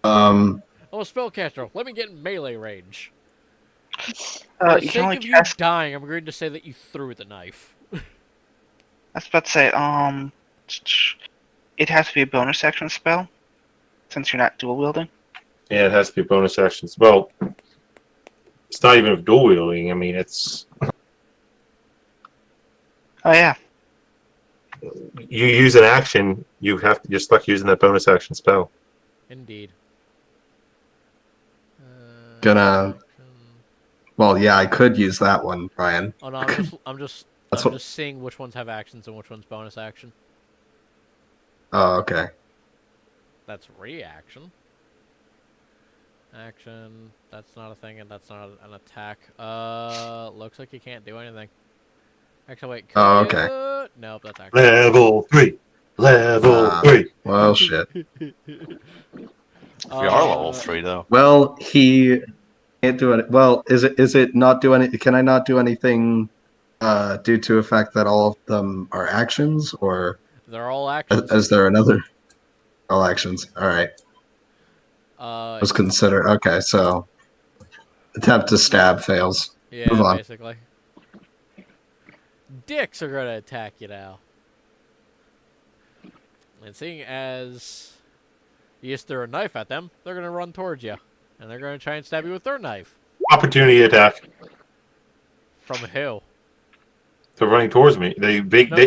Oh, spellcaster. Let me get in melee range. For the You sake can only of you cast. dying, I'm going to say that you threw the knife. I was about to say, it has to be a bonus action spell, since you're not dual wielding. Yeah, it has to be bonus actions. Well, it's not even dual wielding. I mean, it's. Oh yeah. you use an action, you're stuck using that bonus action spell. Indeed. Gonna. Well, yeah, I could use that one, Brian. Oh no, I'm just seeing which ones have actions and which one's bonus action. Oh, okay. That's reaction. Action. That's not a thing, and that's not an attack. Looks like you can't do anything. Actually, wait. Could Oh, you? okay. Nope, that's action. Level 3. Level 3. Well, shit. We are level 3, though. Well, he can't do it. Well, is it not do any? Can I not do anything due to the fact that all of them are actions, or They're all actions. is there another? All actions. All right. Was consider. Okay, so attempt to stab fails. Yeah, Move on. basically. Dicks are gonna attack you now. And seeing as you just threw a knife at them, they're gonna run towards you. And they're gonna try and stab you with their knife. Opportunity attack. From who? They're running towards me.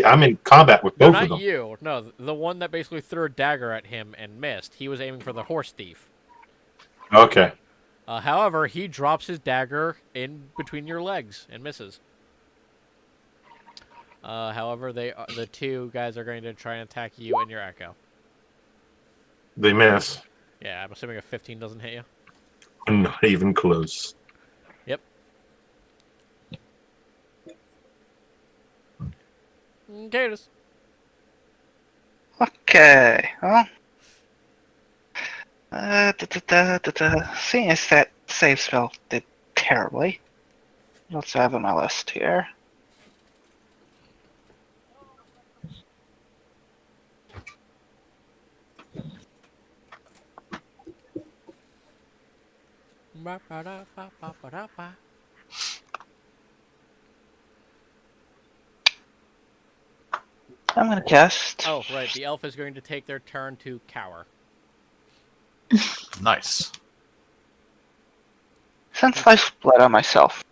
I'm in combat with No, both of not them. you. No, the one that basically threw a dagger at him and missed. He was aiming for the horse thief. Okay. However, he drops his dagger in between your legs and misses. However, the two guys are going to try and attack you and your echo. They miss. Yeah, I'm assuming a 15 doesn't hit you. Not even close. Yep. Cadus. Okay, well. Seeing as that save spell did terribly, let's have on my list here. I'm gonna cast. Oh, right. The elf is going to take their turn to cower. Nice. Since I split on myself,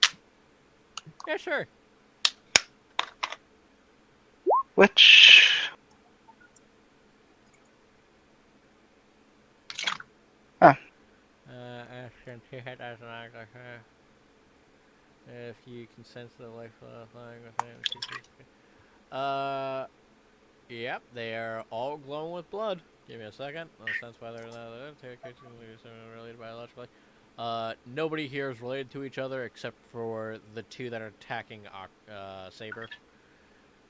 Yeah, sure. which Action to hit as an act. If you can sense the life flying within. Yep, they are all glowing with blood. Give me a second. I'll sense whether or not they're related biologically. Nobody here is related to each other except for the two that are attacking Saber.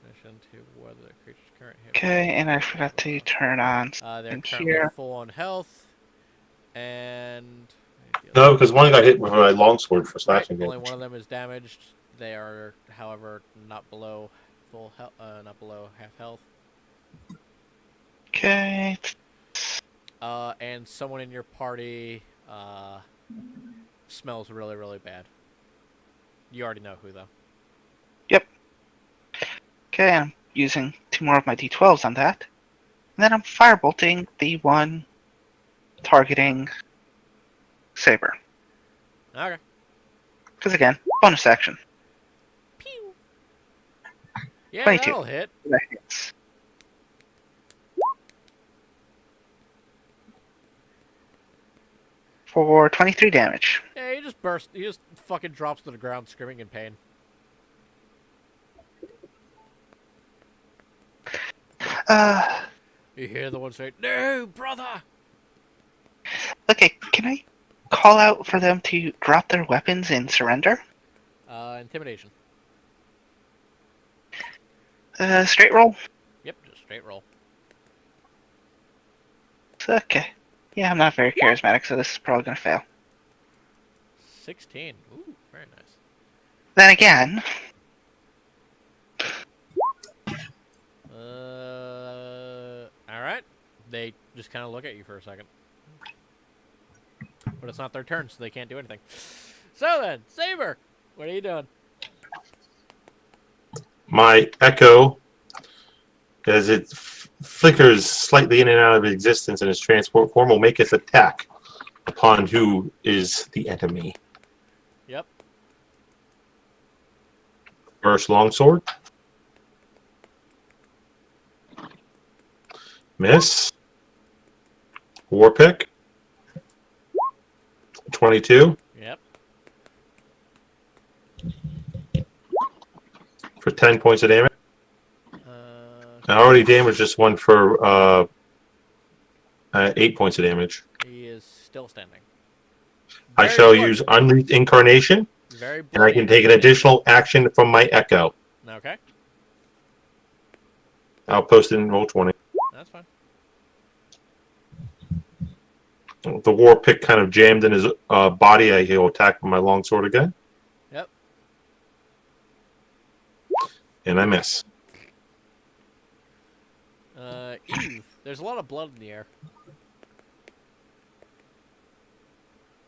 Mission to whether the creature's current hit. okay, and I forgot to turn on They're in currently here. full on health, and No, because one got hit with my longsword for right, slashing only damage. one of them is damaged. They are, however, not below full health, not below half health. Okay, And someone in your party smells really, really bad. You already know who, though. okay, I'm using 2 more of my d12s on that. And then I'm firebolting the one targeting Saber. Okay. Because again, bonus action. Pew. Yeah, 22. that'll hit. That hits. For 23 damage. Yeah, he just burst. He just fucking drops to the ground, screaming in pain. You hear the one say, "No, brother!" Okay, can I call out for them to drop their weapons and surrender? Intimidation. Straight roll? Yep, just straight roll. Okay. Yeah, I'm not very charismatic, so this is probably gonna fail. 16. Ooh, very nice. Then again, Alright. They just kind of look at you for a second. But it's not their turn, so they can't do anything. So then, Saber, what are you doing? My echo, as it flickers slightly in and out of existence in its transport form, will make its attack upon who is the enemy. Yep. First longsword. Miss. War pick. 22 Yep. for 10 points of damage. I Uh, already damaged this one for 8 points of damage. he is still standing. I Very shall bloody. use Unwreathed Incarnation, Very and I bloody can and take an standing. additional action from my Echo. Okay, I'll post it in Roll20. that's fine. The war pick kind of jammed in his body. He'll attack with my longsword again. Yep. And I miss. Eve, there's a lot of blood in the air.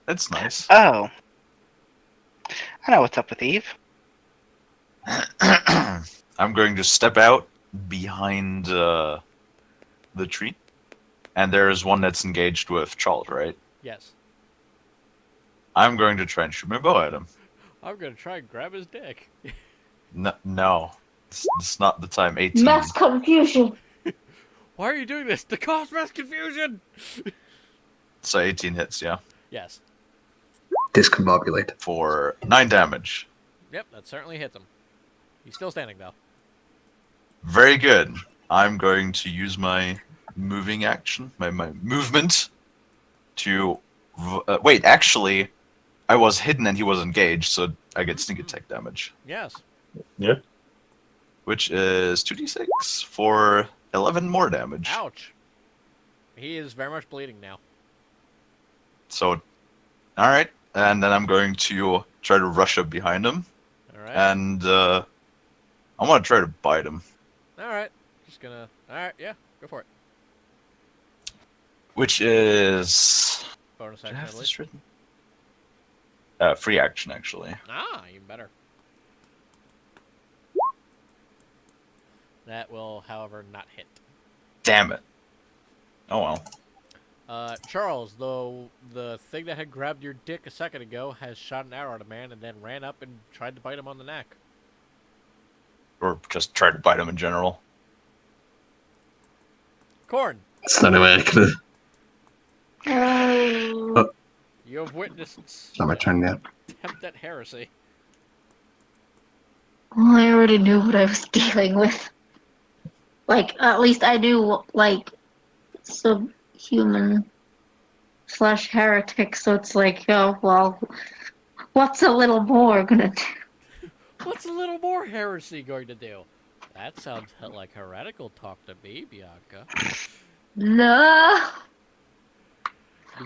That's nice. Oh. I know what's up with Eve. I'm going to step out behind the tree, and there is one that's engaged with Charles, right? Yes. I'm going to try and shoot my bow at him. I'm gonna try and grab his dick. No. It's not the time. 18. Mass confusion. Why are you doing this? To cause mass confusion! So 18 hits, yeah? Yes. Discombobulate. For 9 damage. Yep, that certainly hits him. He's still standing, though. Very good. I'm going to use my moving action, my movement, to... wait, actually, I was hidden and he was engaged, so I get sneak attack damage. Yes. Yeah. Which is 2d6 for 11 more damage. Ouch. He is very much bleeding now. So, alright. And then I'm going to try to rush up behind him. Alright. And I want to try to bite him. Alright. Just gonna... Alright, yeah. Go for it. Which is... Bonus Do I action, have at least. this written? Free action, actually. Ah, even better. That will, however, not hit. Damn it. Oh well. Charles, though the thing that had grabbed your dick a second ago has shot an arrow at a man and then ran up and tried to bite him on the neck. Or just try to bite him in general. Corn, It's the only way I could have. Oh. you have witnessed It's not my turn yet. attempt at heresy. Well, I already knew what I was dealing with. Like, at least I knew, like, subhuman / heretic, so it's like, oh, well, what's a little more gonna do? What's a little more heresy going to do? That sounds like heretical talk to me, Bianca. No!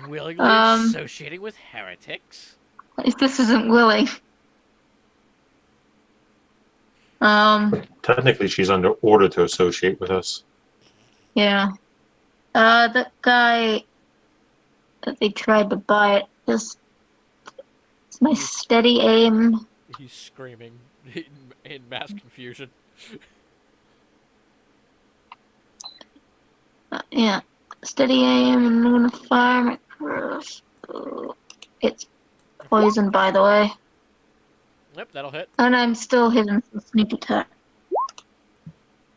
Willingly Um. associating with heretics? At least this isn't willing. Technically, she's under order to associate with us. Yeah. That guy that they tried to bite, just, it's my steady aim. He's screaming in mass confusion. Yeah. Steady aim, and I'm gonna fire my crossbow. It's poisoned, by the way. Yep, that'll hit. And I'm still hitting some sneak attack.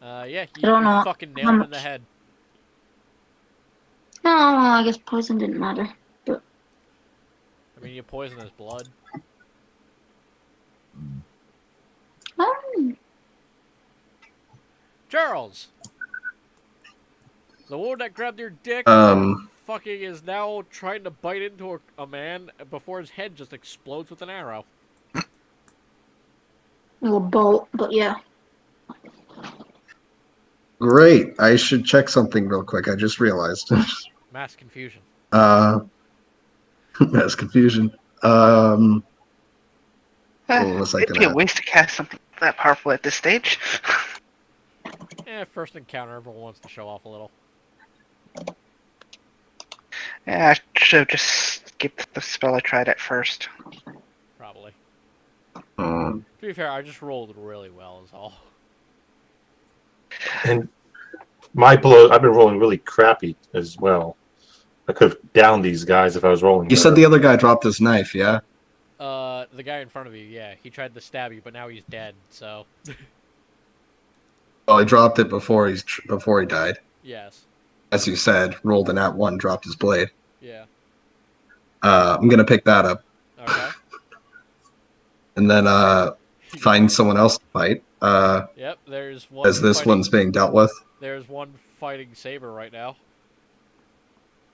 Yeah, you don't know fucking how nailed him in the much. head. Oh, well, I guess poison didn't matter. But I mean, you poison his blood. Charles! The wound that grabbed your dick fucking is now trying to bite into a man before his head just explodes with an arrow. a bolt, but yeah. Great. I should check something real quick. I just realized. Mass confusion. That's confusion. What was I It'd be a gonna? waste to cast something that powerful at this stage. First encounter, everyone wants to show off a little. Yeah, I should have just skipped the spell I tried at first. Probably. Um, To be fair, I just rolled really well, is all. And my blow, I've been rolling really crappy as well. I could have downed these guys if I was rolling. you said the other guy dropped his knife, yeah? The guy in front of you, yeah, he tried to stab you, but now he's dead, so. Well, he dropped it before he died. Yes. as you said, rolled an @1, dropped his blade. Yeah. I'm gonna pick that up Okay. and then find someone else to fight. Yep. There's one. As this one's being dealt with. There's one fighting Saber right now.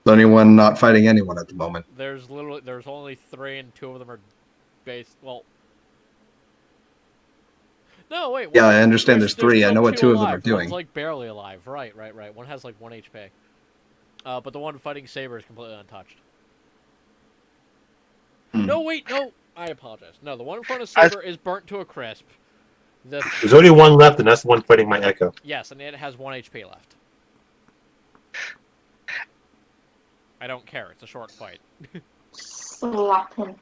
Anyone not fighting anyone at the moment? There's only 3, and 2 of them are based. Well. No, wait. Yeah, I understand there's 3. I know what 2 of them are doing. One's like barely alive. Right. One has like 1 HP. But the one fighting Saber is completely untouched. No, wait, no. I apologize. No, the one in front of Saber is burnt to a crisp. There's only one left, and that's the one fighting my Echo. Yes, and it has 1 HP left. I don't care. It's a short fight. Slap him.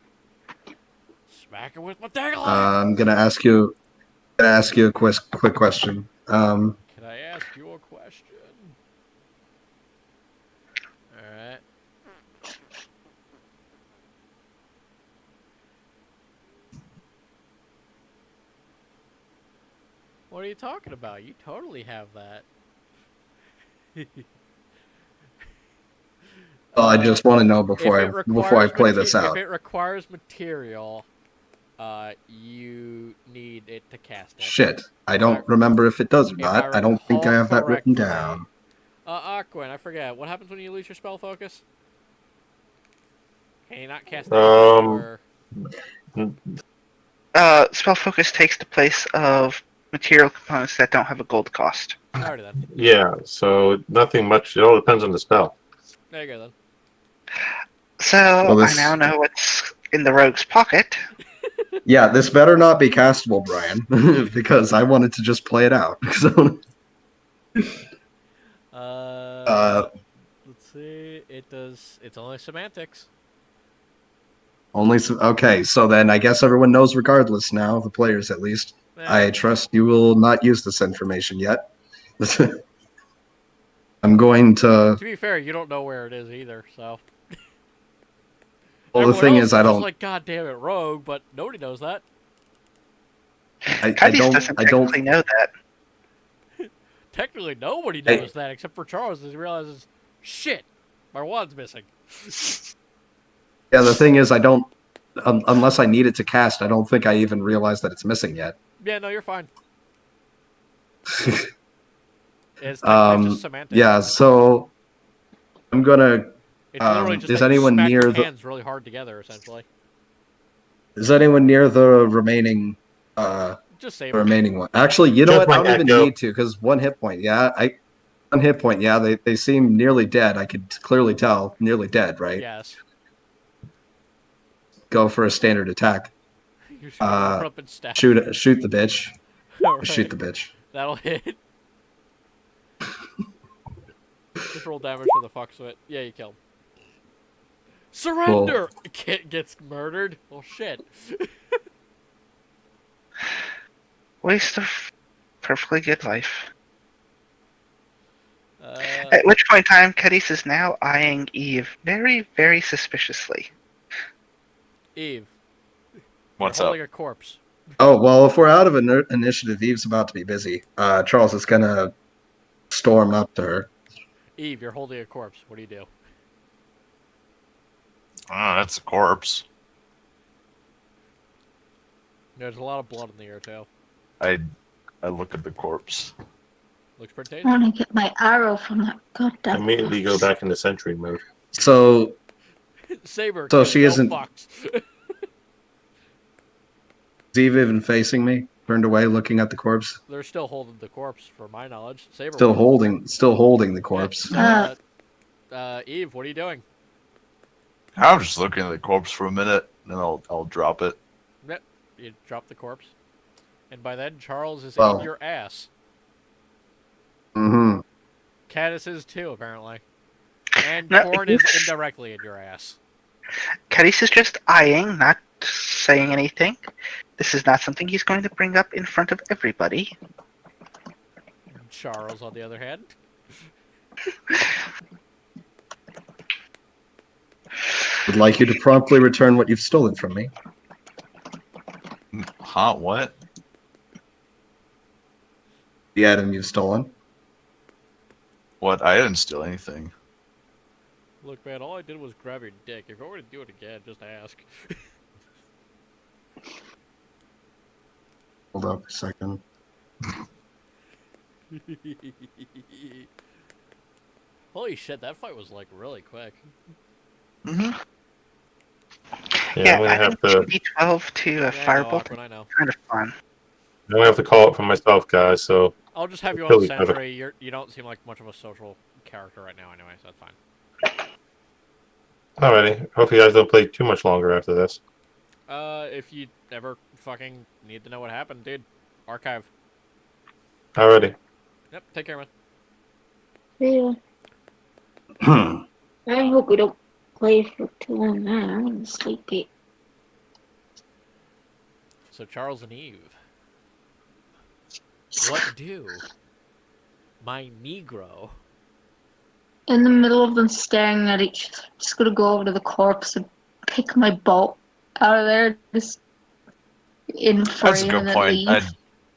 Smack him with my dagger. I'm gonna ask you a quick question. Can I ask you a question? All right. What are you talking about? You totally have that. I just want to know before I play this out. If it requires material, you need it to cast it. Shit, I don't remember if it does or not. I don't think I have that written down. Aquin, I forget. What happens when you lose your spell focus? Can you not cast Spell focus takes the place of material components that don't have a gold cost. Alrighty then. Yeah, so nothing much. It all depends on the spell. There you go then. So I now know what's in the rogue's pocket. Yeah, this better not be castable, Brian, because I wanted to just play it out. Let's see. It does. It's only semantics. Okay, so then I guess everyone knows regardless now, the players at least. I trust you will not use this information yet. I'm going to... To be fair, you don't know where it is either, so... Well, the thing is, I don't... like, God damn it, rogue, but nobody knows that. I don't know that. Technically, nobody knows that except for Charles, as he realizes, shit, my wand's missing. Yeah, the thing is, I don't... unless I need it to cast, I don't think I even realize that it's missing yet. Yeah, no, you're fine. It's just semantics. Yeah, so I'm gonna. It's literally just is like anyone smack near your the? hands really hard together, essentially. Is anyone near the remaining? Just save the remaining one. Actually, you know what? I don't even need to because 1 hit point. Yeah, 1 hit point. Yeah, they seem nearly dead. I could clearly tell, nearly dead, right? Yes. Go for a standard attack. Up and stab. Shoot the bitch. Right. Shoot the bitch. That'll hit. Just roll damage for the fucks of it. Yeah, you killed. Surrender! Cool. Kit gets murdered. Well, shit. Waste of perfectly good life. At which point in time, Cadiz is now eyeing Eve very, very suspiciously. Eve. What's you're up? holding a corpse. Oh, well, if we're out of initiative, Eve's about to be busy. Charles is going to storm up to her. Eve, you're holding a corpse. What do you do? Oh, that's a corpse. There's a lot of blood in the air, too. I look at the corpse. Looks pretty I tasty. want to get my arrow from that goddamn... Immediately go back into sentry mode. So... Saber. So she isn't... Fucked. Is Eve even facing me? Turned away, looking at the corpse. They're still holding the corpse, for my knowledge. Saber. Still holding the corpse. Yeah, Eve, what are you doing? I'm just looking at the corpse for a minute, then I'll drop it. Yep. You drop the corpse, and by then Charles is in your ass. Mm-hmm. Caddis is too, apparently. And Corn is indirectly in your ass. Cadiz is just eyeing, not saying anything. This is not something he's going to bring up in front of everybody. Charles, on the other hand. Would like you to promptly return what you've stolen from me. Huh? What? The item you've stolen. What? I didn't steal anything. Look, man, all I did was grab your dick. If I were to do it again, just ask. Hold up a second. Holy shit, that fight was like really quick. Mm-hmm. Yeah, I'm gonna have to. D12 to a Yeah, I know, firebolt. Aquan, I know. Kind of fun. I'm gonna have to call it for myself, guys. So I'll just have you Kill on each other. Sentry. You don't seem like much of a social character right now anyway, so that's fine. alrighty. Hope you guys don't play too much longer after this. If you ever fucking need to know what happened, dude, archive. Alrighty. Yep, take care, man. Yeah. I hope we don't play for too long now. I'm sleepy. So Charles and Eve. What do? My Negro. In the middle of them staring at each other, I'm just gonna go over to the corpse and pick my bolt out of there, just in frame That's a good and then point. leave. I'd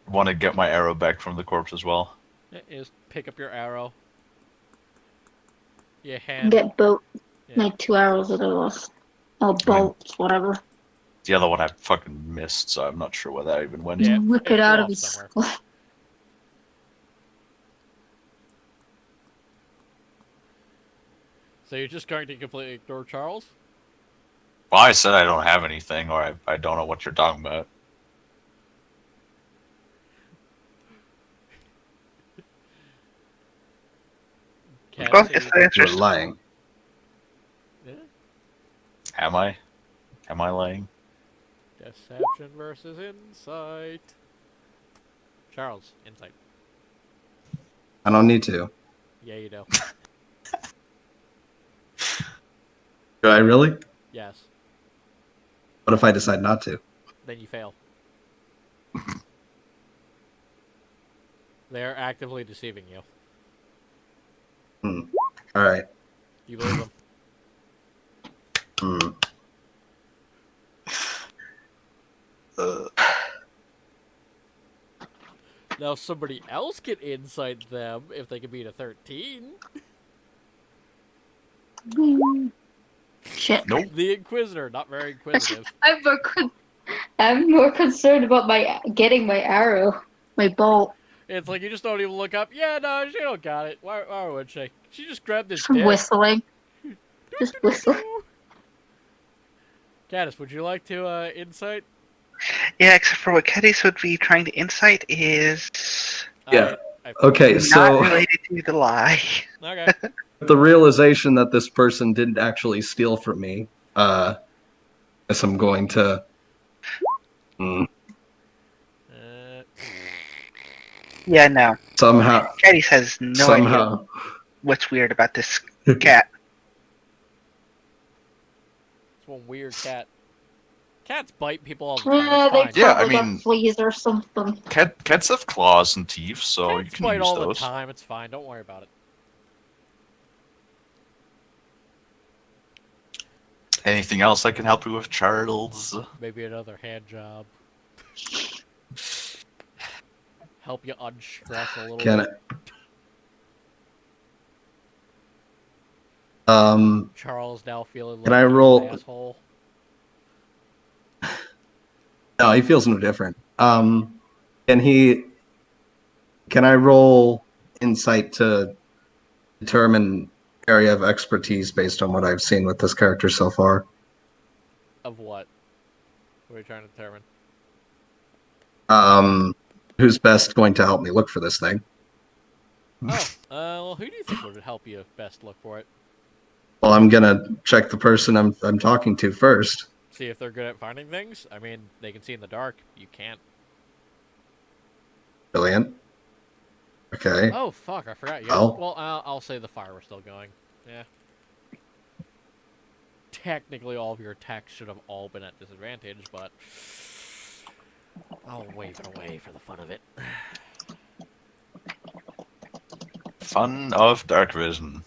want to get my arrow back from the corpse as well. Just pick up your arrow. Your And hand. get boat. Yeah. My 2 arrows that I lost. Oh, bolts, whatever. The other one I fucking missed, so I'm not sure where that even went. Yeah, Whip it it out flew of off his somewhere. skull. So you're just going to completely ignore Charles? Well, I said I don't have anything, or I don't know what you're talking about. Can't Well, see- if the answer You're is lying. Yeah. Am I? Am I lying? Deception versus insight. Charles, insight. I don't need to. Yeah, you do. Do I really? Yes. What if I decide not to? Then you fail. They're actively deceiving you. All right. You believe them. Hmm. Now somebody else can insight them if they can beat a 13. Shit. Nope. The Inquisitor, not very inquisitive. I'm more concerned about my getting my arrow, my bolt. It's like you just don't even look up. Yeah, no, she don't got it. Why would she? She just grabbed this Just dick. whistling. Just whistling. Caddis, would you like to insight? yeah, except for what Kedis would be trying to insight is Yeah. I Okay, not so related to the lie. Okay. the realization that this person didn't actually steal from me, guess I'm going to. Yeah, no. Somehow. Kedis has no idea Somehow. what's weird about this cat. It's one weird cat. Cats bite people all the Yeah, time. they It's fine. Yeah, I probably mean- got fleas or something. Cats have claws and teeth, so you Cats can bite use all those. the time. It's fine. Don't worry about it. Anything else I can help you with, Charles? Maybe another hand job. Help you unstress a little Can bit. it? Charles now feeling like Can I he's an roll- asshole. No, he feels no different. Can I roll insight to determine area of expertise based on what I've seen with this character so far? Of what? What are you trying to determine? Who's best going to help me look for this thing? Oh, well, who do you think would help you best look for it? Well, I'm gonna check the person I'm talking to first. See if they're good at finding things? I mean, they can see in the dark. You can't. Brilliant. Okay. Oh, fuck, I forgot. You Oh. Well, I'll say the fire was still going. Yeah. Technically, all of your attacks should have all been at disadvantage, but I'll wave it away for the fun of it. Fun of dark vision.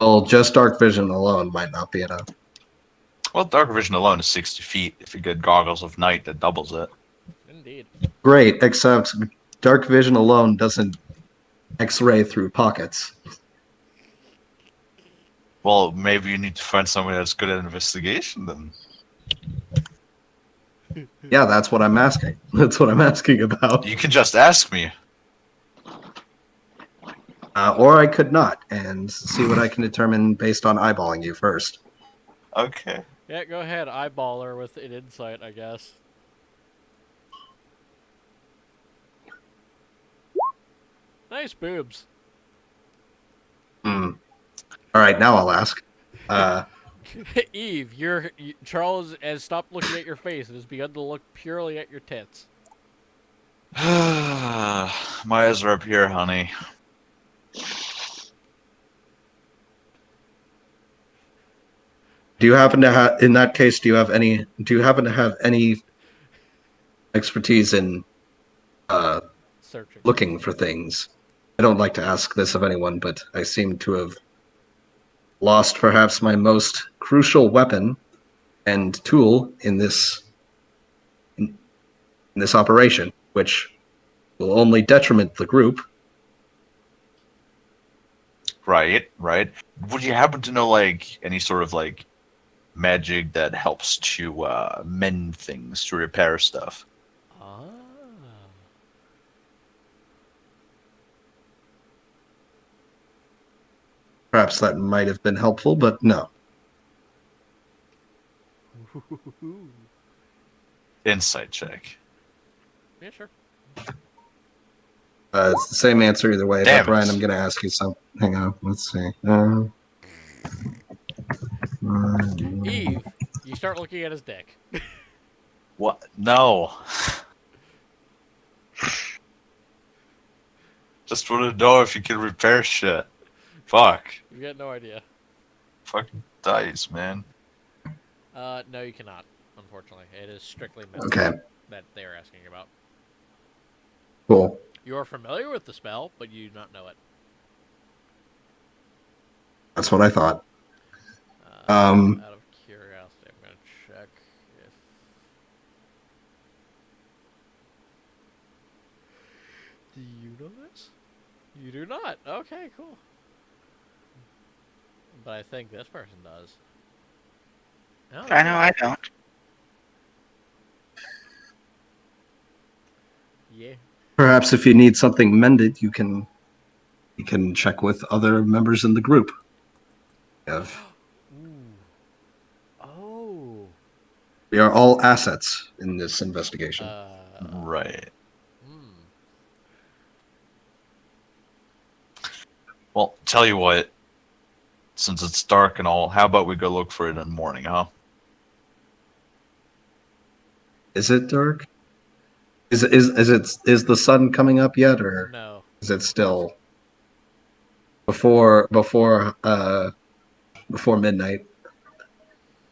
Well, just dark vision alone might not be enough. Well, dark vision alone is 60 feet. If you get goggles of night, that doubles it. Indeed. Great, except dark vision alone doesn't X-ray through pockets. Well, maybe you need to find somebody that's good at investigation then. Yeah, that's what I'm asking. That's what I'm asking about. You can just ask me. Or I could not, and see what I can determine based on eyeballing you first. Okay. Yeah, go ahead. Eyeball her with an insight, I guess. Nice boobs. Hmm. All right, now I'll ask. Eve, Charles has stopped looking at your face and has begun to look purely at your tits. My eyes are up here, honey. Do you happen to have, in that case, do you happen to have any expertise in Searching. looking for things? I don't like to ask this of anyone, but I seem to have lost perhaps my most crucial weapon and tool in this operation, which will only detriment the group. Right. Would you happen to know, like, any sort of, like, magic that helps to mend things, to repair stuff? Ah. Perhaps that might have been helpful, but no. Insight check. Yeah, sure. It's the same answer either way. Damn But Brian, it. I'm going to ask you something. Hang on, let's see. Eve, you start looking at his dick. What? No. Just want to know if you can repair shit. Fuck. You got no idea. Fucking dice, man. No, you cannot. Unfortunately, it is strictly mental Okay, that they're asking about. cool. You are familiar with the spell, but you do not know it. That's what I thought. Out of curiosity, I'm gonna check if. Do you know this? You do not. Okay, cool. But I think this person does. No, I know I don't. Yeah. Perhaps if you need something mended, you can check with other members in the group. Ooh. Oh. We are all assets in this investigation. Right. Hmm. Well, tell you what. Since it's dark and all, how about we go look for it in the morning, huh? Is it dark? Is the sun coming up yet, or No. is it still before midnight?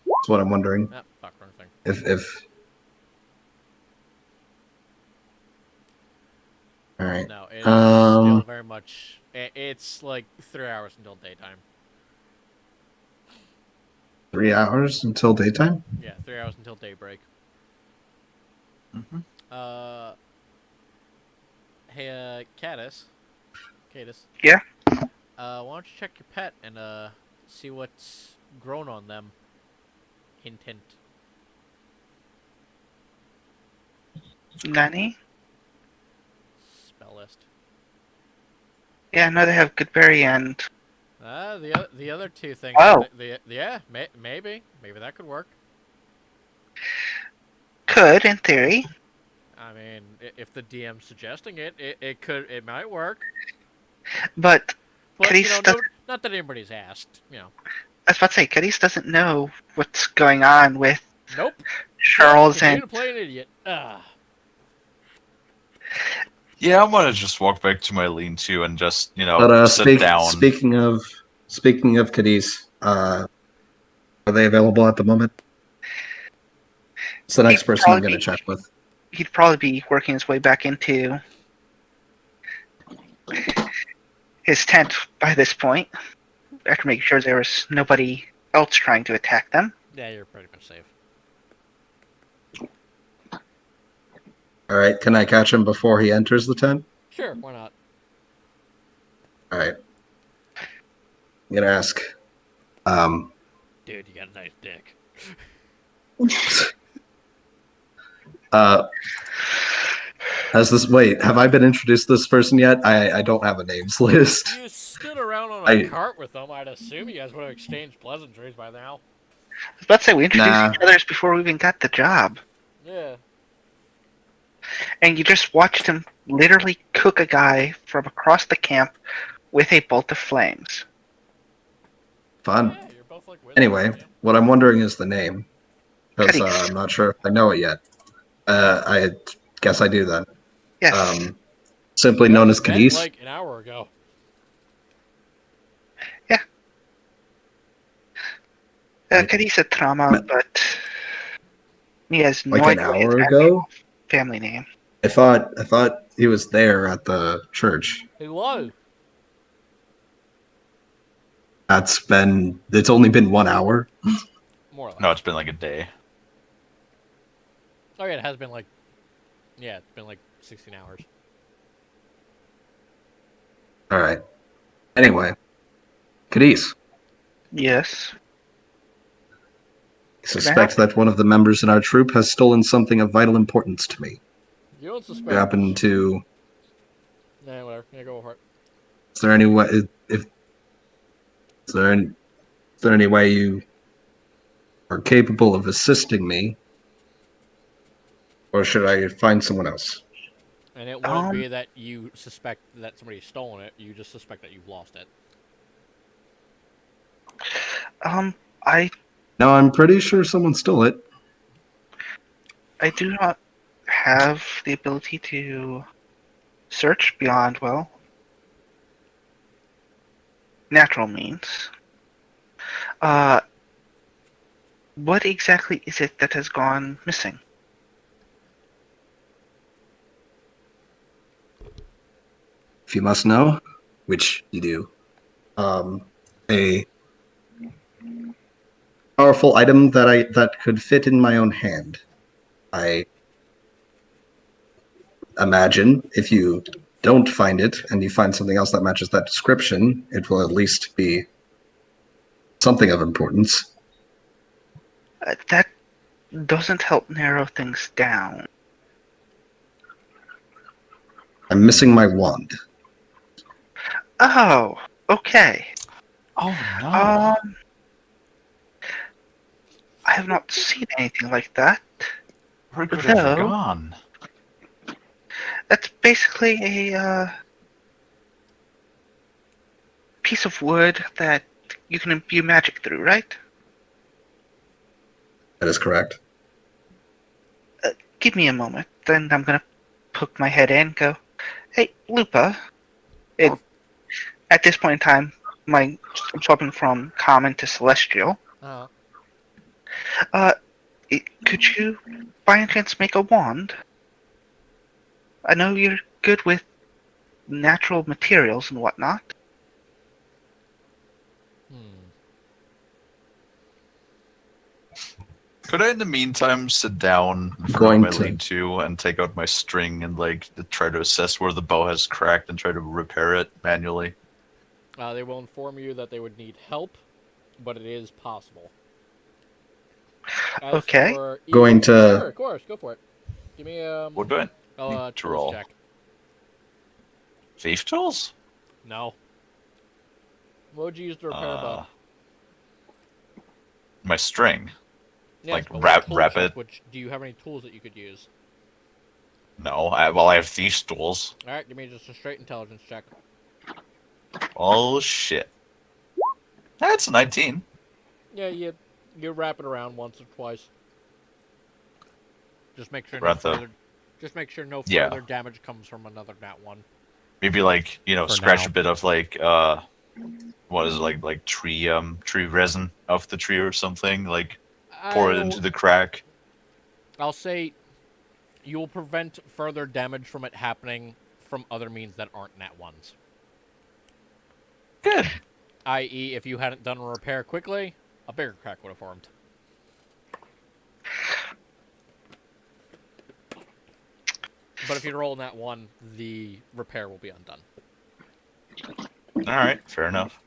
That's what I'm wondering. Ah, fuck, wrong thing. If all right. No, it is still very much. It's like 3 hours until daytime. 3 hours until daytime? Yeah, 3 hours until daybreak. Mm-hmm. Hey, Cadis. Yeah? Why don't you check your pet and, see what's grown on them? Hint, hint. Nani? Spell list. Yeah, I know they have Goodberry and The other two things. Oh. Yeah, maybe that could work. could, in theory. I mean, if the DM's suggesting it, it might work. But But Cadiz doesn't. not that anybody's asked. I was about to say, Cadiz doesn't know what's going on with Nope. Charles Continue and. to play an idiot. Yeah, I'm gonna just walk back to my lean-to and just, But sit down. speaking of Cadiz, are they available at the moment? It's the next He'd person I'm probably going to check with. He'd probably be working his way back into his tent by this point, after making sure there was nobody else trying to attack them. Yeah, you're pretty much safe. All right, can I catch him before he enters the tent? Sure, why not? All right. I'm gonna ask. Dude, you got a nice dick. Has this? Wait, have I been introduced to this person yet? I don't have a names list. You stood around on a I cart with them. I'd assume you guys would have exchanged pleasantries by now. I was about to say, we introduced Nah. each other before we even got the job. Yeah. And you just watched him literally cook a guy from across the camp with a bolt of flames. fun. Yeah, you're both like wizards. Anyway, Yeah. what I'm wondering is the name, because Cadiz. I'm not sure if I know it yet. I guess I do then. Yes. Simply You known guys as met, Cadiz. like an hour ago. Cadiz said trauma, but he has no Like an idea his hour actual ago. family name. I thought he was there at the church. Hello. It's only been 1 hour. More or less. No, it's been like a day. Oh yeah, it has been like. Yeah, it's been like 16 hours. All right. Anyway, Cadiz. Yes. I suspect that one of the members in our troop has stolen something of vital importance to me. You don't You suspect. happen to. Nah, whatever. Yeah, go for it. Is there any way? Is there any way you are capable of assisting me, or should I find someone else? And it wouldn't be that you suspect that somebody's stolen it. You just suspect that you've lost it. I No, I'm pretty sure someone stole it. do not have the ability to search beyond, well, natural means. What exactly is it that has gone missing? If you must know, which you do, a powerful item that could fit in my own hand. I imagine if you don't find it and you find something else that matches that description, it will at least be something of importance. That doesn't help narrow things down. I'm missing my wand. Oh, okay. Oh no. I have not seen anything like that. Where could it have no. gone? That's basically a piece of wood that you can imbue magic through, right? That is correct. Give me a moment, then I'm gonna poke my head in and go, hey, Lupa. At this point in time, I'm swapping from common to celestial. Could you, by any chance, make a wand? I know you're good with natural materials and whatnot. Could I, in the meantime, sit down in front Going of my to- lean-to and take out my string and like try to assess where the bow has cracked and try to repair it manually? They will inform you that they would need help, but it is possible. As Okay. for Going to- Sure, of course, go for it. Give me What do I a need to tools roll? check. Thief tools? No. What would you use to repair a bow? My string. Yes, like, but wrap what tool check it. do you have any tools that you could use? No, I have thief's tools. All right, give me just a straight intelligence check. Oh shit. That's a 19. Yeah, you wrap it around once or twice. Just make sure Wrap the- just make sure no Yeah. further damage comes from another nat one. Maybe like, For scratch now. a bit of like what is it, like tree resin off the tree or something, like pour it into the crack. I'll say you will prevent further damage from it happening from other means that aren't nat ones. Good. I.e., if you hadn't done a repair quickly, a bigger crack would have formed. But if you roll in that one, the repair will be undone. All right, fair enough.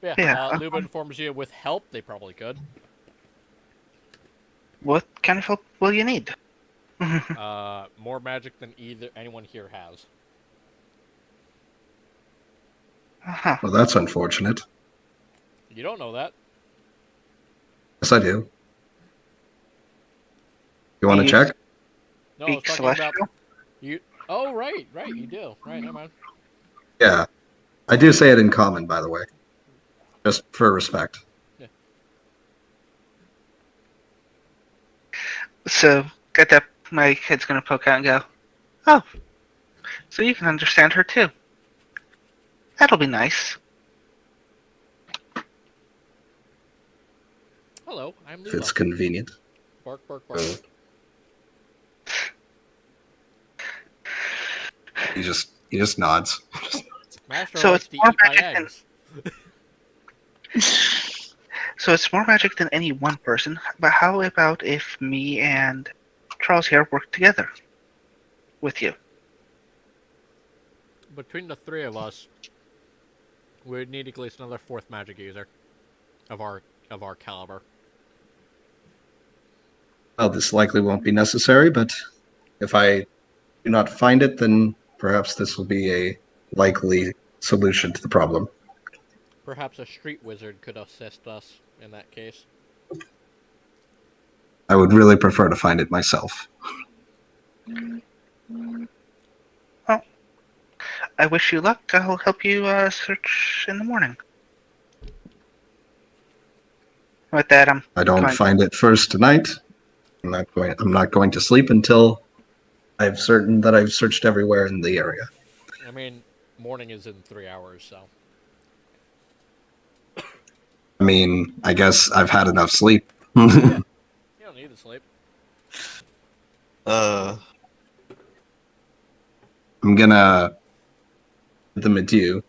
Yeah, Yeah, Luba informs you with help, they probably could. What kind of help will you need? More magic than anyone here has. Uh-huh. Well, that's unfortunate. You don't know that. Yes, I do. You want to You check? No, I was speak talking celestial? about you. Oh, right, you do. Right, never mind. Yeah. I do say it in common, by the way. Just for respect. Yeah. So, at that, my head's gonna poke out and go, oh, so you can understand her too. That'll be nice. Hello, I'm If Lula. it's convenient. Bark, bark, bark. He just nods. Master So likes it's to more eat my magic than- eggs. So it's more magic than any one person, but how about if me and Charles here work together with you? Between the three of us, we would need at least another fourth magic user of our caliber. Well, this likely won't be necessary, but if I do not find it, then perhaps this will be a likely solution to the problem. Perhaps a street wizard could assist us in that case. I would really prefer to find it myself. Well, I wish you luck. I'll help you search in the morning. With that, I don't going- find it first tonight. I'm not going to sleep until I'm certain that I've searched everywhere in the area. I mean, morning is in 3 hours, so. I mean, I guess I've had enough sleep. You don't need to sleep. I'm gonna give them a due,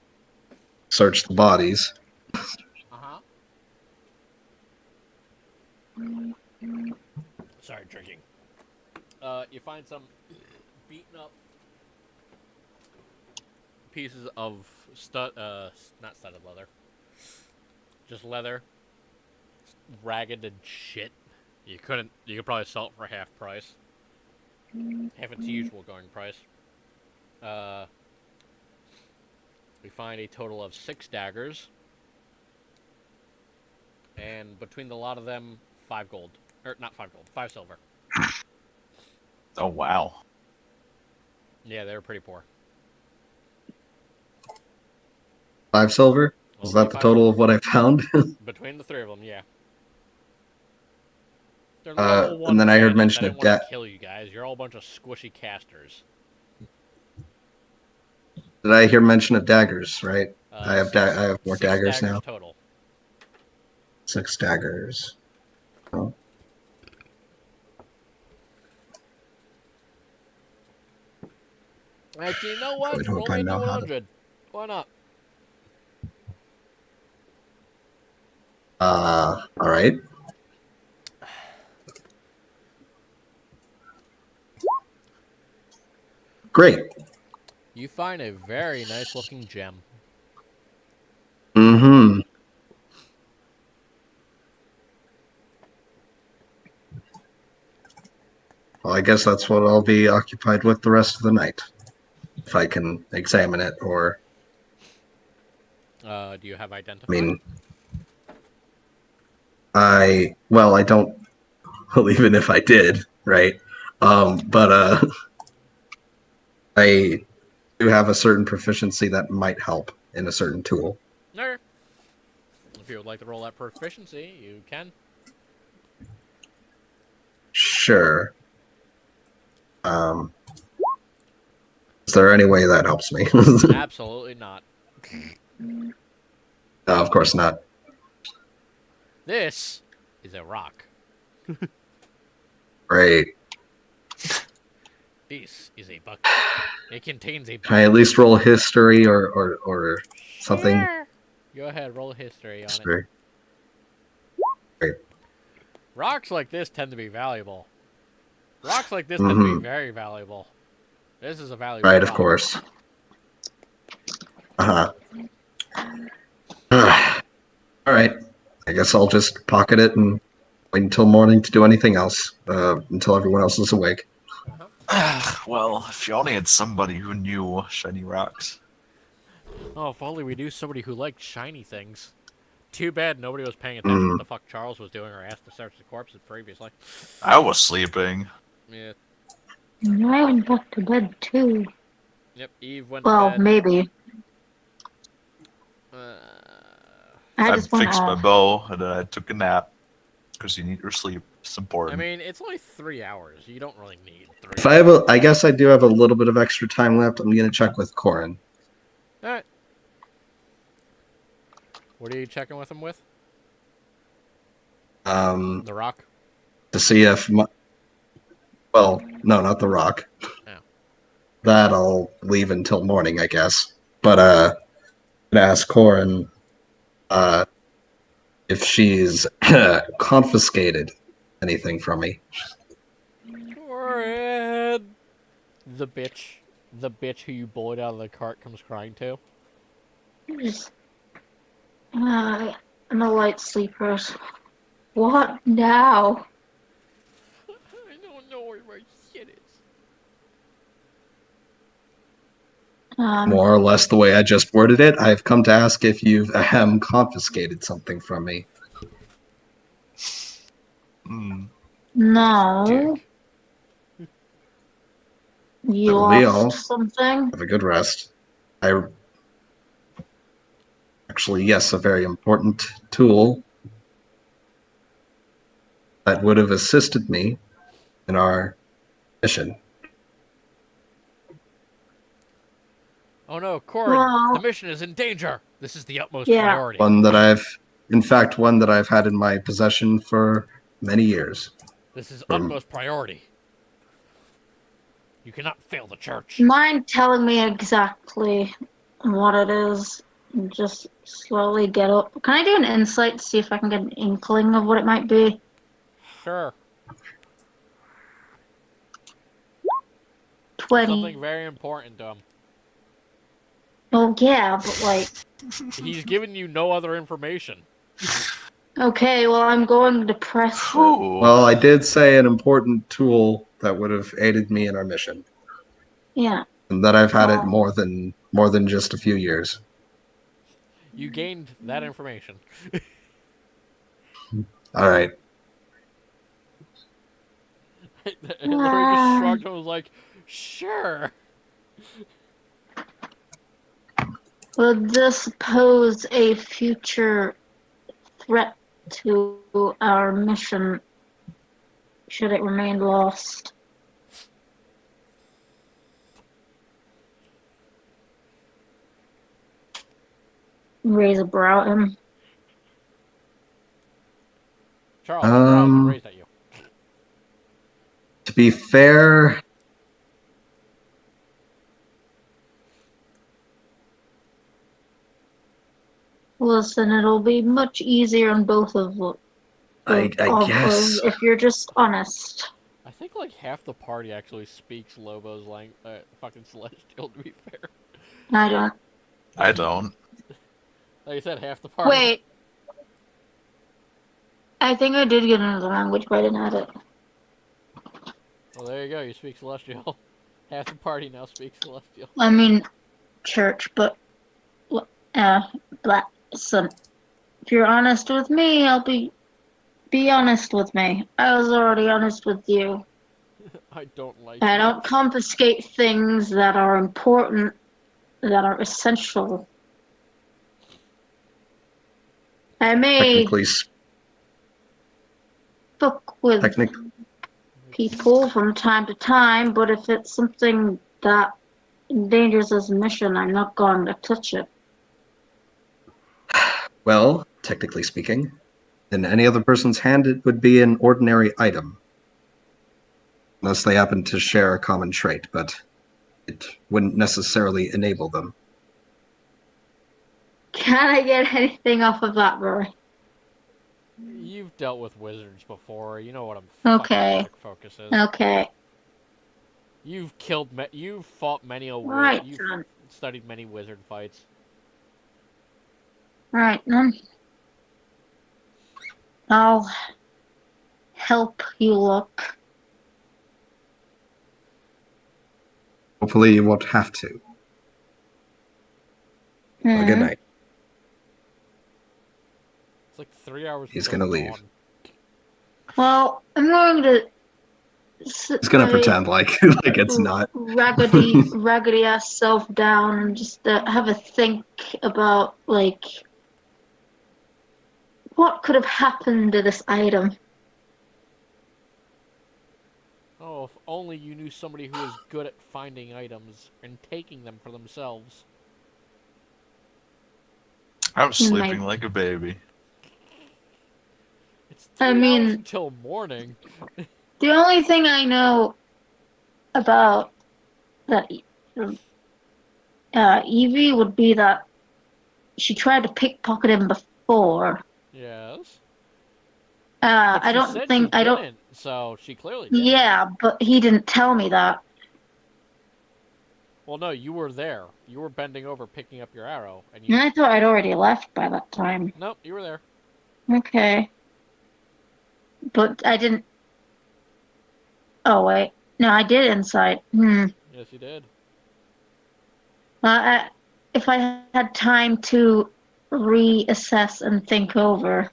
search the bodies. Uh-huh. Sorry, drinking. You find some beaten up pieces of not studded leather. Just leather. Ragged and shit. You could probably sell it for half price. Half its usual going price. We find a total of 6 daggers. And between the lot of them, 5 gold. Or, not 5 gold, 5 silver. Oh wow. Yeah, they were pretty poor. 5 silver? Is Only that the 5 total silver. of what I found? Between the 3 of them, yeah. They're And level 1 then I heard bandits. mention I of didn't want da- to kill you guys. You're all a bunch of squishy casters. Did I hear mention of daggers, right? I have more 6 daggers now. total. 6 daggers. Oh. Actually, you know what? Really hope Roll I me a know how to- 100. Why not? All right. Great. You find a very nice looking gem. Mm-hmm. Well, I guess that's what I'll be occupied with the rest of the night. If I can examine it, or Do you have I identifier? mean, I don't. Well, even if I did, right? But I do have a certain proficiency that might help in a certain tool. No. If you would like to roll that proficiency, you can. Sure. Is there any way that helps me? Absolutely not. No, of course not. This is a rock. Great. This is a bucket. It contains a Can I at least roll history or something? Sure. Go ahead, roll history on it. History. Great. Rocks like this tend to be valuable. Rocks like this tend to be very valuable. This is a valuable Right, of rock. course. Uh huh. All right. I guess I'll just pocket it and wait until morning to do anything else. Until everyone else is awake. Well, if you only had somebody who knew shiny rocks. Oh, if only we knew somebody who liked shiny things. Too bad nobody was paying attention to what the fuck Charles was doing or asked to search the corpses previously. I was sleeping. Yeah. I went back to bed too. Yep, Eve went Well, to bed. maybe. Uh, I I just went fixed my off. bow and then I took a nap because you need your sleep. It's I important. mean, it's only 3 hours. You don't really need 3. If I have I guess I do have a little bit of extra time left. I'm gonna check with Corin. Alright. What are you checking with him with? The rock? To see if well, no, not the rock. Oh. That I'll leave until morning, I guess. But I'm gonna ask Corin if she's confiscated anything from me. Corin! The bitch. The bitch who you bullied out of the cart comes crying to. Just, I'm a light sleeper. What now? I don't know where my shit is. More or less the way I just worded it. I've come to ask if you've confiscated something from me. No. Dick. You We lost all something? have a good rest. Actually, yes, a very important tool that would have assisted me in our mission. Oh no, Corin! Well, The mission is in danger! This is the utmost yeah. priority. One that I've had in my possession for many years. This is utmost priority. You cannot fail the church. Mind telling me exactly what it is? And just slowly get up. Can I do an insight to see if I can get an inkling of what it might be? Sure. 20. Something very important to him. Oh, yeah, but like. He's given you no other information. Okay, well, I'm going to press it. Well, I did say an important tool that would have aided me in our mission, Yeah. and that I've had it more than just a few years. You gained that information. All right. And Larry just shrugged and was like, sure. Would this pose a future threat to our mission should it remain lost? Raise a brow at him. Charles, my brow's been raised at you. To be fair, Listen, it'll be much easier on both of I guess. us if you're just honest. I think like half the party actually speaks Lobo's fucking Celestial, to be fair. I don't. I don't. Like I said, half the party. Wait. I think I did get another language, but I didn't add it. Well, there you go. You speak Celestial. Half the party now speaks Celestial. I mean, church, but listen. If you're honest with me, I'll be honest with me. I was already honest with you. I don't like I you. don't confiscate things that are important, that are essential. I may fuck with people from time to time, but if it's something that endangers this mission, I'm not going to touch it. Well, technically speaking, in any other person's hand, it would be an ordinary item. Unless they happen to share a common trait, but it wouldn't necessarily enable them. Can I get anything off of that, Rory? You've dealt with wizards before. You know what Okay. focus is. Okay. You've killed. You've fought many a Right, You've then. studied many wizard fights. Right then. I'll help you look. Hopefully you won't have to. Well, good night. It's like 3 hours He's before gonna dawn. leave. Well, I'm going to sit He's gonna my pretend like it's not. raggedy ass self down and just have a think about, like, what could have happened to this item. Oh, if only you knew somebody who was good at finding items and taking them for themselves. I was You sleeping might- like a baby. It's 3 I hours mean- until morning. The only thing I know about that Evie would be that she tried to pickpocket him before. Yes. But I she don't said think she I don't. didn't, so she clearly didn't. Yeah, but he didn't tell me that. Well, no, you were there. You were bending over picking up your arrow, and you. And I thought I'd already left by that time. Nope, you were there. Okay. But I didn't. Oh wait, no, I did inside. Yes, you did. If I had time to reassess and think over,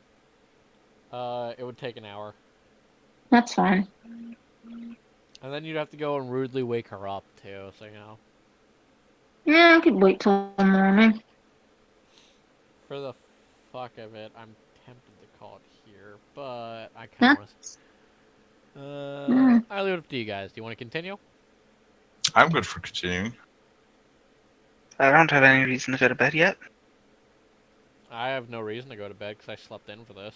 It would take an hour, that's fine. and then you'd have to go and rudely wake her up too. So you know, Yeah, I could wait till morning. for the fuck of it, I'm tempted to call it here, but I kind of want to. I leave it up to you guys. Do you want to continue? I'm good for continuing. I don't have any reason to go to bed yet. I have no reason to go to bed because I slept in for this.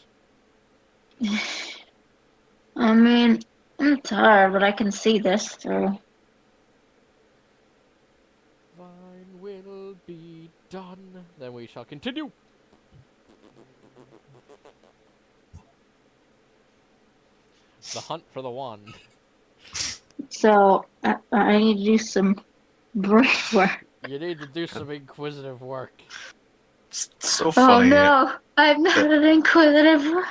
I mean, I'm tired, but I can see this through. Thine will be done. Then we shall continue. The hunt for the wand. So I need to do some brain work. You need to do some inquisitive work. It's so Oh funny no, I'm not an inquisitive.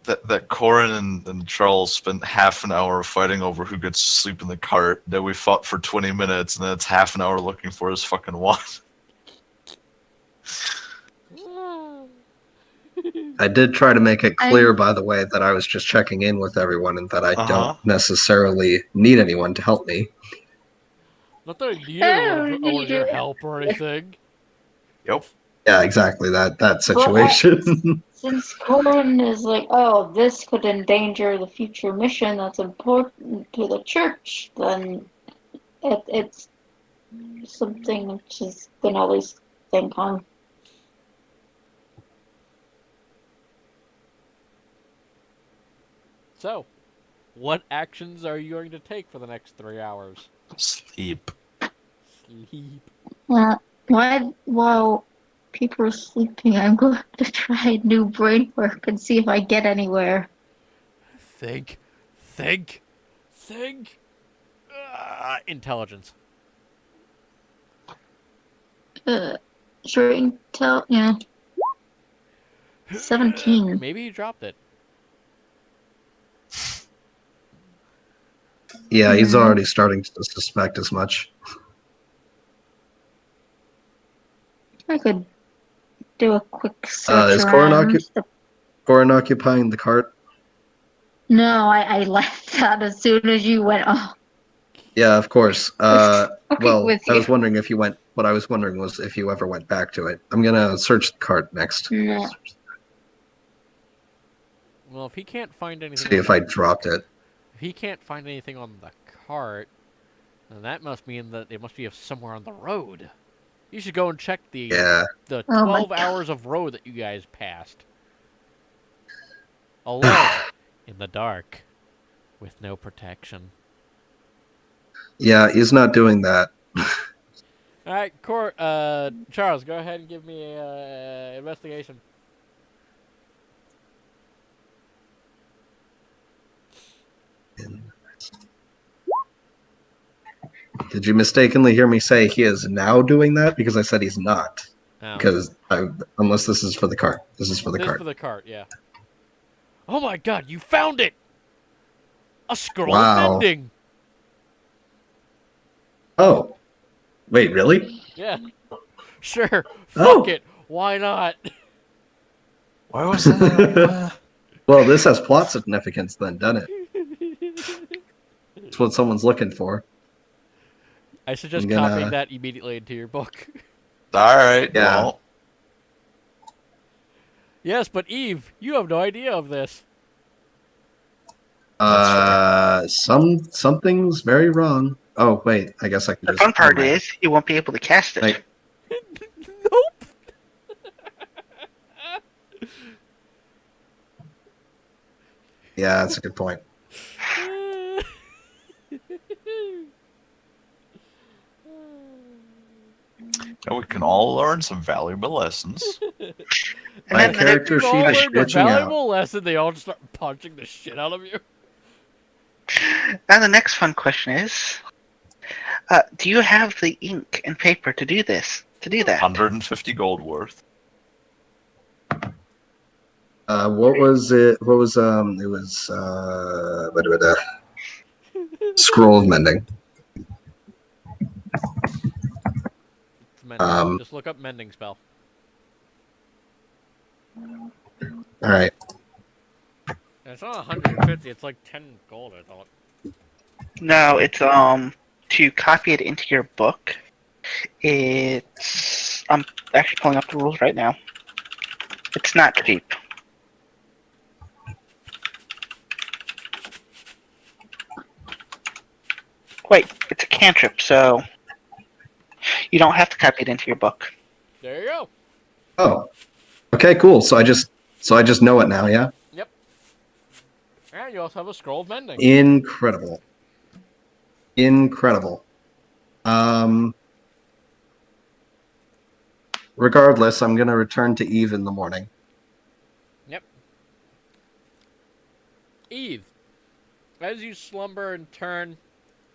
that Corin and Charles spent half an hour fighting over who gets to sleep in the cart. Then we fought for 20 minutes, and then it's half an hour looking for his fucking wand. I did try to make it clear, by the way, that I was just checking in with everyone and that I don't necessarily need anyone to help me. Not that I need your help or anything. Yep. Yeah, exactly that situation. Since Corin is like, oh, this could endanger the future mission that's important to the church, then it's something she's gonna always think on. So, what actions are you going to take for the next 3 hours? Sleep. Sleep. While people are sleeping, I'm going to try new brain work and see if I get anywhere. Think. Intelligence. Sure, intel, yeah. 17. Maybe you dropped it. Yeah, he's already starting to suspect as much. I could do a quick search Is around. Corin occupying the cart? No, I left that as soon as you went off. Yeah, of course. Well, with I was you. wondering if you went. What I was wondering was if you ever went back to it. I'm gonna search the cart next. No. Well, if he can't find anything... See if I dropped it. If he can't find anything on the cart, then that must mean that it must be somewhere on the road. You should go and check the 12 hours of road that you guys passed. Alone, in the dark, with no protection. Yeah, he's not doing that. All right, Charles, go ahead and give me a investigation. Did you mistakenly hear me say he is now doing that? Because I said he's not. Oh. Because unless this is for the cart. This is for the This is cart. for the cart, yeah. Oh my god, you found it! A scroll Wow. of mending! Oh. Wait, really? Yeah. Sure. Oh. Fuck it. Why not? Why was that? Well, this has plot significance then, doesn't it? It's what someone's looking for. I suggest I'm gonna- copying that immediately into your book. All right. Yeah. Well, Yes, but Eve, you have no idea of this. Something's very wrong. Oh, wait, I guess I can The just... fun part never mind. is you won't be able to cast it. Like, Nope. yeah, that's a good point. and we can all learn some valuable lessons. And My then the next, character You've all sheet is learned a bitching out. valuable lesson. They all just start punching the shit out of you. and the next fun question is, do you have the ink and paper to do this? To do that? 150 gold worth. What was it? What was it was scroll of mending. It's mending. Just look up mending spell. All right. And it's not 150. It's like 10 gold. I thought. No, it's to copy it into your book. It's I'm actually pulling up the rules right now. It's not cheap. Wait, it's a cantrip, so you don't have to copy it into your book. There you go. Oh. Okay, cool. So I just know it now, yeah? Yep. And you also have a scroll of mending. Incredible. Incredible. Regardless, I'm gonna return to Eve in the morning. Yep. Eve, as you slumber and turn,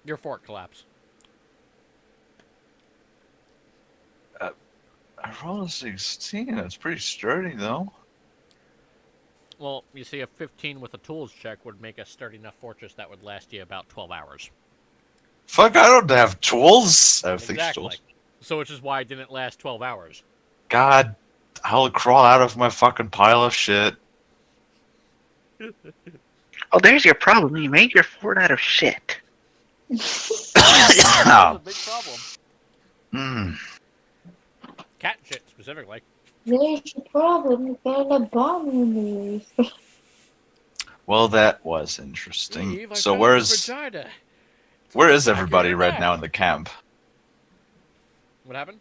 your fort collapse. I rolled a 16. It's pretty sturdy, though. Well, you see, a 15 with a tools check would make a sturdy enough fortress that would last you about 12 hours. Fuck, I don't have tools. I have things Exactly. tools. So, which is why it didn't last 12 hours. God, I'll crawl out of my fucking pile of shit. Oh, there's your problem. You made your fort out of shit. That's a big problem. Hmm. Cat shit, specifically. There's the problem. You found a bomb in the roof. Well, that was interesting. Eve, I So found where the is vagina. everybody your right neck. now in the camp? What happened?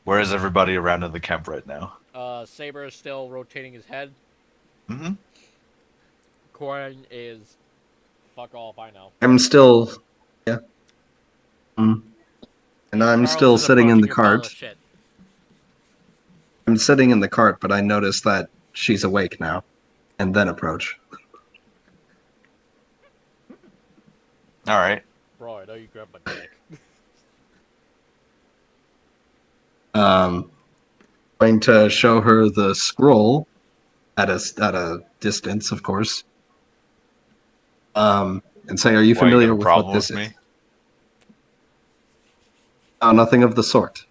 Where is everybody around in the camp right now? Saber is still rotating his head. Mm-hmm. Corin is fuck all if I know. I'm still, yeah. And I'm Charles still is sitting in approaching the your pile of cart. shit. I'm sitting in the cart, but I notice that she's awake now, and then approach. All right. Bro, I know you grabbed my dick. Going to show her the scroll at a distance, of course. And say, "Are you Why, familiar got a with problem what this with is?" me? Oh, nothing of the sort.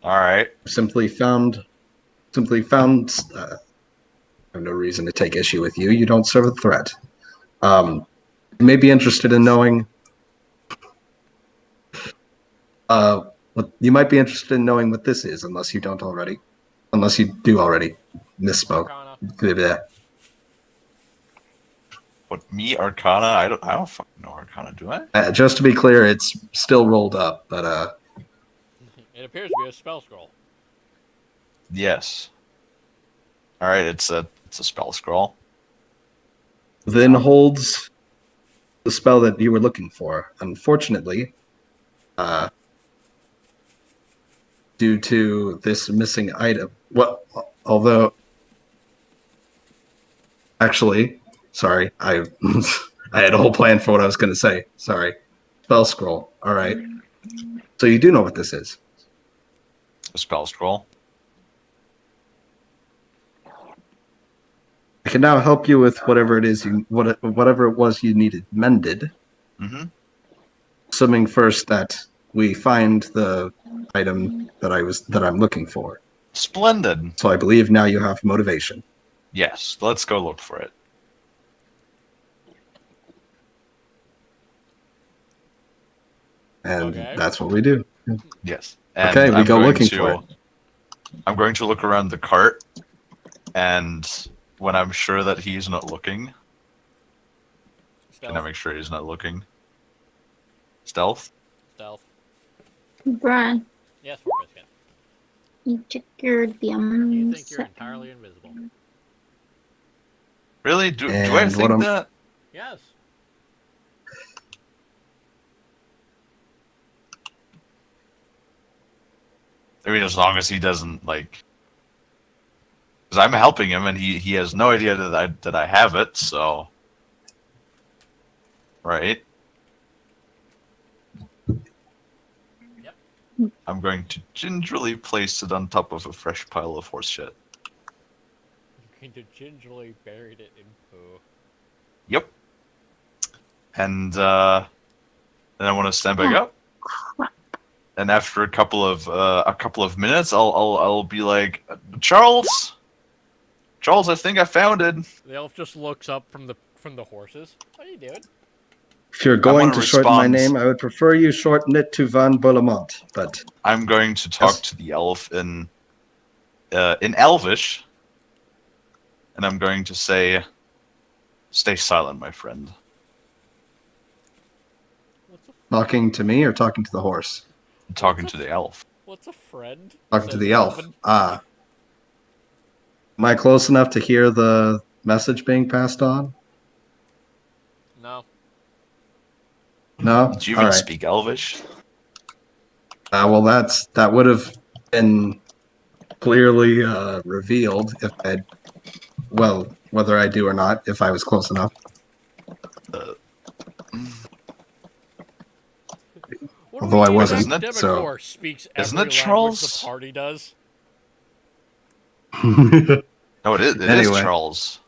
All right. Simply found. I have no reason to take issue with you. You don't serve a threat. You may be interested in knowing. What you might be interested in knowing what this is, unless you don't already. Unless you do already. Misspoke. Arcana. What, me, Arcana? I don't fucking know Arcana, do I? Just to be clear, it's still rolled up, but It appears to be a spell scroll. Yes. All right, it's a spell scroll. then holds the spell that you were looking for. Unfortunately, due to this missing item, although actually, sorry, I I had a whole plan for what I was going to say. Sorry, spell scroll. All right, so you do know what this is. A spell scroll. I can now help you with whatever it is whatever it was you needed mended. Mm-hmm. Assuming first that we find the item that I'm looking for. Splendid. So I believe now you have motivation. Yes, let's go look for it. And Okay. that's what we do. Yes. And Okay, we I'm go going looking to, for it. I'm going to look around the cart, and when I'm sure that he's not looking, Stealth. can I make sure he's not looking? Stealth? Stealth. Brian, Yes, for biscuit. you check your You DMs. think you're entirely invisible? Really? Do I And what think I'm- that? Yes. I mean, as long as he doesn't, like... Because I'm helping him, and he has no idea that I have it, so... Right? Yep. I'm going to gingerly place it on top of a fresh pile of horse shit. You're going to gingerly buried it in poo. Yep. And then I want to stand back up. And after a couple of minutes, I'll be like, Charles, I think I found it. The elf just looks up from the horses. What are you doing? If you're going wanna to shorten my respond. name, I would prefer you shorten it to Van Bullemont. But I'm going to talk Yes. to the elf in Elvish, and I'm going to say, "Stay silent, my friend." What's a talking to me or talking to the horse? I'm talking to the elf. what's a friend? Talking to Says the elf. Elvin. Ah. Am I close enough to hear the message being passed on? No. No? Do you All even right. speak Elvish? Well, that would have been clearly revealed if I, well, whether I do or not, if I was close enough. What Although I do we wasn't, mean academic so- force speaks Isn't every it language Charles? the party does. No, it is. It is Anyway. Charles.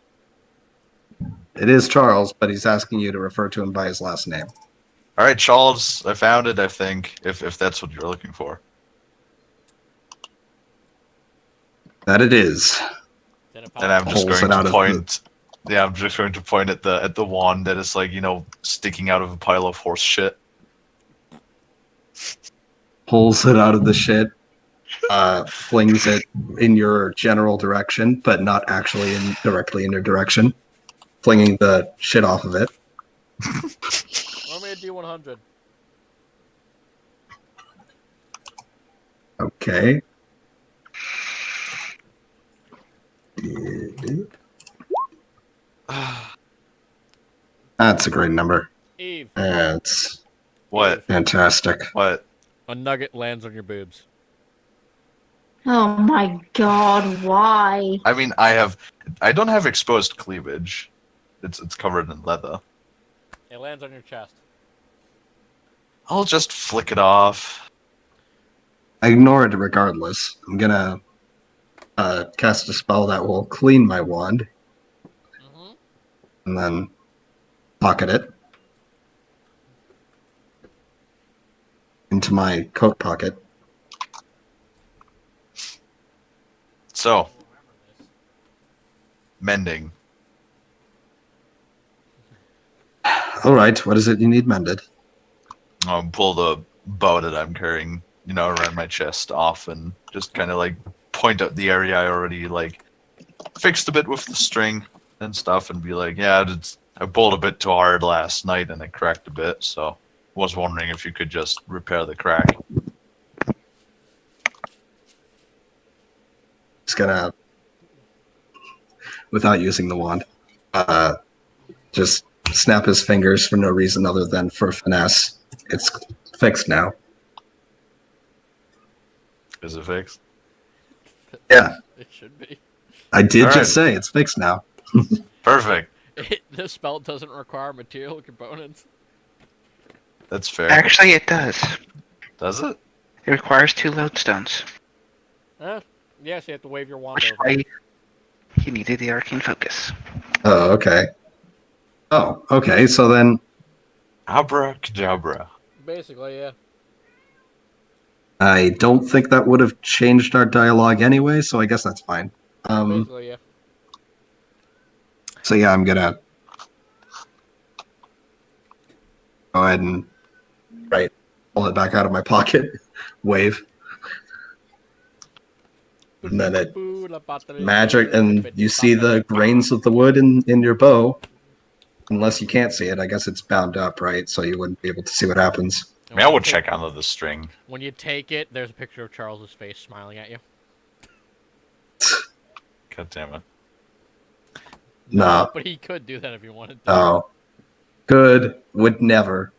It is Charles, but he's asking you to refer to him by his last name. All right, Charles, I found it. I think if that's what you're looking for. That it is. Then it And I'm pops just Pulls going it out to of point. Yeah, I'm just going to point at the wand that is like sticking out of a pile of horse shit. Pulls it out of the shit, flings it in your general direction, but not actually directly in your direction. Flinging the shit off of it. Roll me a D100. Okay. That's a great number. Eve, That's What? fantastic. What? a nugget lands on your boobs. Oh my god, why? I mean, I don't have exposed cleavage. It's covered in leather. It lands on your chest. I'll just flick it off. I ignore it regardless. I'm gonna cast a spell that will clean my wand Mm-hmm. and then pocket it into my coat pocket. So, mending. All right, what is it you need mended? Pull the bow that I'm carrying, around my chest off, and just kind of like point out the area I already like fixed a bit with the string and stuff, and be like, yeah, I pulled a bit too hard last night and it cracked a bit, so was wondering if you could just repair the crack. Just gonna, without using the wand, just snap his fingers for no reason other than for finesse. It's fixed now. Is it fixed? Yeah, It should be. I did All just right. say it's fixed now. Perfect. This spell doesn't require material components. That's fair. Actually, it does. Does it? It requires 2 lodestones. Yes, you have to wave your wand Which over. why he needed the arcane focus. Oh, okay. Oh, okay. So then Abracadabra. Basically, yeah. I don't think that would have changed our dialogue anyway, so I guess that's fine. Basically, yeah. So yeah, I'm gonna go ahead and pull it back out of my pocket, wave, and then it magic, and you see the grains of the wood in your bow. Unless you can't see it, I guess it's bound up, right? So you wouldn't be able to see what happens. I mean, I would check under the string. When you take it, there's a picture of Charles's face smiling at you. God damn it. No. But he could do that if he wanted to. Oh. Good. Would never.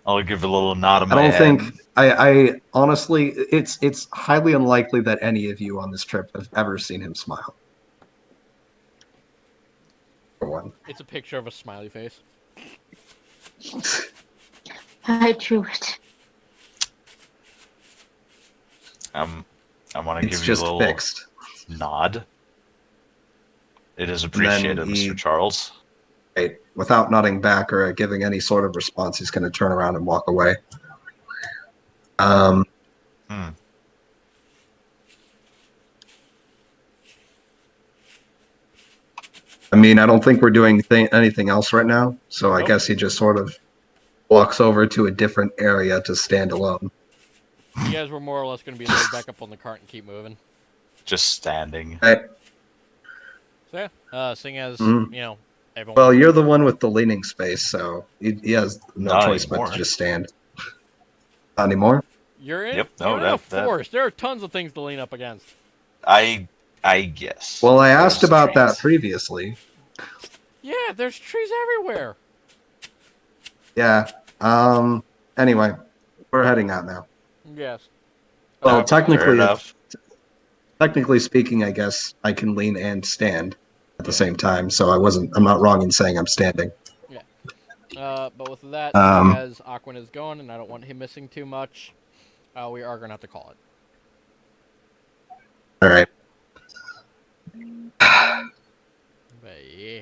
I'll give a little nod of my I don't head. think I honestly it's highly unlikely that any of you on this trip have ever seen him smile. For one. It's a picture of a smiley face. I drew it. I want to It's give you a just little fixed. nod. It is appreciated, Mr. Charles. Right. Without nodding back or giving any sort of response, he's going to turn around and walk away. I mean, I don't think we're doing anything else right now, so I guess he just sort of walks over to a different area to stand alone. You guys were more or less going to be laid back up on the cart and keep moving. Just standing. Right. So yeah, seeing as, you know, everyone... Well, you're the one with the leaning space, so he has no Not choice anymore. but to just stand. Not anymore? You're in, Yep, no, you're in a that- forest. There are tons of things to lean up against. I guess. Well, I asked There's about that trees. previously. Yeah, there's trees everywhere. Yeah. Anyway, we're heading out now. Yes. Well, Fair enough. technically speaking, I guess I can lean and stand at the same time, so I'm not wrong in saying I'm standing. Yeah. But with that, Um, seeing as Aquan is gone and I don't want him missing too much, we are going to have to call it. All right. But yeah.